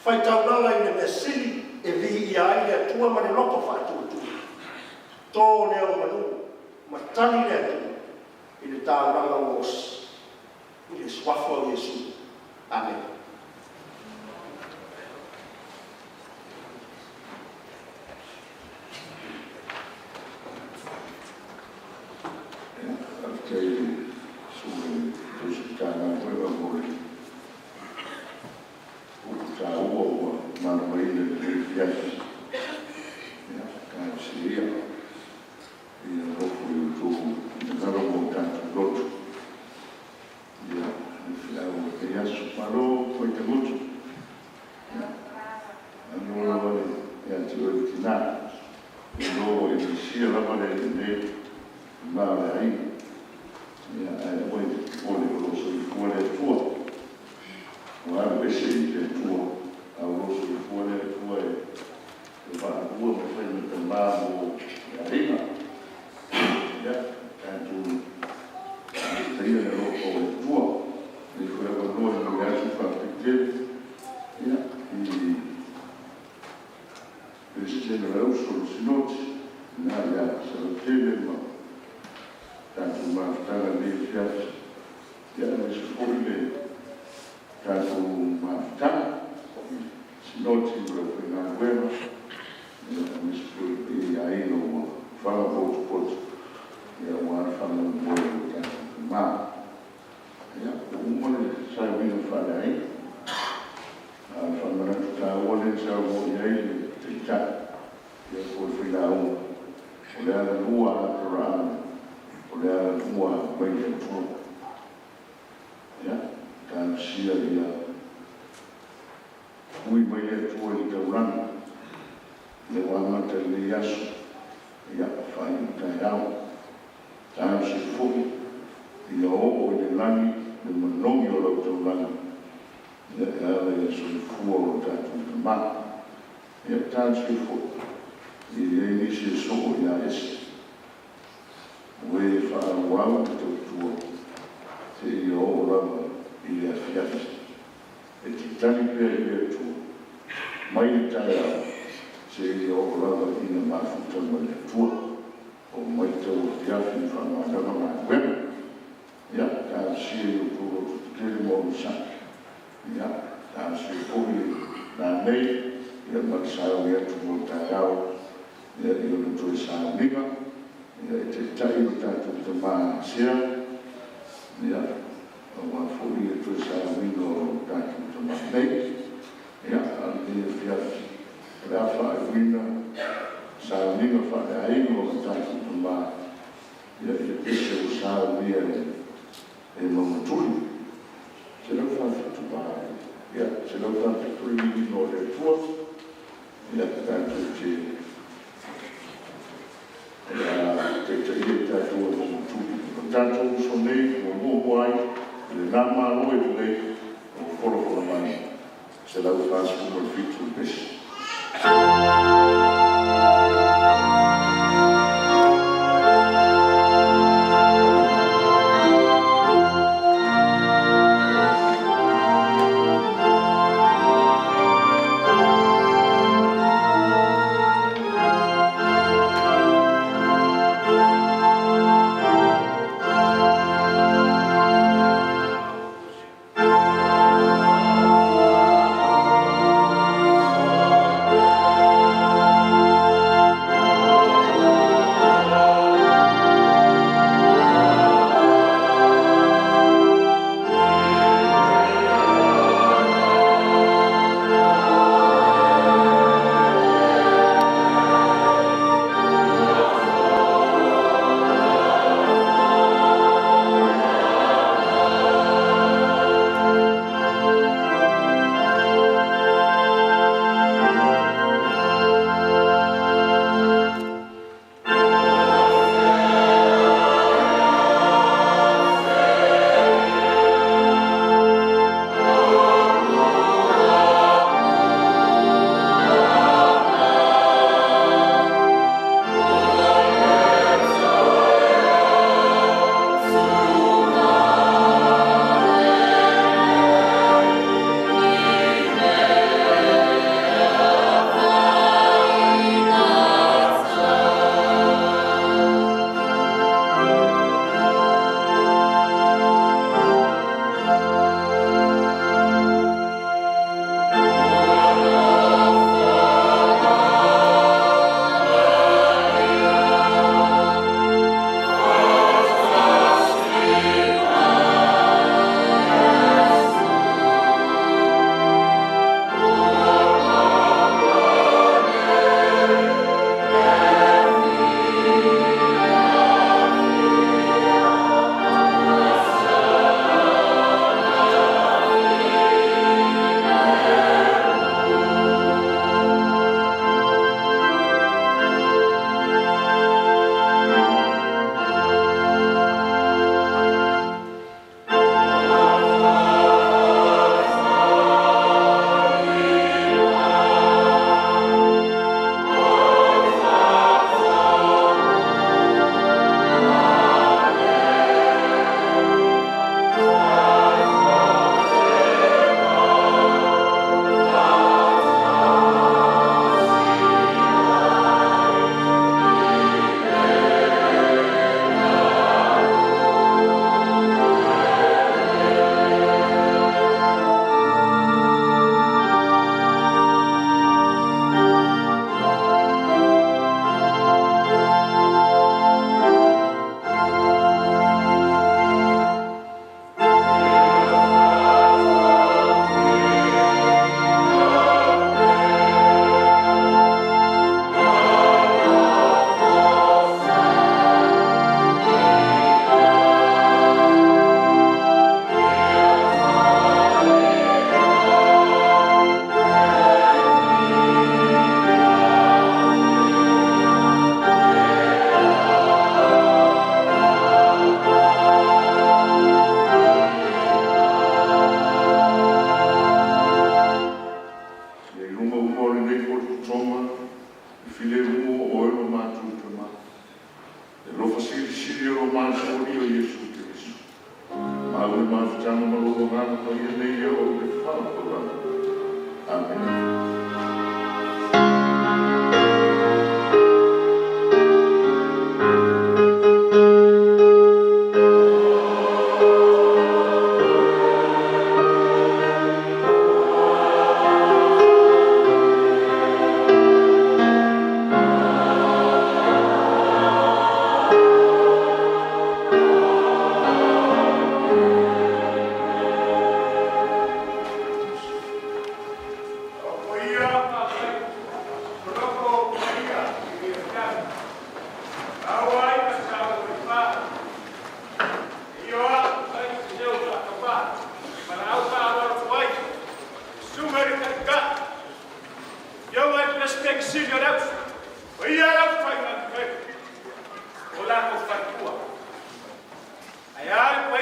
whai tauranga i le mesili e vi i ai le atua ma le loko whaatutu. Tō leo manu, ma tani le atua, i le tauranga o osi, i le swafo o Jesu. Amen. te tai o tātou te māsia, ia, o mā fōi e tui sa wino o tātou te mānei, ia, ali e whiati, rea whae wina, sa wina whae aingo o tātou te mā, ia, e se o sa wia e mamaturi, se lau tātou mā, ia, se lau tātou i no le tua, ia, tātou te te ia tātou e mamaturi. O tātou so nei, o Moimoi, le nā mālo e nei, o koro mai, se lau tātou mo le fitu pesi.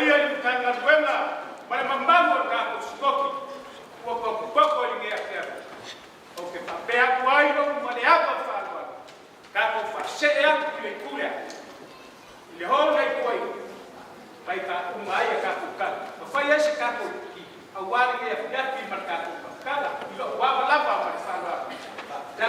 ia ni kanga wena mai mambango ka ko skoki ko ni ya kia o ke papea kwai no mane apa fa ka ko fa se ya ki kule le ho nei koi mai ka umai ka ko ka fa ya se ka ko ki awali ya ki marka ko kada ilo wa lava ma fa da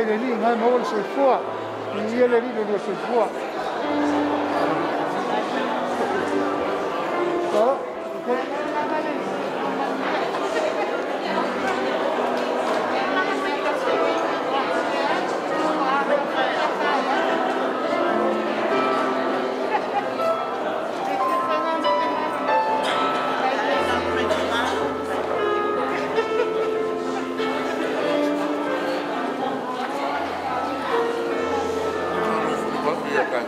le lì, non vuole sul fuoco, non gli le lì non sul fuoco. Iya kan.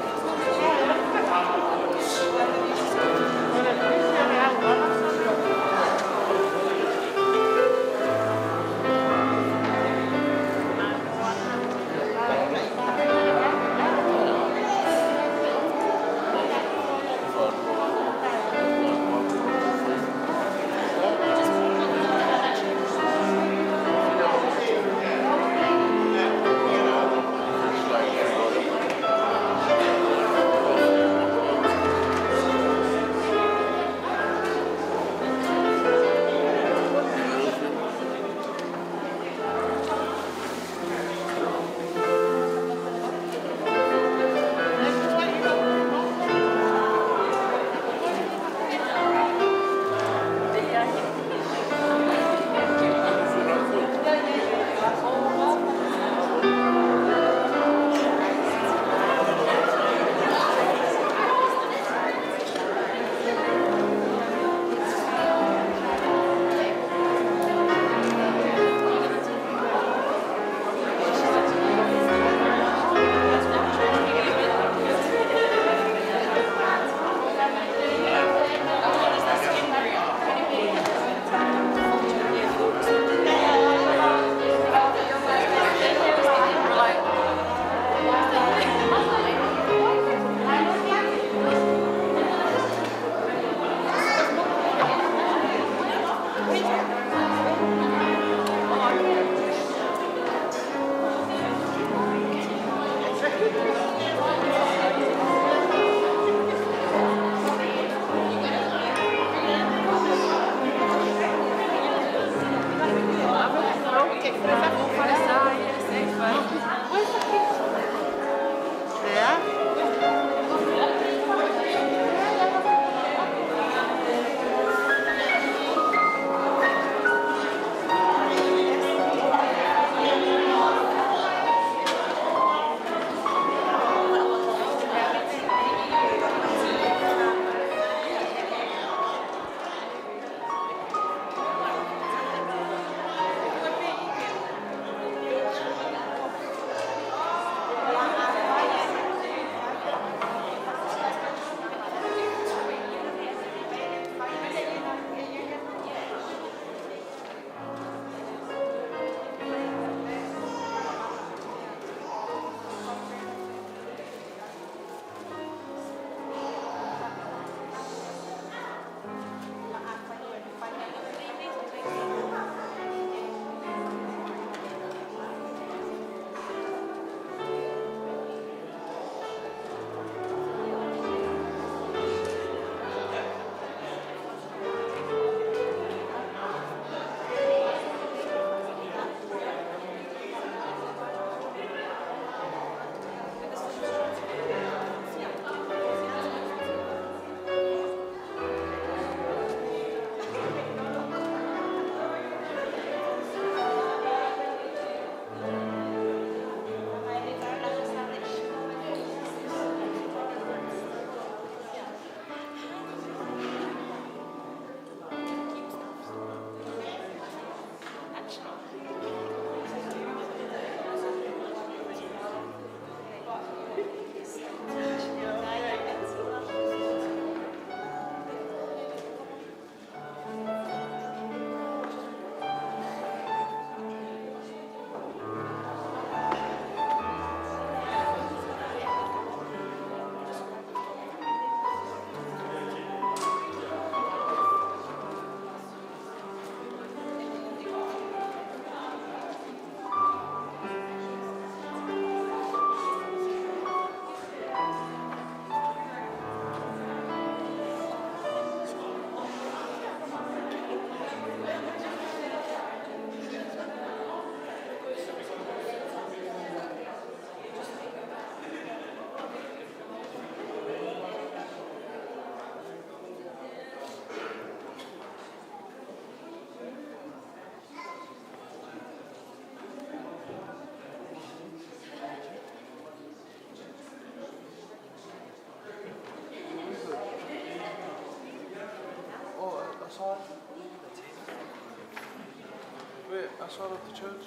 outside of the church.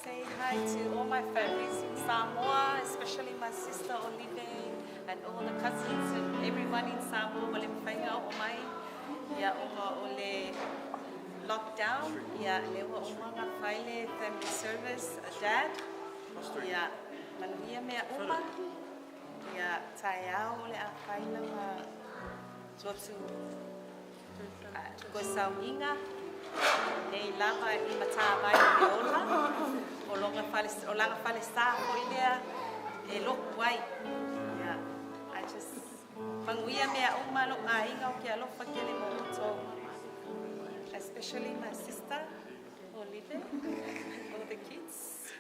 Say hi to all my families in Samoa, especially my sister Olive and all the cousins and everyone in Samoa. Wale mwhainga o mai, ia o le lockdown, ia lewa o mga whaile family service, dad, ia manuia mea uma, ia tai au le a whaila ma tuatu go sauinga. Nei lava I Matavai o Paula, o langa whale sā ko I lea e loku wai. Yeah, I just panguia mea uma lo a inga o kia lofa ke le moto. Especially my sister, Olive, all the kids,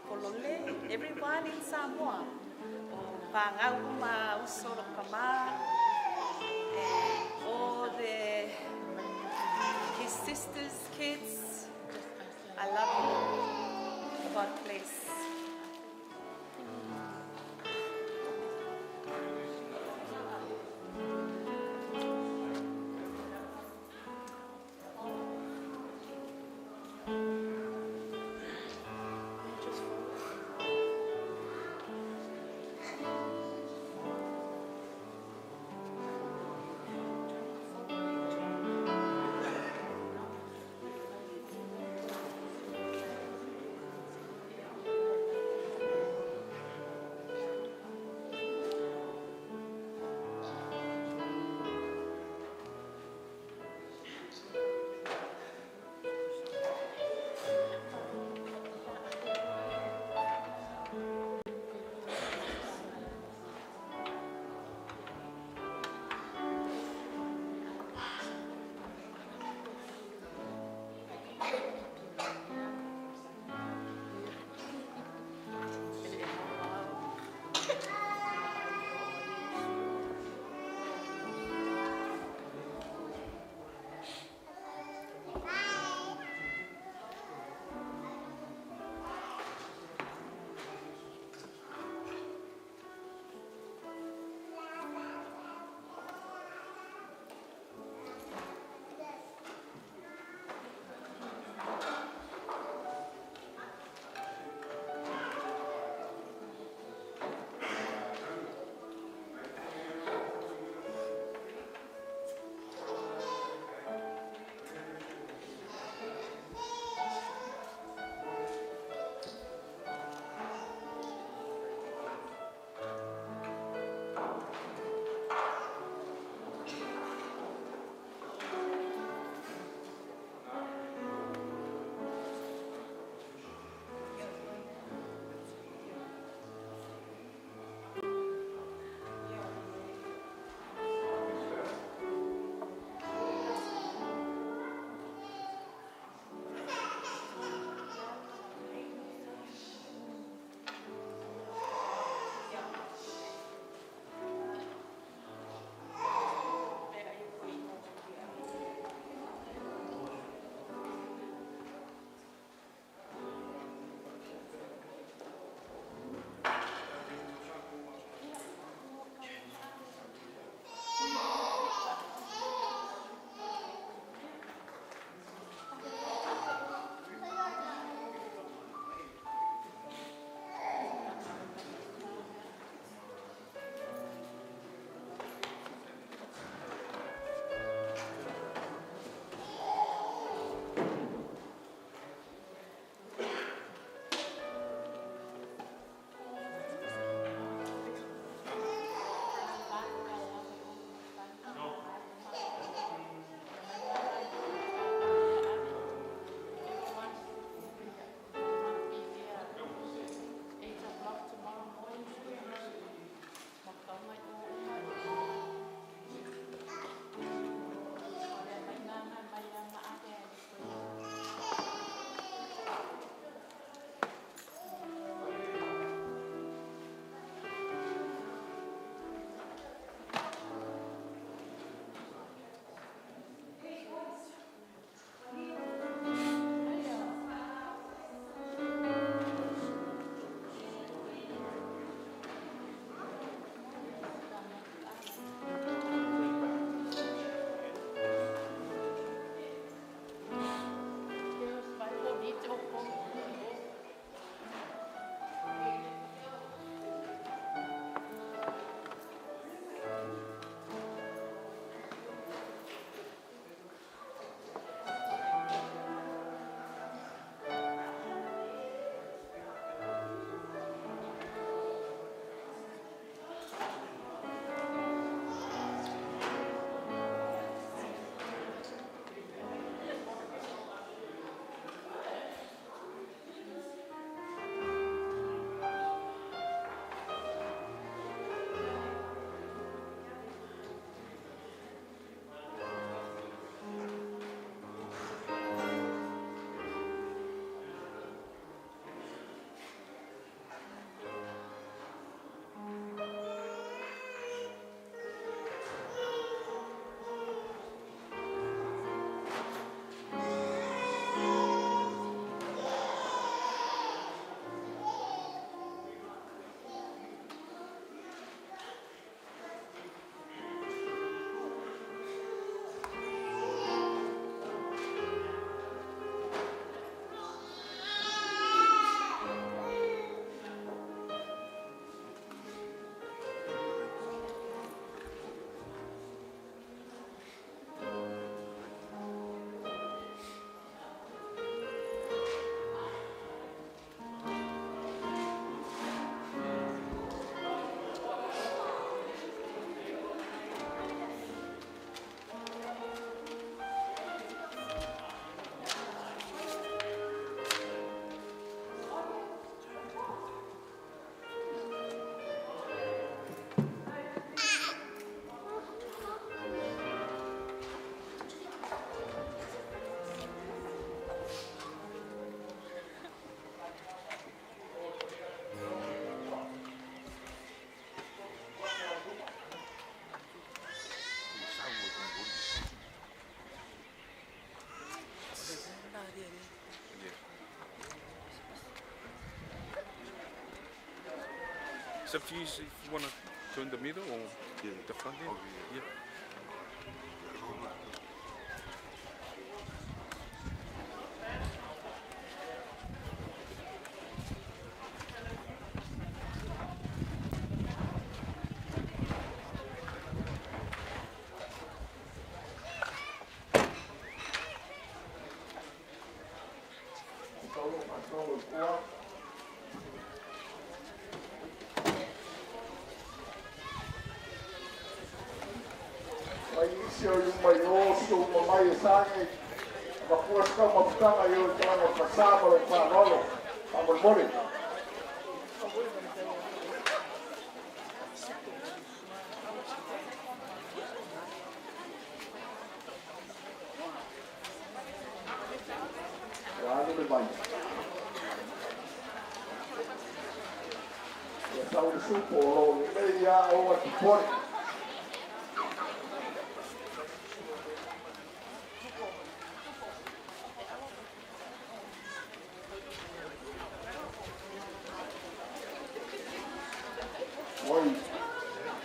Polole, everyone in Samoa. O pangau ma usoro kama, all the his sisters, kids, I love you. God bless. if you want to go in the middle or the front end. Yeah.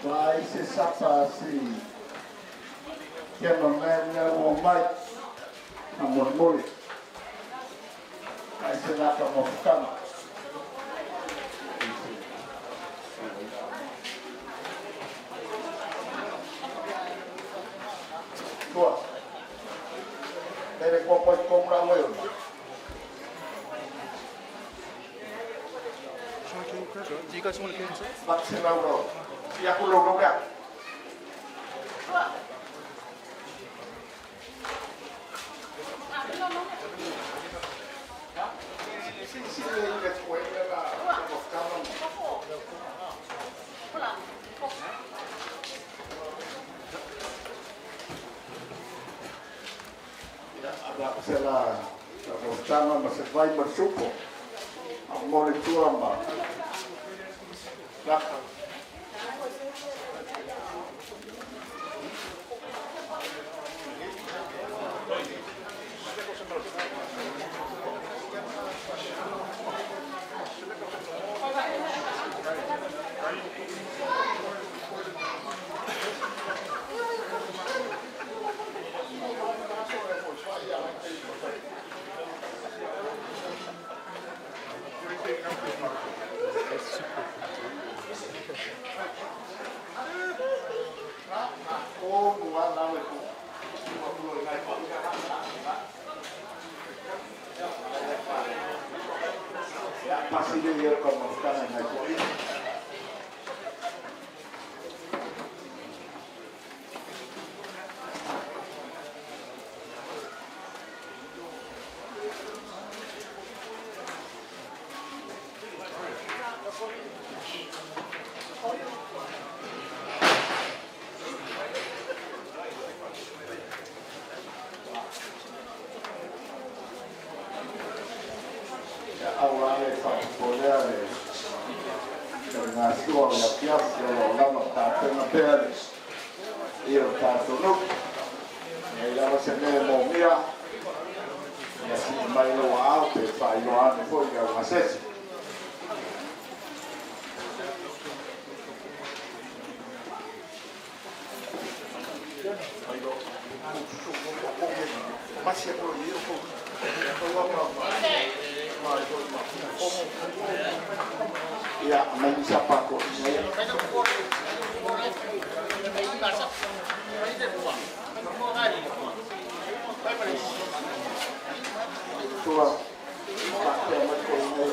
Vai se sapasi che non è Moimoi a Moimoi vai se la moscana tua deve poi comprare un Do you guys want to go inside? Maximum ya pulau nggak? Ada sela bersama masih baik bersyukur. Amor itu lama. Masih dia kalau sekarang naik. Ya, main siapa kok? Tua, pakai macam ini.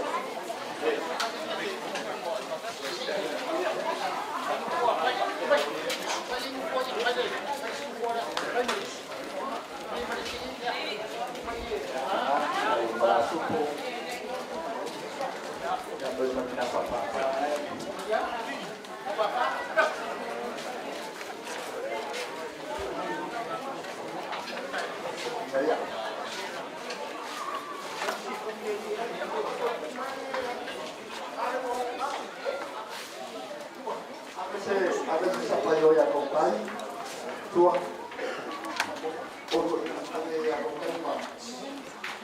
Ada siapa yang kompai? Tua. Untuk yang kompai mah.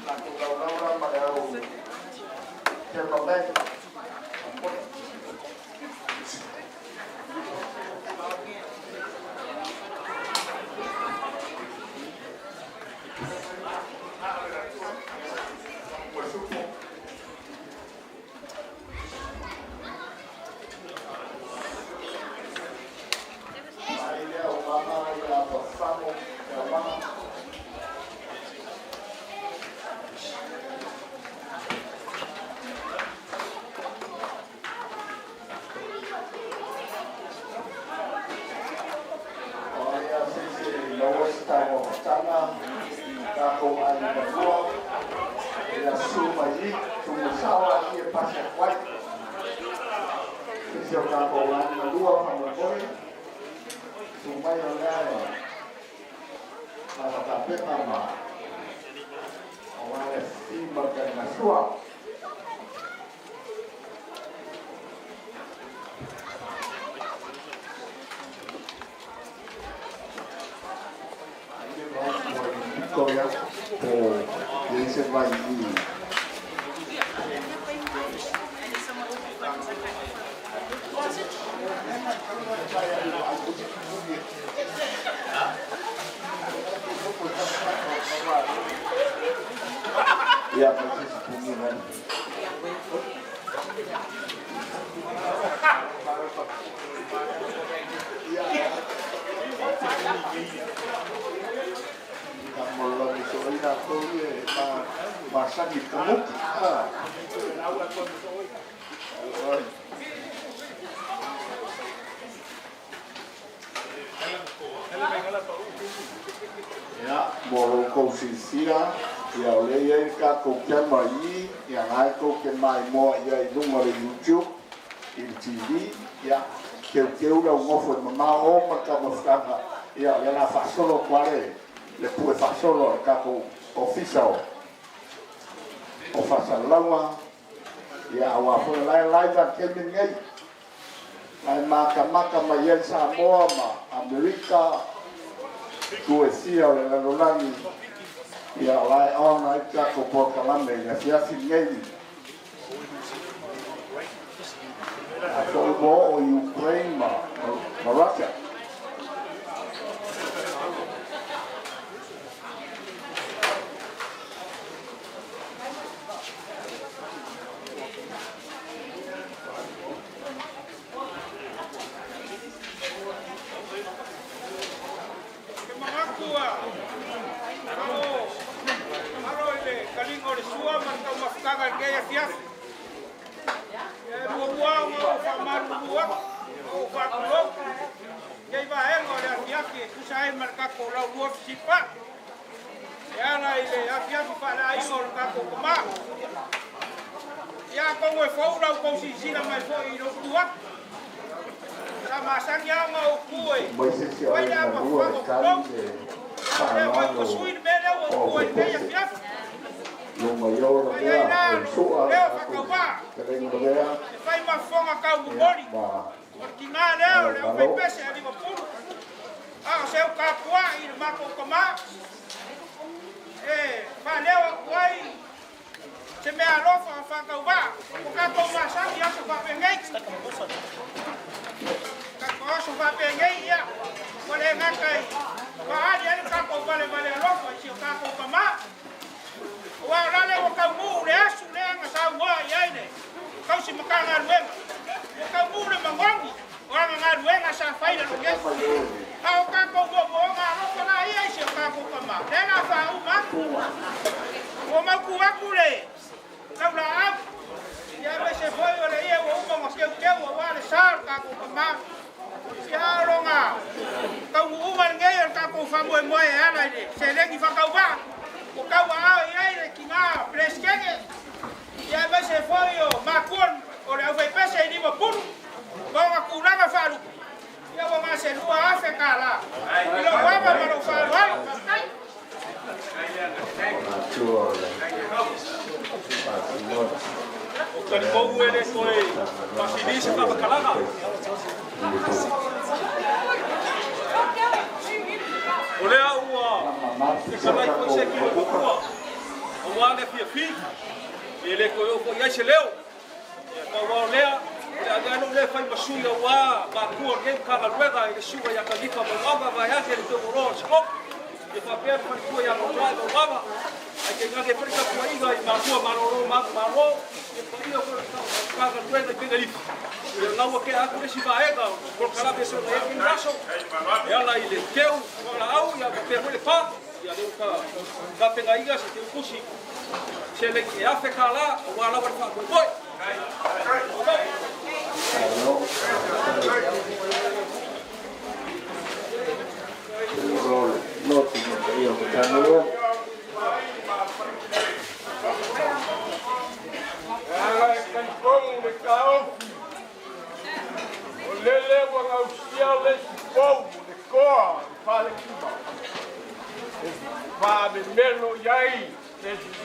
Latu orang pada yang kompai. ya suma yi suma sawa ki pasa kwai sio kama wana dua kama boy suma yo nayo para Pepe mama wana simba kana sua Korea yang sebaik ini. Ya, masih sepuluhan. Kalau misalnya aku masak di temuk, ya mau kau sisira, ya oleh yang kau kemai, yang aku kemai mau ya itu melalui YouTube, di TV, ya kau dah ngofon mau macam macam, ya yang fasolo kuare. Le pue fa solo il capo ufficial o fa salawa ya wa fu lai va che mi ngai ai maka ma yen Samoa ma Amerika tu sia la lolani ya lai ona il capo por calame ya sia fingai a o Ukraine ma Russia.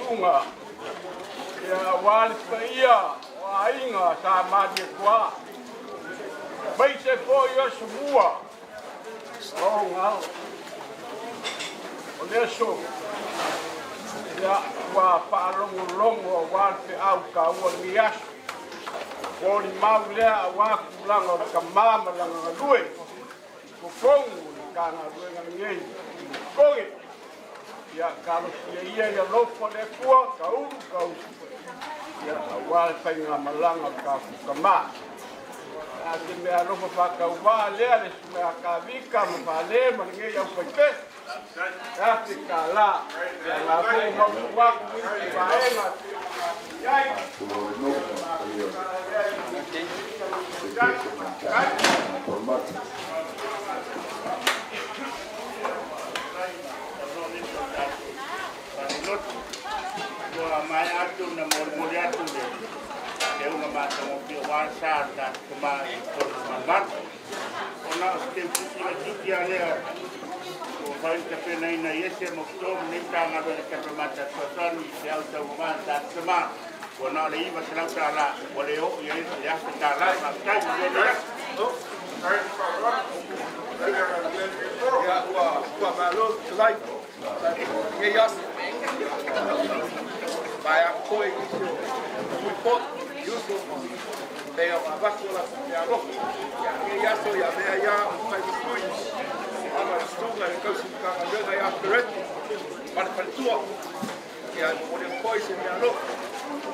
sunga. Ia wale pa ia o ainga sa madi kwa. Mai se po ia sumua. O ngau. O leso. Ia wa pa longo wa pe au ka ua miasu. O ni mau lea wa kulanga ka mama langa lue. Ko fongu ka na lue nga ngei. Koge. Ia kalo ia lofa le kua ka uru. Ia wa pa nga malanga ka ma. Ate mea lofa whakauwa lea le mea ka vika ma whale ma ngei au whaite. Ate ka la. Ia ngā pō mau waku i whaenga. Iai. Kua mai atu na mori atu le. Te unga mata mo pio wansa ta kuma i koro mamata. Ona o te puti la tuki a lea. O whai te pena ina iese mo kitomu ni tanga vele kepe mata tuatanu i te au tau umana ta tama. Ona le iwa se lau ta la. O le o i aise le asa ta la. Ma tai mo le Ja, ua malo tulai. Nge yasi. Vai a koi i pot yuso. Te o avakula ya ro. Ya nge yaso ya mea ya mai skui. Ama stunga le kausi ka nga ya peret. Para tua. Ya o le koi se mea ro.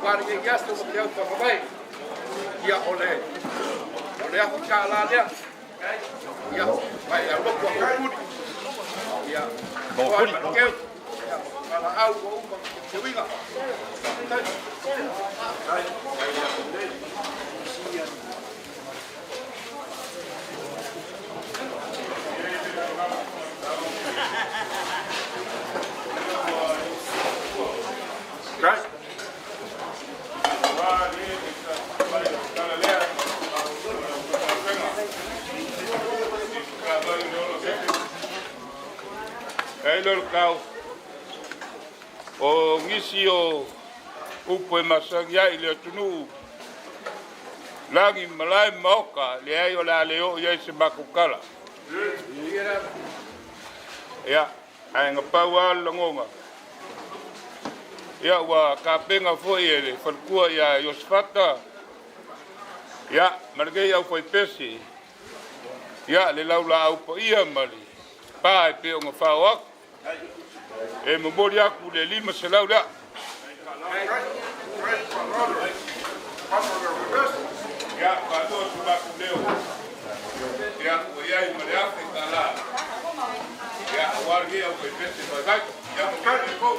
Para nge yaso se au ta vai. Ya ole. Ole a ka la lea. Ya, vai a loco a kuri. Ya. Bo kuri. Ya, para au o uma te winga. Right. Ei lor kau o ngisi o upo e masangi ai le tunu langi malai maoka le ai o la leo i se makukala ia ai nga paua langonga ia wa ka penga foi ele falkua ia Yosfata ia margei au foi pesi ia le laula au po ia mali pa e pe o ngafao e mabori aku le lima se lau da. Ya, pato su baku leo. Ya, o ia i mare ake ka la. Ya, wargi au pe pese pagai. Ya, mokare ko.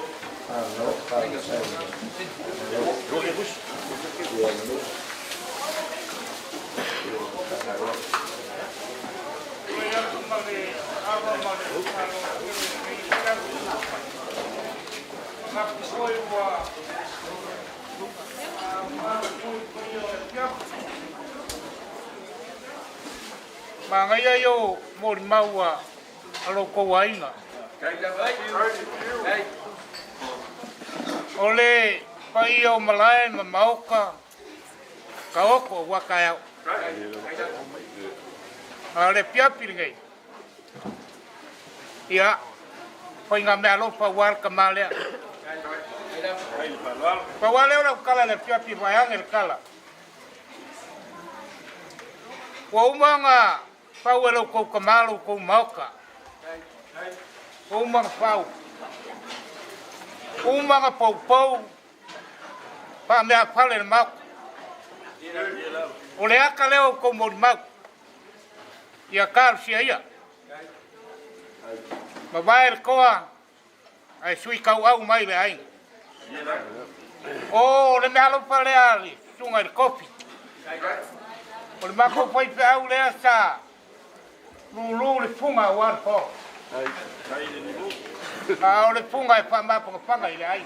Mga yayo mori maua alo ko wainga. Ole pai o malai ma mauka ka oko wakaya. Ale piapi ngai. Ia pai nga me alo pa war kamale. Pa wale ora kala le piapi vai el kala. Wa umanga pau elo ko kamalu ko mauka. Umanga pau. Umanga pau. Pa me apale mau. Ole aka leo ko mo mau. Ia kar sia ia. Ma vai koa. Ai sui kau au mai le ai. Oh, le me alo pale ali. Sunga el kopi. O le mako pai pe au lea sa lulu le funga war po. O le funga e wha panga i le ai.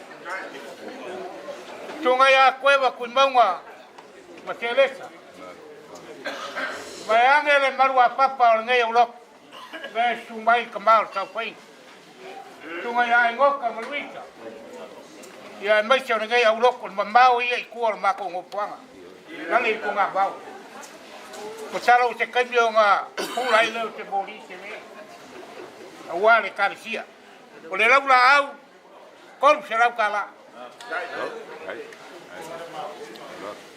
Tunga ia kuewa kui maunga ma te lesa. Mai ange le marua papa o le ngei au lok. Ngai sumai kamal tau pai. Tunga ia ingoka ma luita. Ia mai se ngai au loko ma mau ia ku ma ko ngopuanga. Nangi ko nga bau. Ko salo se kanyo nga pulai le te boli se me. Awale karisia. O le laula au kol se lau kala.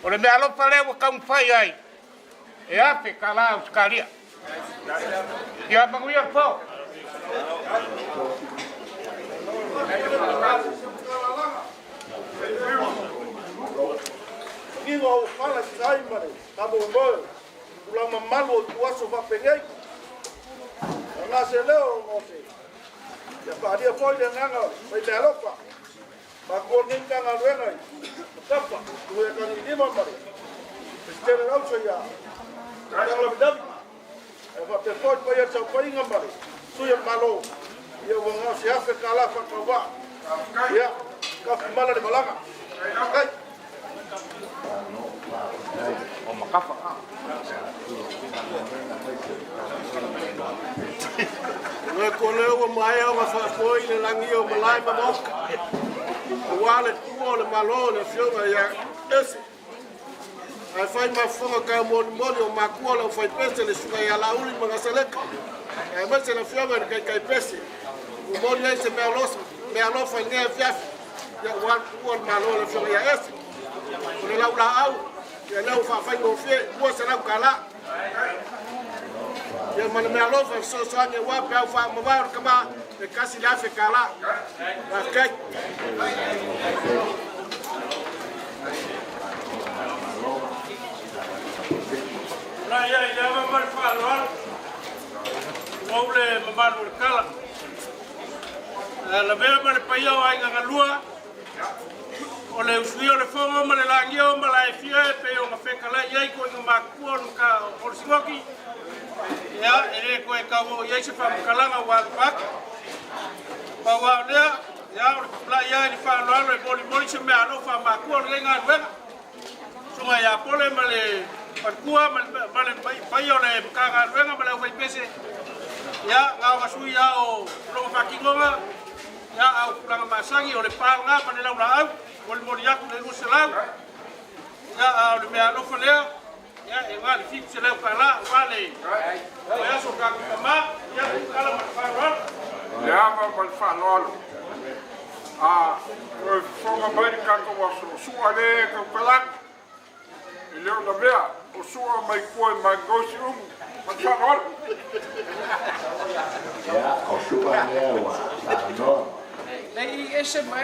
O le me alo pale o kam fai ai. E ape kala o skalia. Ia manguia po. Kiwa o fala sai mare, ta Moimoi. Ula mamalo tu aso va pengai. Nga se leo no se. Ya pa dia foi de nganga, foi de Europa. Ma ko nin kanga luenga. Tapa, tu e kan ni mare. Estere au so ya. Ada la bidab. E va te foi pa ya tau pa inga mare. Su ya malo. Ya wanga se afe kala fa ka. Ya, ka mala de balanga. Kai. O makafa. Ngai kole o mai o fa foi le langi o malai ma moka. O wale tu le malo le fiona ya ese. Ai fai ma fonga ka mon o makua le fai pese le suga ya Alauni ma gaseleka. E ma se le fiona kai pese. O mon ese me alofa ngai fiaf. Ya wan malo le fiona ya ese. O le laula au. Ya lau fa fai mo fie, mo se lau kala. Ya mana me alofa so ane wa pe au fa mo va kama e kasi la fe kala. Na kai. La ya va mal fa lo. Moble me mal kala. La veo mal pa yo ai ngalua. O le usio le fongo ma le langio ma la fie pe o ma feka la yai ko nga makua ka o singoki ya ere ko e ka o yai se fa kalanga wa pak pa wa ya la ya ni fa lo le boli se me ano fa makua le nga wena sunga ya pole ma le pakua ma le pa yo le ka nga wena ma le fa pese ya nga wa su ya o lo fa kingonga ya au planga masangi o le pa nga ma le la au o le mori aku le usa lau ya le mea lofa leo ya e wale fiku se lau kala wale o ya so kaku kama ya kala matawai ya ma whanoalo o whonga mai kako waso sua le ka palak i leo na mea o sua mai koe mai gosi whanoalo ya o sua lea wa whanoalo nei ese ma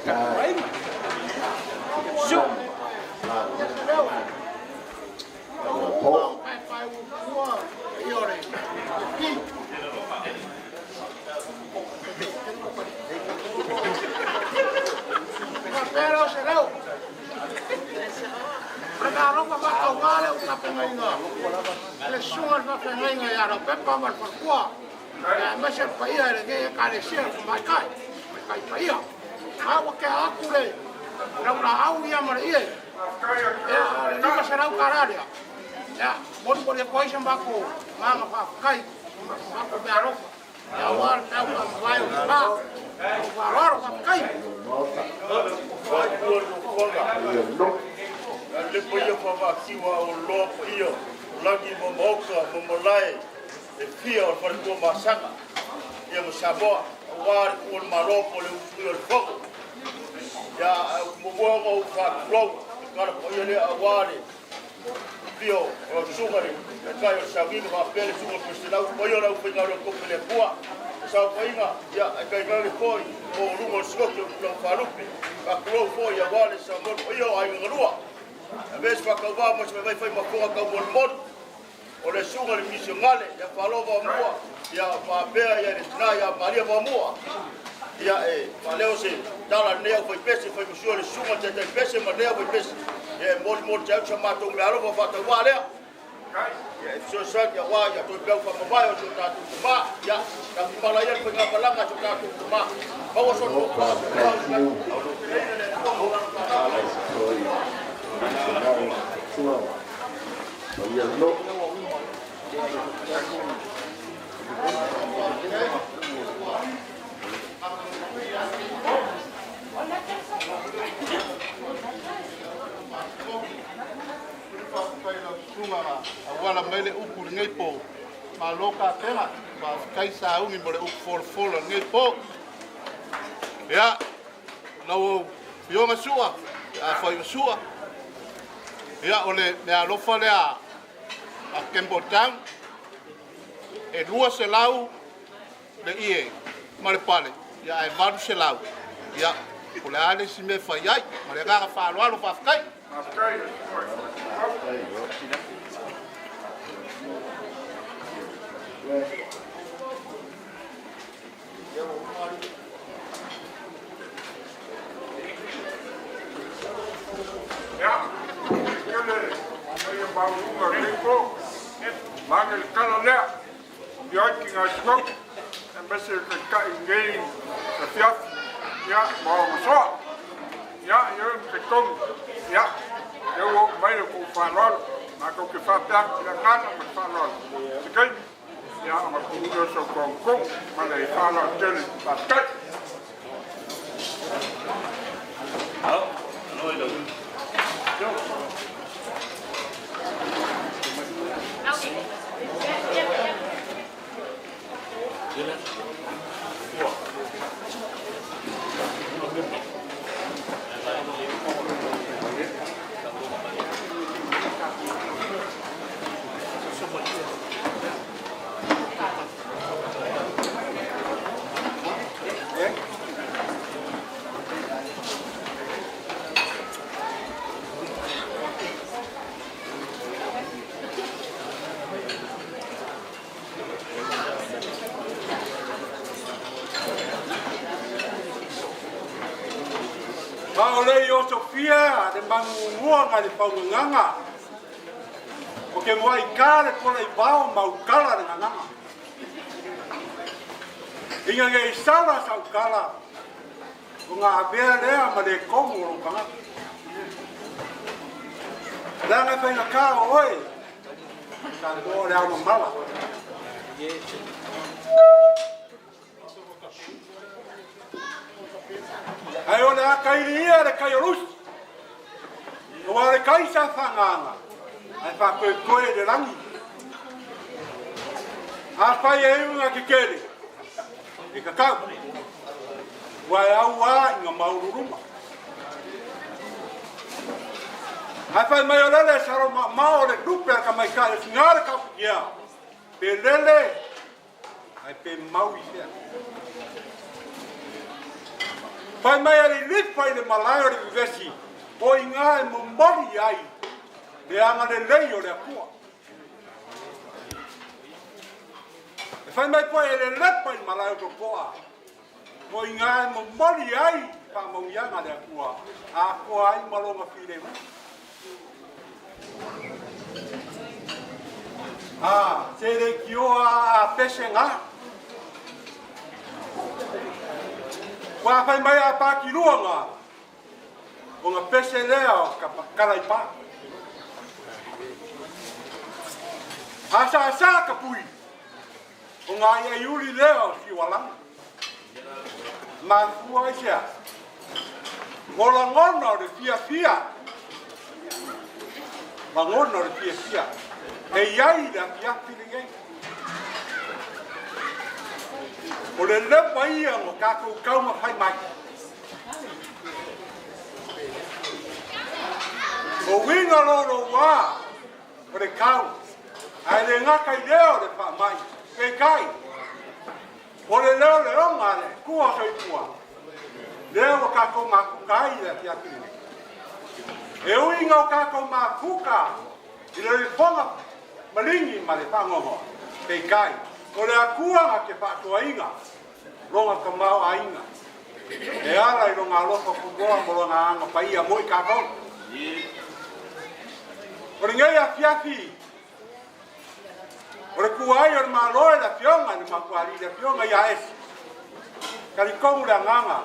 kapai ma su Pero será. Preparo para cavar o capenga. Le suar va penga ya no Pepe va por qua. Ma se paia le che carecia mai kai. Kai paia. Agua que acure. Laura au ia mare ia. Ya, ni ma será o caralho. Ya, bon por depois em baco. Mama pa kai. Baco be aro. Ya war ta vai o pa. O valor pa kai. Vai por o conga. Le poia fa vaciwa o lopo io. Lagi mo moka mo molai. E fia o farko masaka. Ia mo Samoan. War ko malopo le usuio le fogo. Ya mo mo fa flow. Cara po ile awari. Pio o sugari. E kai o savino va pele sugo pesela o yo la ufinga lo ko pele bua. Sa poinga ya e kai ngale foi o lumo sgoto lo farupe. Ka klo foi ya wale sa mo yo ai ngrua. A vez pa ka va mo se vai foi ma ko ka mo mod. O le suga le misionale ya palova mua ya papea ya resna ya maria mua ya paleo se dala nea foi pese foi musio le suga te pese ma nea foi pese ya mol te chama to me alo fa ta wale ya so sa ya wa ya to pe fa ma yo ta tu ma ya ta pala ya foi ka palanga to ta tu ma ba wo so no Hola. unga awala mele uku ngai po ma loka tena ma kai sa ungi mo le uku for ngai po ya no yo ma sua a foi sua ya ole me alofa le a Kembo Town e lua se lau le ie ma le pale ya e varu se lau ya o le ale si me fai ai ma le gaga fa alo fa kai Mang el calo lea, yo aquí en el stock, en vez de que cae en gay, de fiat, ya, vamos a, ya, yo en que con, ya, yo voy a con farol, ma con que fa piac, la gana me farol, se cae, ya, ma con yo so con, ma le farol tel, la cae. No, no, Paula yo Sofia de manguanga de paunganga. Porque moi cara por aí bao mau kala de nganga. Inga ngai sala sa kala. Unga abea lea ma de komo lo kanga. Langa pe na ka oi. Ka do le au mala. Ai ona kairia de kaiorus. O ale kaisa fanganga. Ai fa koe de langi. A pai e unga ki kere. E kakau. Wai au a inga maururuma. Ai fai mai o lele saro mao de dupe ka mai ka e ngare ka kia. Pe lele. Ai pe mau ia. Pai mai ali lit pai de malaio de vesi. O inga e mombori ai. Le anga de leio le akua. E fai mai pai le let pai malaio to poa. O inga e mombori ai. Pa mau ianga le akua. A koa ai malonga fire. Se re kioa a pese nga. Wa fai mai a paki luanga. O nga pese leo kalai pa. Asa ka pui. O nga ia yuli leo si walang. Ma fua isia. Ngola ngono de fia. Ma ngono de fia. E iai da fia pilingai. O le lepa ia mo kako kauma fai mai. O winga loro wa. O le kau. Ai le ngaka i leo le pa mai. Pe kai. O le leo le onga le. Kua kai kua. Leo kako makukai le fia pilingai. E winga o kako makuka. I le ponga malingi ma le pangongo. Pe kai. O le akua ke patua inga. Ronga ka mau ainga. E ara i ronga lofa kuboa mo ronga anga paia moi ka kon. O le ngai a fiafi. O le kuai o le maloe la fionga ni makuari la fionga ia esi. Kari kongu le nganga.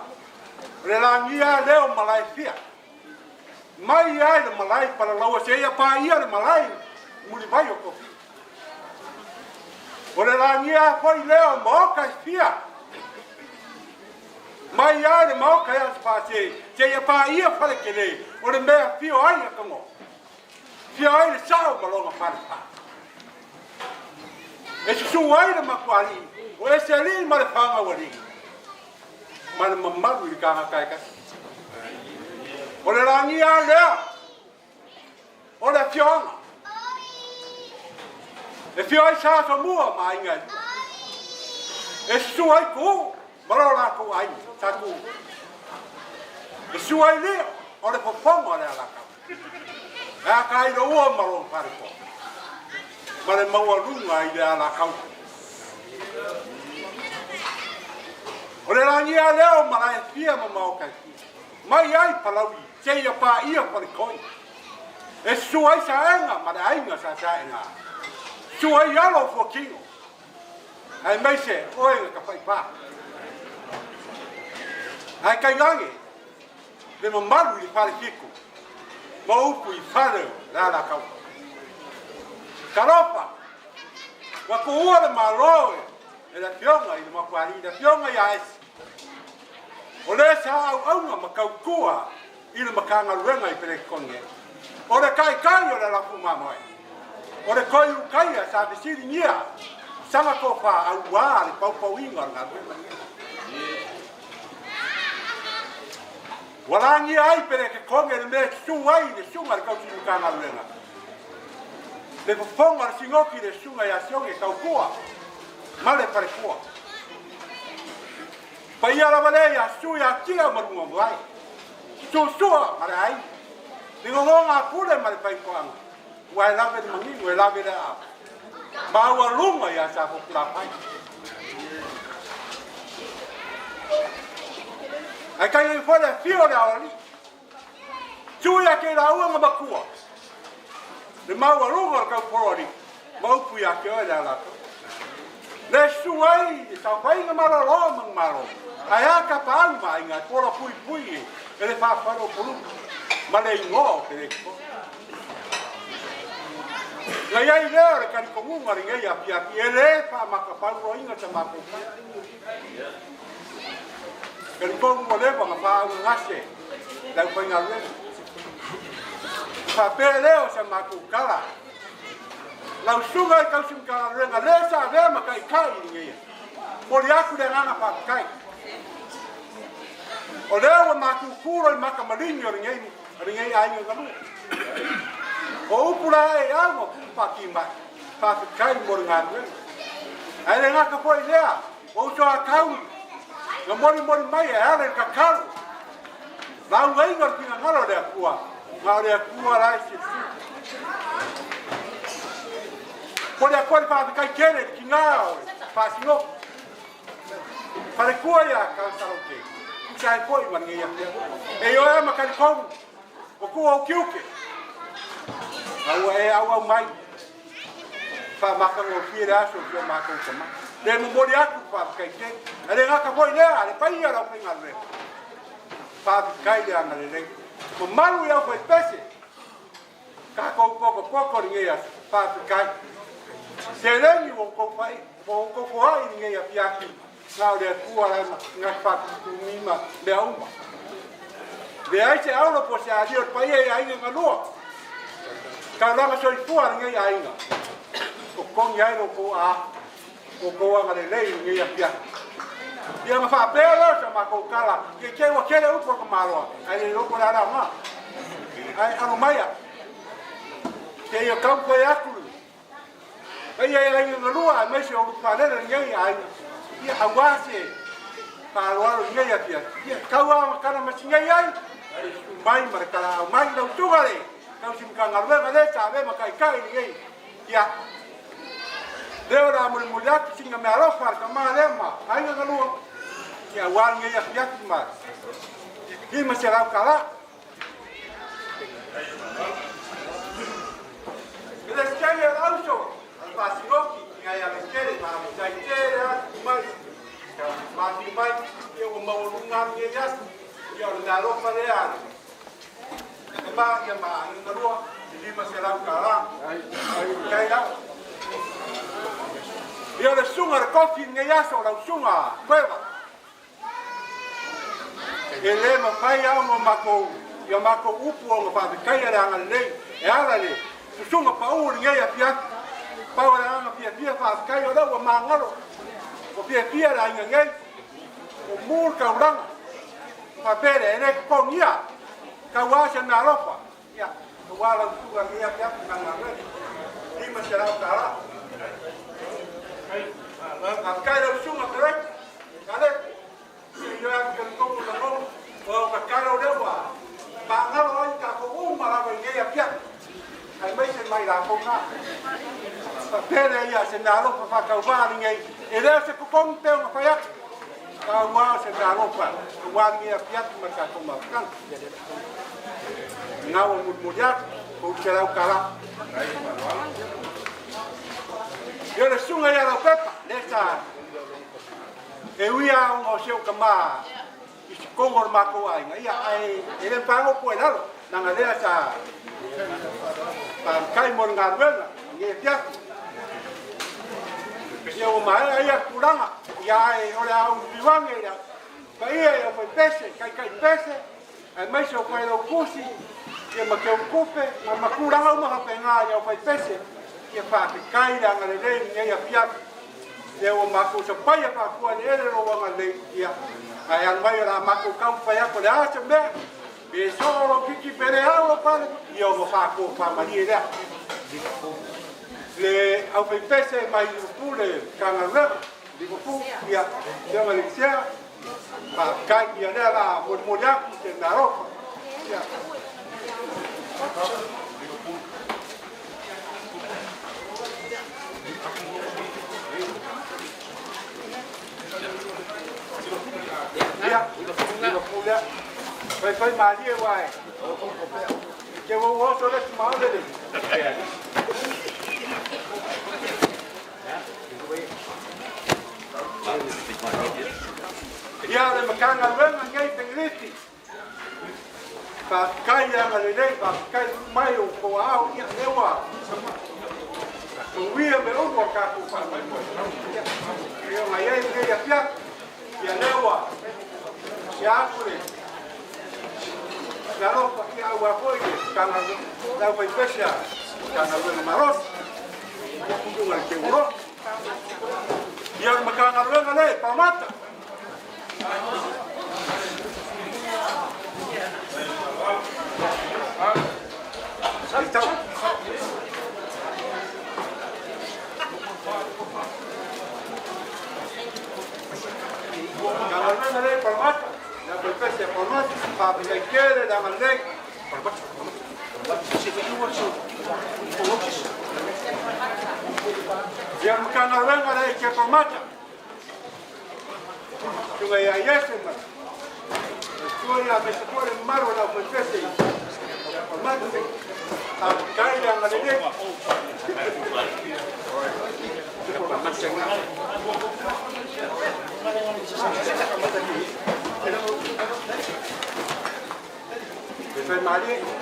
O le langia leo malai fia. Mai ai le malai para laua se ia pa ia le malai. Muli vai o kofi. O le langia foi leo moka fia. Mai ai le moka ia spase. Se ia pa ia fale kele. O le mea fio ai a kongo. Fia ele sao malonga pare. E suai le makwali. O e se ali ma le panga wali. Ma le mamaru i kanga kai kai. O le rangi a lea. O le fionga. E fia ai sa sa mua ma inga. E suai ku. Malora ku ai. Sa ku. E suai lea. O le poponga le alaka. E kai do ua malonga pare ko. Ma le maua lunga i le alaka. O le rangi a leo mara e fia ma mau kai. Mai ai palawi, te ia pa ia pare koi. E suai sa enga, ma le ainga sa enga. Suai alo fo kino. Ai mai se, oe ka pai pa. Ai kai gangi, le mamaru i pare kiko. Ma upu i pare la la kau. Karopa, wa ko ua le maloe, e la fionga i le makuari, la fionga i a esi. O le sa au aunga makaukua i le makanga ruenga i pere konge. O le kai kai o le laku mamoe. O le koi ukai a sa visiri ngia. Sanga ko pa au waa le pau inga ngā ruenga ngia. Warangi ai pere ke konge le mea suai le sunga le kausi makanga ruenga. Le poponga le singoki le sunga i a sionge kaukua. Ma le pare kua. Pai ala vale ya su ya kia marunga mai. Su mare ai. Ningo nga pule mare pai koang. Wai lave de mangi, wai lave de a. Ma wa lunga ya sa ko pula pai. Ai kai fo le fio de ali. Su ya ke la ua makua. Le ma wa lunga ka porori. Ma pu ya ke ala la. Le suai, sa pai nga maralo mang maro. Ai a ka pang mai nga pora pui e le fa faro pulu ma le ngo te le ko la ia le ka ko mu ngari nga ia pia ki ele fa ma ka pa ro inga tama ko ka ko mo le pa ma ngase la ko nga le fa pele o sa ma ko kala la usunga ka sim ka le nga le sa ve ma kai ngia mo ya ku de nga pa kai. O leo maku kuro i maka marinho ringei ainga ngamu. O upura e awa paki mai, paki kai mori ngā rui. Ai le ngaka poi lea, o uso a kau, nga mori mai e ale ka karu. Lau ainga pina ngaro rea kua, ngā rea kua rai si su. Pori a kori paki kai kere ki ngā ore, pasi ngoko. Pare kua ia kau saroke. Sai poi man ngia. E yo e makani kong. O ku o kiuke. Au mai. Fa makang o fira so ko makang sama. Le mo mori aku fa kai ke. Ale ngaka poi le ale pai ia ro pinga le. Fa kai le ana le. Mo malu ia foi pese. Ka ko poko ngia fa kai. Se le ni o ko fai. Ko foi ngia piaki. Ngau le kua la nga pa mima le uma. Le ai se aulo po se ali o pai ai ai nga loa. Ka la so i tua nga ai nga. Ko kong ai ro ko a. Ko nga le lei nga pia. Ia nga fa pelo sa ma ko kala. Ke wa kele u ko malo. Ai le ro ko la ma. Ai ano maia. Ke yo kam ko ya ku. Ai ai nga loa mai se o pa le nga ai. Ia awase paruaro ngai atia ia kaua kana masingai ai mai markala mai lau tugare kau simka ngarwe ngale sabe makai kai ngai ia deora mul muliak singa me arofar kama lema ai ngalu ia wan ngai atia ma i masera kala ele skele auso alfasiroki ngai aleskele ma sai mai mati mai eu mau nungan ngejas yo ndalo palean ba ya ma ngalo di masalah kala kai la yo le sunga kofi ngejas o la sunga cueva ele ma pai ao mako yo mako upu o ma kai era ngale e ala le Sunga Paula ngai a pia. Paula nga pia fa kai o da wa mangalo. O pia la ngai. O mur ka urang. Pa pere ene ko nia. Ka wa se na ropa. Ya. Ka wa la tu ga ngai pia ka nga ngai. Ni ma se ra ka. Kai la sunga correct. Kale. Yo kan ko na ko. O ka karo de wa. Ba ngalo ai ka ko ma la ngai a pia. Ai mai se mai la ko na. Pere ia se na ropa fa ka wa ngai. Ele se ko kom te ma fa ya. Ka wa se na ropa. Ka wa ngai a pia ma ka ko ma kan. Na o mu ya ko se la ka la. Yo le sunga ya la Pepe, nesta. E uia o seu kama. Isi kongor mako ai, ia ai ele pango ko ela, na ngale sa. Pa kai mon ngarwela, nge pia. Yo mai ai kuranga, ia ai ora au biwange ya. Pa ia foi pese, kai pese. Ai mai so ko elo kusi, ia ma ke kupe, ma kuranga ma penga ia foi pese. Ia fa kai da ngale le ia pia. Ia mako so pai pa ko ele ro wa ngale ia. Ai an mai la mako kau pa ia ko le a me. Be solo kiki pere alo pa ia mo fa ko pa mari ia. Le au fe pese mai pule kananga di fu ia ia Malaysia pa kai ia la mo ya ku se na ro. Ia. Ya, Paula. Vai Maria vai. Que eu vou só desse mal dele. Ya, le makanga wenga ngai pengriti. Pa kai ya ngale pa kai mai o ko au ia lewa. O wia me o ko ka ku pa mai ko. Ya, mai ai ngai ya pia. Ya lewa. Ya kule. Ya ropa ki agua foi kana da foi pesha. Kana lo maros. Ya kundu ngal ke uro. Ya makanga lo ngale pa mata. Então, kalau mana lagi permat, dah berpes ya permat, apa yang kira dah mandek, permat, yang makan orang ada yang permat, cuma ya semua, semua yang semua yang maru dah berpes ya, permat, kaya yang ada ni.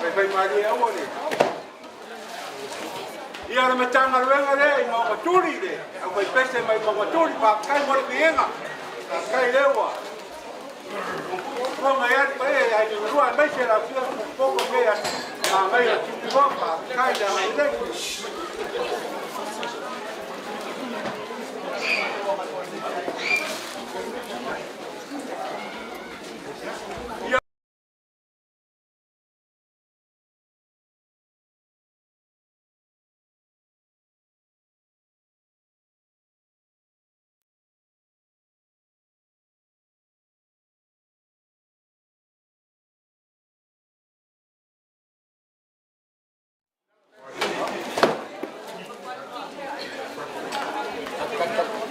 Pepe Mari awal ni. Ia na macam orang ada yang mau curi deh. Aku pese mai mau curi pakai mau dienga. Pakai lewa. Kau ngayat pakai yang di luar macam apa pokok dia. Mai curi pakai dah ada.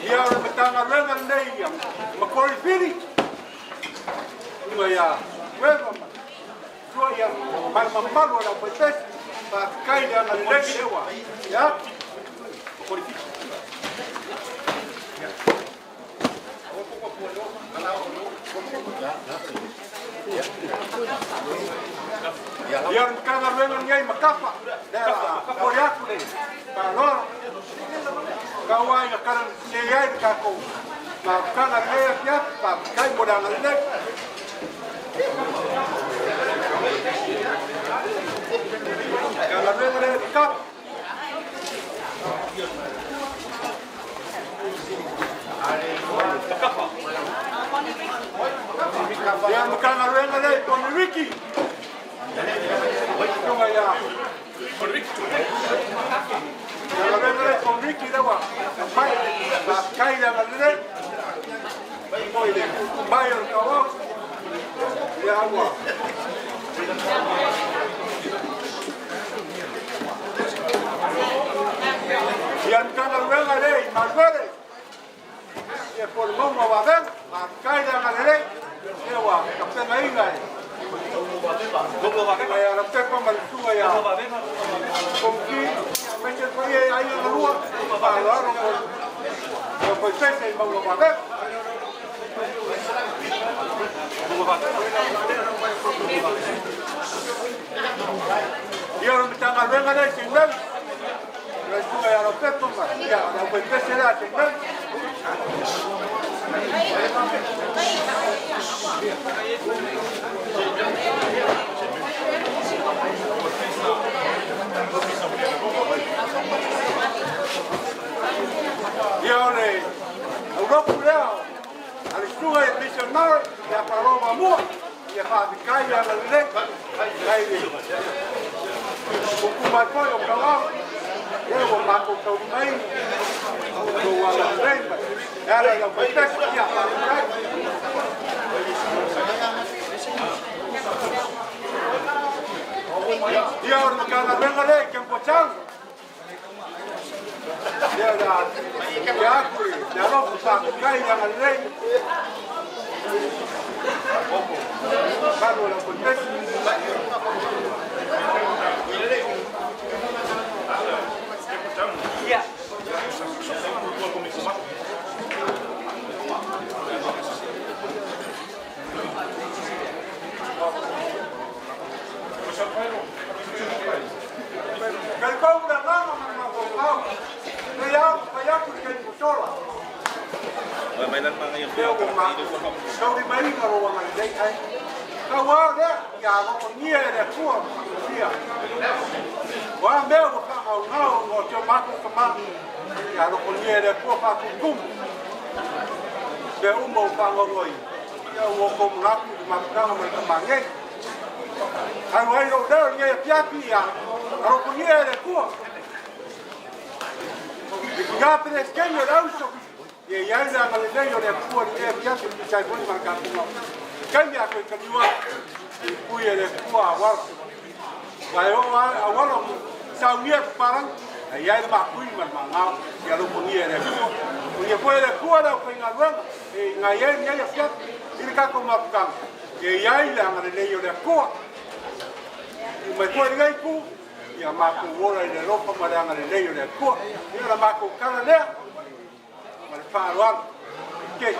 Ia ora matanga renga nei ia makori piri ia ia wema tua ia mai mamalu ora pes pa kai dia na legi ewa ya makori piri ia matanga renga nei makapa dela makori aku nei pa lor kawai na karan neyai kako ma kana neyai pia pa kai modana nek kana neyai kap sunga ya. Ya venga con Ricky de agua. Vai, la caída madre. Vai el caballo. Ya agua. Y al canal venga ley, más verde. Y por momo va a ver, la caída madre. Ya agua, capté me inga. Ya la tepa me suba ya. Con que me que fue ahí en la rua, para lo no pues ese momo va a ver. Y ahora me están venga de chingar. Yo estuve a los pepos, ya, no pues ese era chingar. Y ahora, Europa leo, al estuve el misionero, ya paró mamá, ya para calle a la letra, calle. Un pollo caballo, luego mato con maíz, luego a la letra, ahora lo que está ya para y ahora me queda venga de que empochando. Ya no pues a calle a la letra. Carlos la Cortés. Ya. El cobra mano me ya porque el sola. May lang mga yung Pero kung ikaw di may karuwa ng day ay kawa na ya ko niya na ko siya. Wa meu ko ka ngau ngo cho ma ko ma ya ko niya na ko pa kum. De mo pa ngoi. Ya wo ko na ku ma ka ma ka ma nge. Ai wa yo da niya pia pia. Ko niya na ko. Ya pero que no era uso. Y ya era la ley de púa y ya se puso a poner marcar como cambia con camión y puye de púa agua agua sabía para ya era más puy más mangao ya lo ponía de púa y puede de púa la que ngalo y ngaya ya fiat y ka como marcar que ya era la ley de púa y me puede ir pu y a más bola de ropa para la ley de púa y la más con cara de Paula, ¿qué?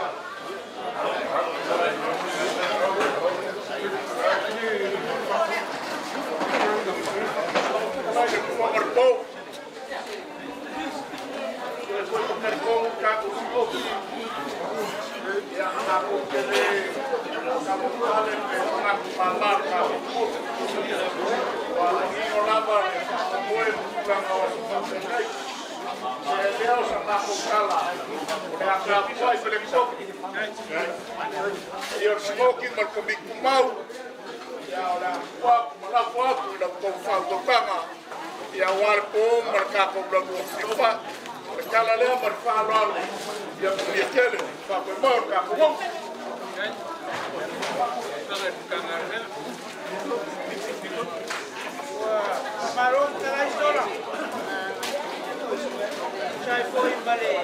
Leo sama kukala, udah agak bisa Filipo. Dia smoking berkebik mau, ya udah kuat, malah kuat, udah kau bertanga. Ya warpom mereka kau belum sifat, kalau dia berfalon, dia punya kele, pakai mereka kau. Wah, marun kalau isola. Saya foi balik.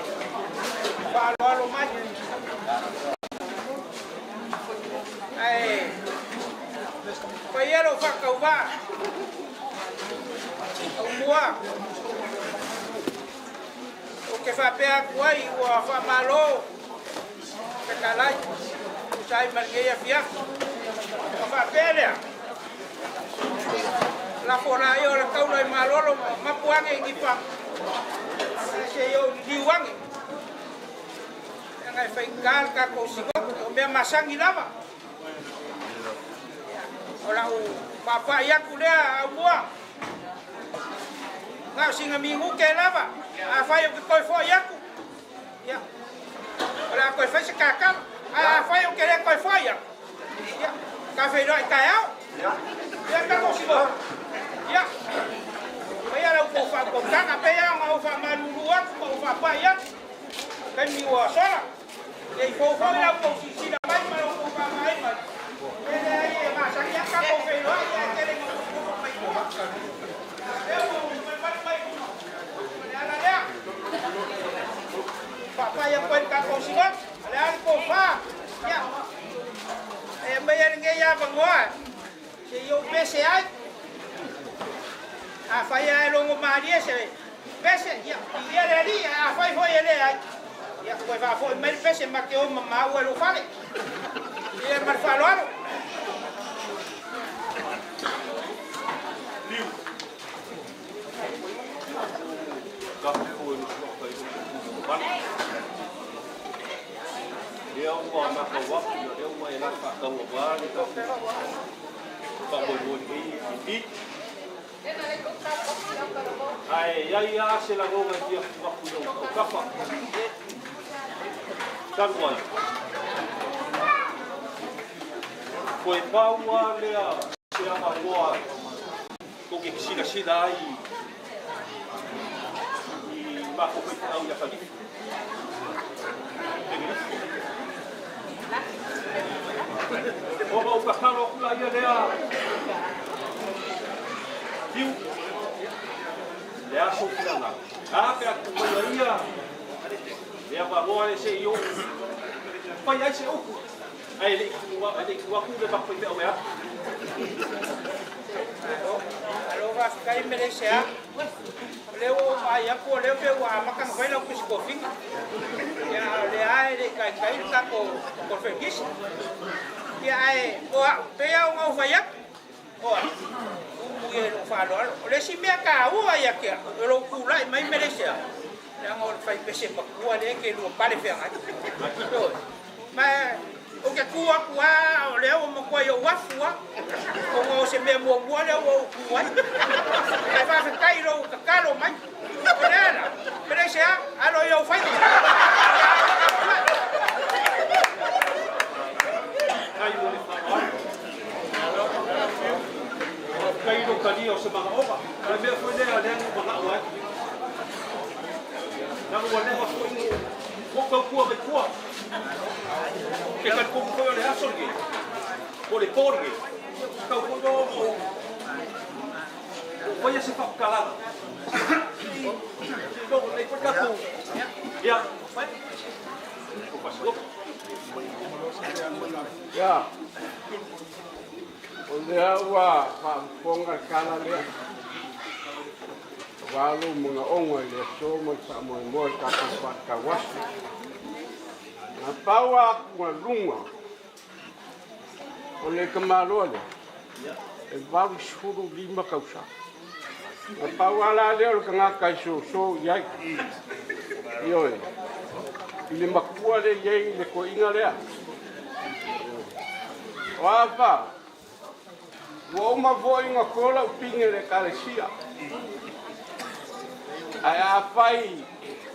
Paula mais. Ai. Paiero fakauba. Umua. O que fa pea kuai o fa malo. Kekalai. Sai margeia fia. O fa pelea. La fora yo la kaula malolo mapuange ngipa. Saya diuang, yang saya fikir kalau singkong, biar masang gila pak. Orang bapak yang kuliah buang, nggak singa minggu kela pak. Apa yang kau fo yaku, ya. Orang kau fo sekakal, apa yang kau fo ya. Ya, kafe doi kayau, ya kan kau singkong. Ya ko kanga pe ya ngau fa maluluat ko fa pa ya kai mi wa sala e ko fa la ko si la mai ma ko fa mai ma ele ai ma sa ya ka ko fe lo ya tere mo ko mai ko eu mai mai ala ya pa ya ko ka ko si ga ala ko fa ya e mai nge ya bangwa se yo pese ai a fai ai longo maria se pese ya le ri a fai foi ele ai ya foi va foi mer pese ma que o mamá o lo fale e mar faloro liu ka ko no ko kai ko ba dia o ma ko wa dia o ela fa ka o ba ni ka pa bo bo ni ai ya se la go ga dia va ku no ka fa kan wa ko e Paula le a se a wa ko ke sila ai ba ko ko au ya fa ni o ba ka kalo kula ya le a Tiu, le a sofrana. A pe a kumaia. Le a baboa le se yo. Pai ai se o. Ai le ku le ba pai o ya. alo va kai mere se a le o ai a ko le pe wa makan vai lo kus ko fin ya le ai le kai ka ko fegis ya ai o pe a o vai ya o e fa lo le si me ka u ai ke lo ku lai mai Malaysia ya ngol fai pese pa ku le ke lo pa le fe ai ma o ke ku o le o mo ko yo wa fu o mo se me mo mo le o ku ai e fa fa kai lo ka lo mai o le la Malaysia alo yo fai Ai mo le fa kai no kali o se mga oba ai me foi le ale no mga oa na mo le o ko ko be ko ke ka ko ko le aso ge ko le porge ka ko no o ya se fa kala no le ko ka ko ya vai ko pasó ya o le awa whaaponga kala lea. Walu mga onga le so mo sa Moimoi ka ka wasi. Na paua kua lunga. O le kamalole. E walu shuru lima kausa. Na paua la leo ka ngaka so yai. Ioi. Ile makua le yai le ko inga lea. Wapa. Wo ma voi nga kola pinge le kalesia. Ai a fai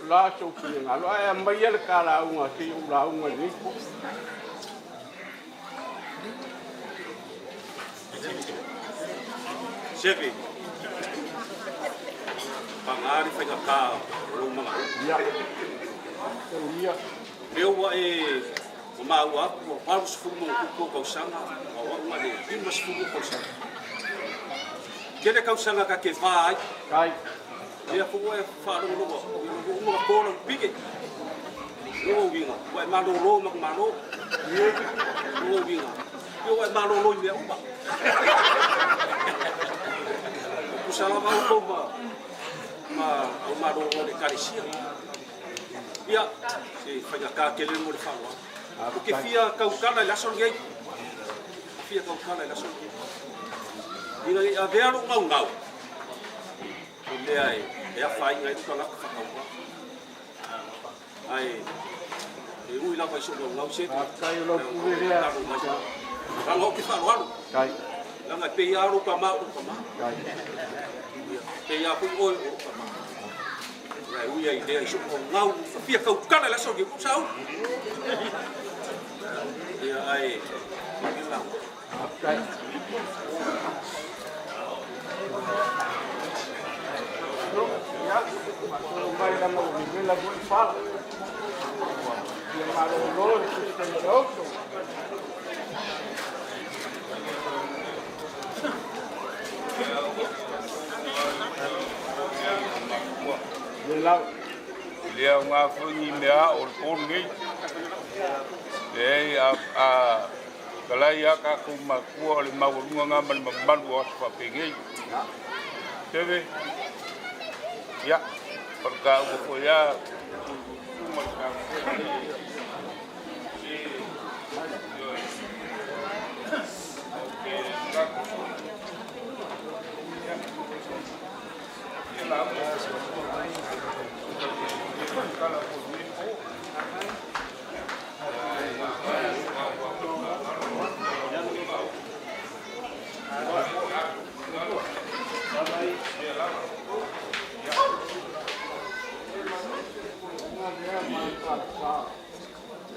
la so pinga lo ai mai le kala unga si ula unga ni. Chefe. Pangari fai ka ro mga. Ya. Ya. Leo wa o maua o paus fumo ko kausanga o wa le bimas fumo kausanga kele kausanga ka ke vai kai le fu e fa ro no ko no pike no winga wa ma ro ro ma ro no winga yo wa ma ro ro le umba kusala ma ko ma ro ro de karisia ya se fa ka kele mo le fa porque fia kaukana la son gay fia kaukana la son gay ina a ver o ngau le ai e a fai ngai ko la fa kauka ai e ui la vai so ngau se kai lo puere la lo ki fa lo kai la ngai pe ya ro ka ma kai pe ya pu o ka ma ai ui ai de so ngau fia kaukana la son gay sao ya ai kai Vai la mo mi la buon fa. Ma loro ci stanno sotto. Lea ngā whungi mea o pōngi. Lei a kalai a ka kou makua o le maurunga ngā mani mamalu o aspa pengei. Tewe. Ya. Parka ua ko ya.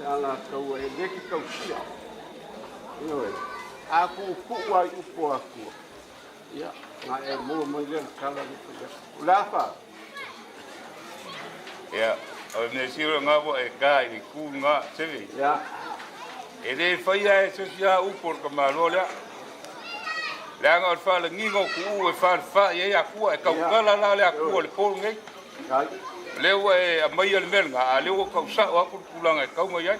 Ala kau e leki kau sia. Ioe. Aku kuwa i upo aku. Ia, nga e mua mai le kala ni kuya. Ulafa. Ia, o ne siro ngā wa e kā i ku ngā tewe. Ia. E re whaia e sosia upo ka malo lea. Lea ngā o whala ngingo ku u e whala e a kua e kau kala la lea kua le pōru ngai. Ai. Leo e a mai ale mel nga, a leo kau sa o apur kulanga e kau mai ai.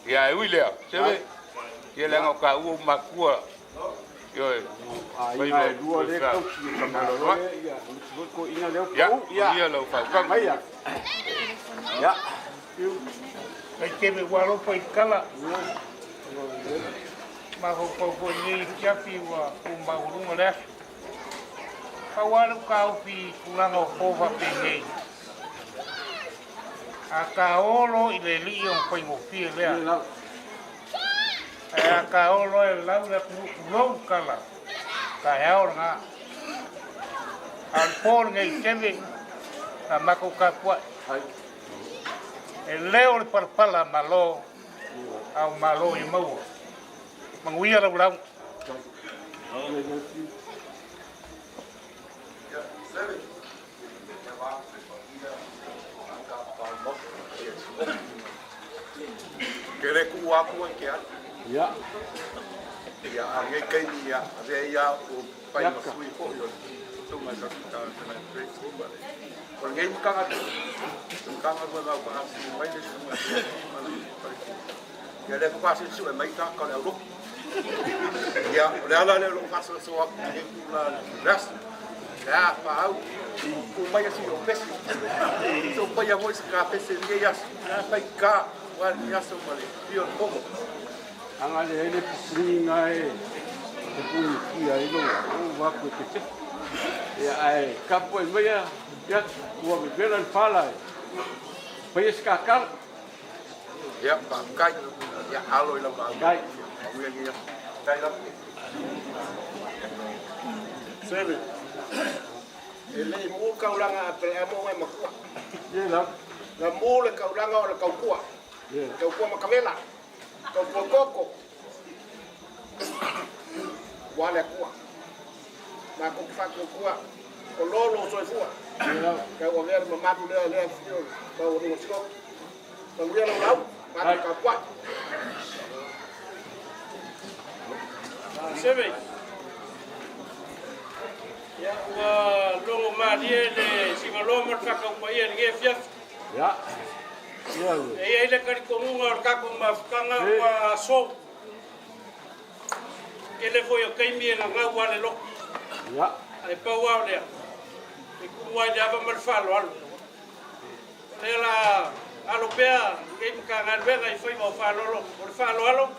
Ia e ui lea, sewe. Ia lea ngau ka ua makua. Ioe. Ia e lua le kau si ka malo le. Ia, ko ina leo kau. Ia lau whau kau. Mai ia. Ia. Kai keme waro pa i kala. Maho kau ni kiapi wa kumbaurunga lea. Kawalu kau pi kulanga o kova pengei. A ka olo i le li o pai mo pia lea. A ka olo e lau le kulou kala. Ka heo nga. Al por ngai keme. A mako ka pua. E leo le parpala malo. Au malo i maua. Manguia rau rau. Kere ku aku ke a. Ya. Ya, nge kai ni ya, ave ya o pai ma fui ko yo. Tu mai ka ta na preso ba. Por nge ka ka. Ka ka ba ba ba si mai le su ma. Ya le pa si su mai ka ka le ro. Ya, le ala le lo pa so so a nge ku la ras. Ya, pa au. Ku mai si o pesi. So pa ya voice ka pesi nge ya. Na pai ka. Wal ya so male. Pio como. Anga le ele pusinga e te puni kia i loa, o waku te te. E ai, kapo e mea, ia, ua me vela ni whala e. Pai e skakara. Ia, pa kai, ia alo i la pa. Kai. Ia, ia, kai la. Sebe. Ele mu kaulanga pe amo e makua. Ia la. La mu le kaulanga o le kaukua. Ia. Kaukua makavela. Kaukua koko. Wale kua. Na kukufatu kua. Kololo soifua. Ia. Kau ver mamatu le fio. Kau ringo siko. Kau ringo lau. Matu kakua. Sebe. Ya ua longo marie le singalomo whakaupai e nge fiaf. Ya. Ia. E ia ile kari kongunga o kako mafukanga ua so. Ele foi o kaimi e ngau wale lo. Ya. Ai pau au lea. E kumua i lava malfalo alu. Le la alo pea, kei mka ngarwenga i fai mau whalolo. O le whalo alo.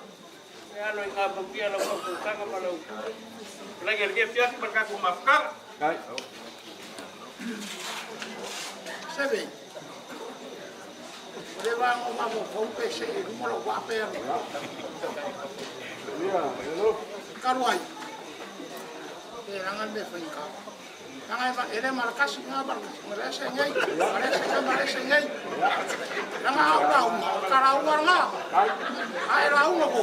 E alo i ngā pupia lau kautanga malau. Lagi lagi fiasi man kako mafukanga. Kai. Sebe. Le va o mamo pompe se e numero wa per. Ia, hello. Karuai. E rangan be fai ka. Rangai ba ele markas nga bar. Merese ngai. Merese ngai. Ranga au karau nga. Ai rau ngo.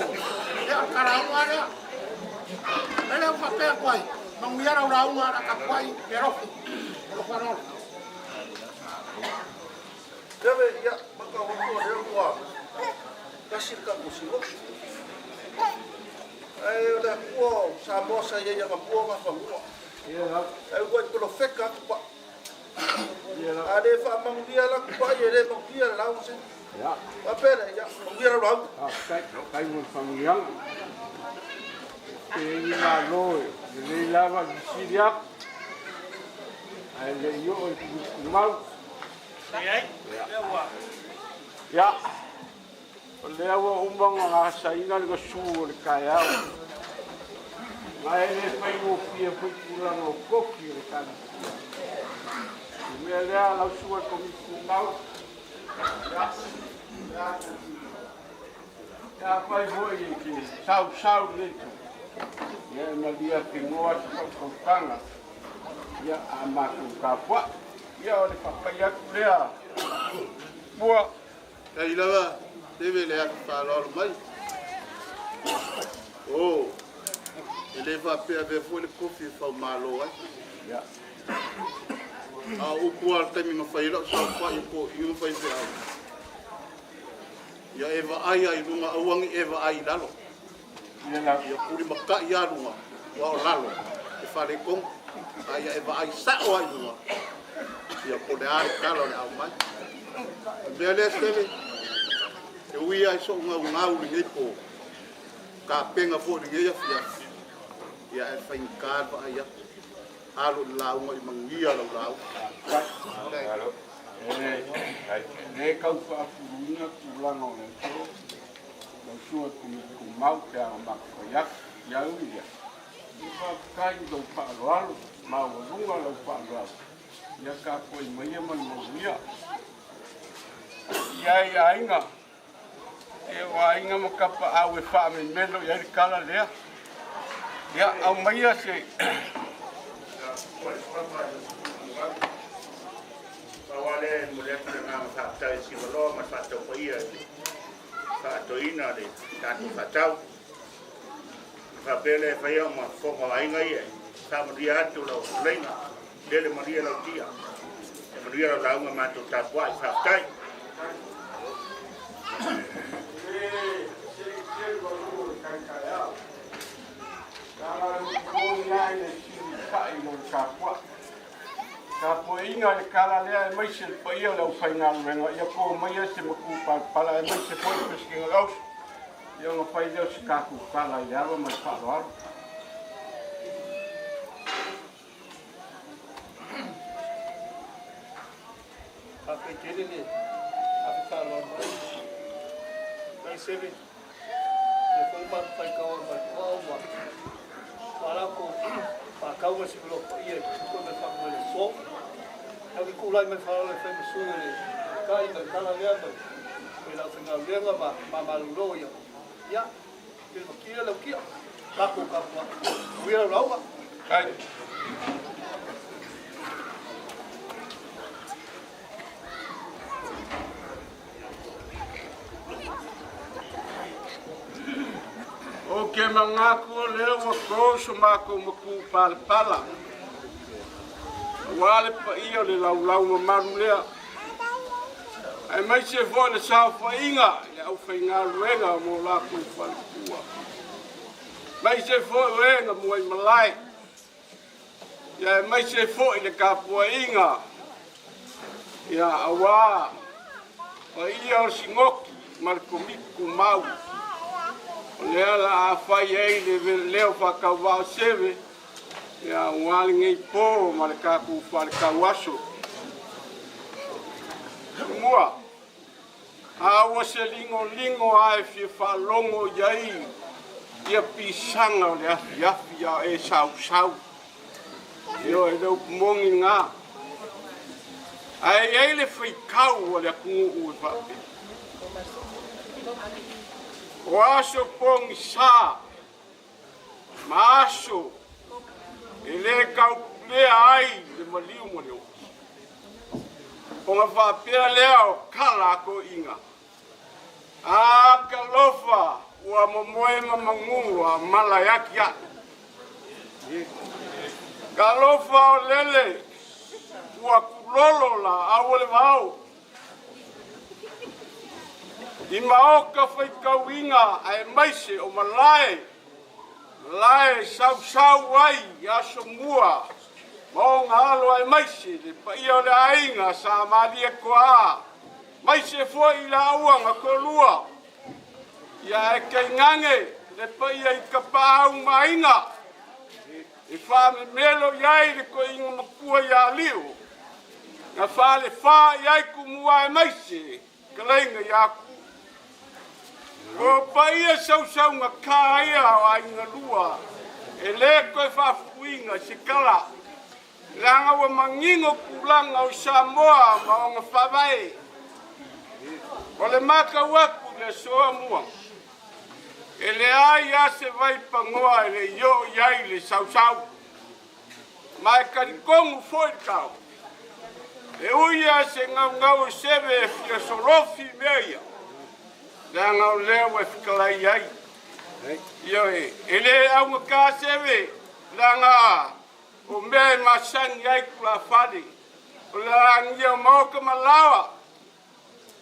Ya karau nga. Ele fa pe kwai. Manguia rau nga ka kwai. Pero. Lo farol. Pepe, ya, maka waktu ada gua. Kasih kat musibah. Udah gua Samoan saya yang gua apa gua. Iya. Gua itu lo fake aku pak. Iya. Ada famang dia lah pak ya dia mau dia lah sih. Ya. Apa ya? Mau dia lah. Kai mun familiang. Ini malo, ini lama di Syria. Ada yo mau. Ya. Lewa umbang nga saingan ko suur kaya. Ngayon pa yung pia kulang o koki kan. Mela la suur ko misulaw. Ya pa boy ki sau dito. Ya malia pingoa ko kanga. Ya ama ko kapwa. Ya ole papaya kulea. Boa. Kaya lava. Deve le falar mais. Oh. Ele vai perder foi o coffee for malo, Ja. O qual também não faz lá, só faz o faz lá. Ya eva ai lunga awang eva ai lalo. Ya puri maka ya lunga. Wa lalo. E fale com ai eva ai sa o ai lunga. Ya pode ai kalo na mai. Beleza. We are so ngau ni po ka penga fo ni ya fia ya e fain ka ba ya alu lau ngai mangia lau halo kau fa furunya tulang ole to kau suat ku mau ka ma ko ya ya uya ba kai do pa lo mau lunga lo pa lo ya ka ko mai man mo ya ya inga e wa inga makapa awe fa men melo ya kala lea ya au mai se Pawale mulai dengan fakta siwalo masatu poia. Fakta ina de tatu fatau. Fabele faya ma fomo ainga ye. Sama dia tu lo lenga. Dele maria lo tia. Maria lo launga matu tapwa fakta. Kapo inga le kala lea mai se paia lau whainga luenga. Ia ko mai se maku pala mai se poi peskinga laus. Ia nga whai leo se kaku kala i awa mai whaaro aro. Pape kere le, ape whaaro aro mai. Mai sebe, e kong matu pai kawa mai kua ua. Wala ko, whakaua si bloka ia, ko me whakua le so. Hau kulai mai whaaro le whai masui le, kai mai kala lea mai. Koe lau whenga lenga ma maluro ia. Ia, kere makia lau kia. Kako kapua, uia raua. Kai. O ke mangaku leo wa koso mako maku pala. Wale pa ia le lau mamaru lea. Ai mai se fo le sa fa inga, le au whainga luenga mo laku whalukua. Mai se fo luenga mo i malai. Ia mai se fo i le kapua inga. Ia awa. Pa ia o singoki, marikomiku mau. Lea la whai ei le leo whakawao sewe. Ia wali ngei pō ma le kaku whare kawaso. Mua. Awa se lingo ae fi whalongo iai. Ia pisanga o le afi a e sau. Io e dau kumongi ngā. Ai ei le whaikau o le kungu ue whape. O aso pongi sa, ma aso, e le kau lea ai le maliu mo leo. O ngā whapea lea o kala ko inga. A kalofa, ua momoe mamangu a malayaki a. Kalofa o lele, ua lolo la au le mau. I maoka whaikauinga ai maise o malae. Malae sau ai aso mua. Maonga alo ai maise le paia o le ainga sa malia koa. Maise foi la uanga kolua. Ia e kei ngange le paia I kapau mainga. I wha me melo iai le ko inga makua ia liu. Nga wha le wha iai kumua e maise. Kaleinga iaku. O paia sau nga kāia o ainga lua. E le koe whafuinga se kala. Langa wa mangingo kulanga o Samoa ma o Matavai. O le maka waku le soa mua. E le ai ase vai pangoa e le yo iai le sau. Ma e karikongu foi kau. E uia se ngau seve e fia sorofi meia. Langa o leo e whikalai ai. Io e le au ngaka seve. Langa o mea masangi ai kula whare. O le angia o mauka malawa.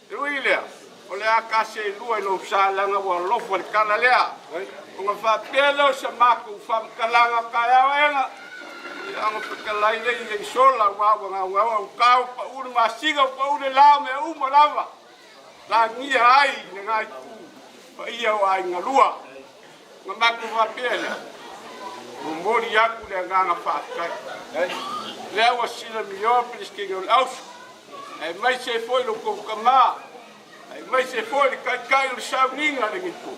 E ui lea. O le akase lua no sa langa wa lofo le kala lea. O nga whapelo sa maku whamkalanga kaya wenga. Anga whikalai lei e sola wawa ngā o kau pa ure masiga pa ure lao me uma lava. La ngia ai ne ngai ku. Pa ia o ai ngalua. Nga maku whapele. Mori yaku le nganga whaakai. Lea wa sila miopis ki ngau ausu. E mai se foi lo kukama. E mai se foi le kai le sauninga le ngitu.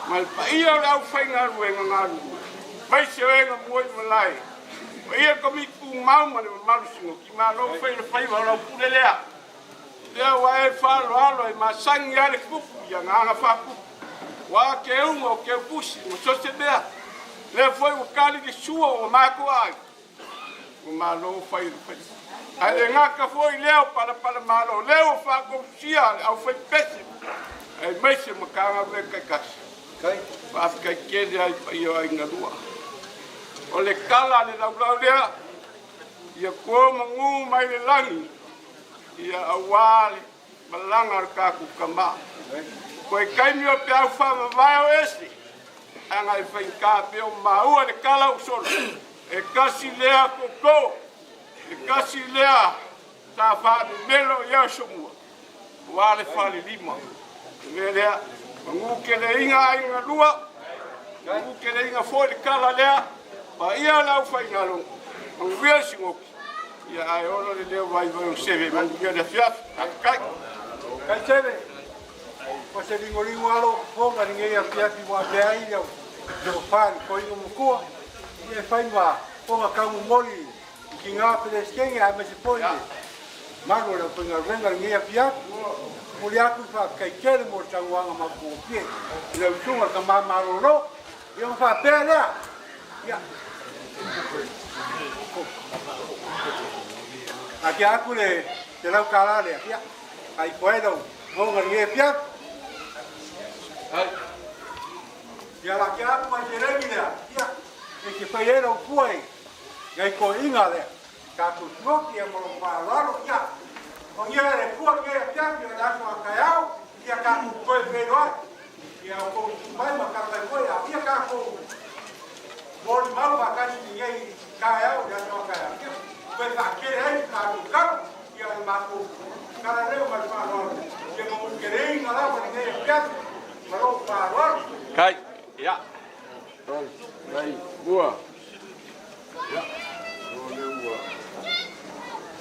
Mal pa ia le au whainga ruenga ngaru. Mai se wenga muoi malai. Pa ia komi ku mau mani marusingo. Ki maa lo whai le whai wa lau pule lea. Lea wa e whalo alo e masangi ale kuku. Ia nganga whakuku. Wa ke unga o ke pusi. Mo sose bea. Le foi o kali de sua o mako ai. O malo foi o foi. Ai ngaka foi leo para malo. Leo fa ko sia au foi pese. Ai meise makanga ve kakas. Kai. Fa ka kede ai io ai ngalua. O le kala le lau lea. Ia ko mangu mai le langi. Ia awale malanga ka ku kama. Ko kai mi o pe au fa vai o esi. Anga e whainka peo maua le kala usoro. E kasi lea koko. E kasi lea ta whaade melo ia somua. Wale whale lima. Me lea, mangu ke le inga ai ngā lua. Mangu ke le inga fo le kala lea. Pa ia lau whaingalo. Mangu ia singoki. Ia ai olo le leo vai vai o seve. Mangu ia le fiaf. Kai. Kai seve. Pa se ringo alo fonga ringe ia fiafi mua pea i leo. Yo fan ko ingo mukua e fai wa ko ma ka mori ki nga pele skenge a me se poi mago le ko nga renga ngia pia mori aku fa kai kere mo tangwanga ma ko pie le usunga ka ma maroro yo fa pele ya aki aku le te lau kala le ya ai puedo mo ngia pia ai ia la que aku mai teremi lea, ia, e ke pai era o kuai, ngai ko inga lea, ka tu smoki e moro whaalaro, ia, o ngia le kua ngai a piapi o laso a kaiao, ia ka tu koe whenua, ia o kou mai ma ka kai koe, ia ka kou, mori mau ma kasi ni ngai kaiao, laso a kaiao, ia, koe whakere hei, ka tu kau, ia le mako, kara leo mai whaalaro, ia mo kere inga lawa ni ngai a piapi, maro whaalaro. Kai. Ja. Vai, boa. Ja. Olha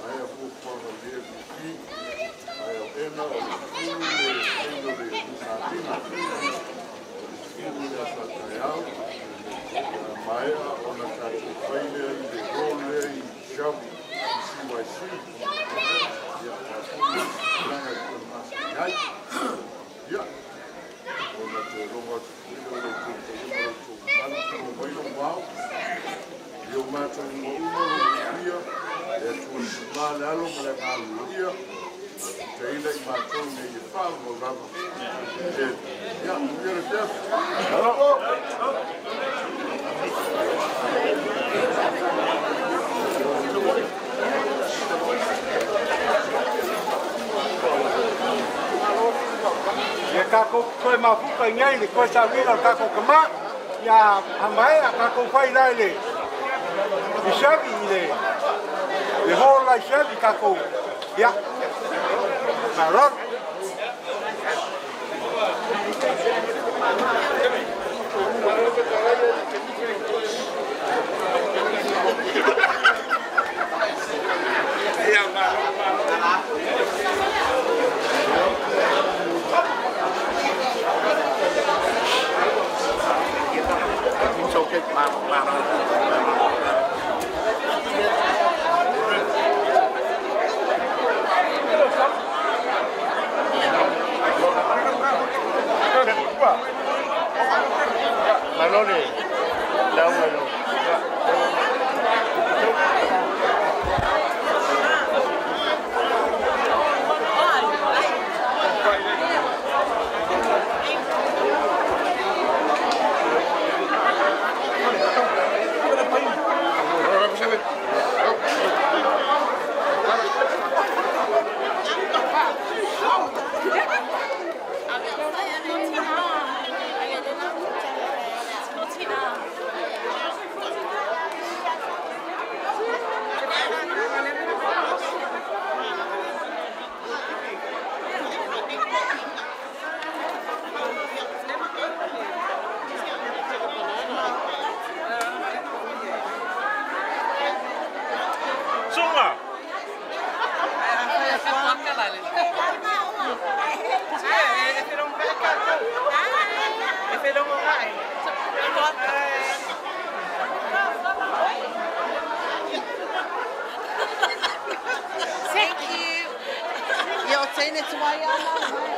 aí a pouco dele aqui. Aí o ena o fundo de satina. Fundo de sataial. A maia ona kati faile de role e chave se vai ser. Ja. Granga com mas. Ai. Ja. Ona te roba eu mato uma dia, é tudo mal, alo para cá dia, que ainda matou nem falo, morava. Já, primeiro chefe. Alô. koe mafuka ngai ni koe sa wina kako kama ya amai kako fai lai le isabi le le hola isabi kako ya maror Manone, down below. Thank you. You're saying it to my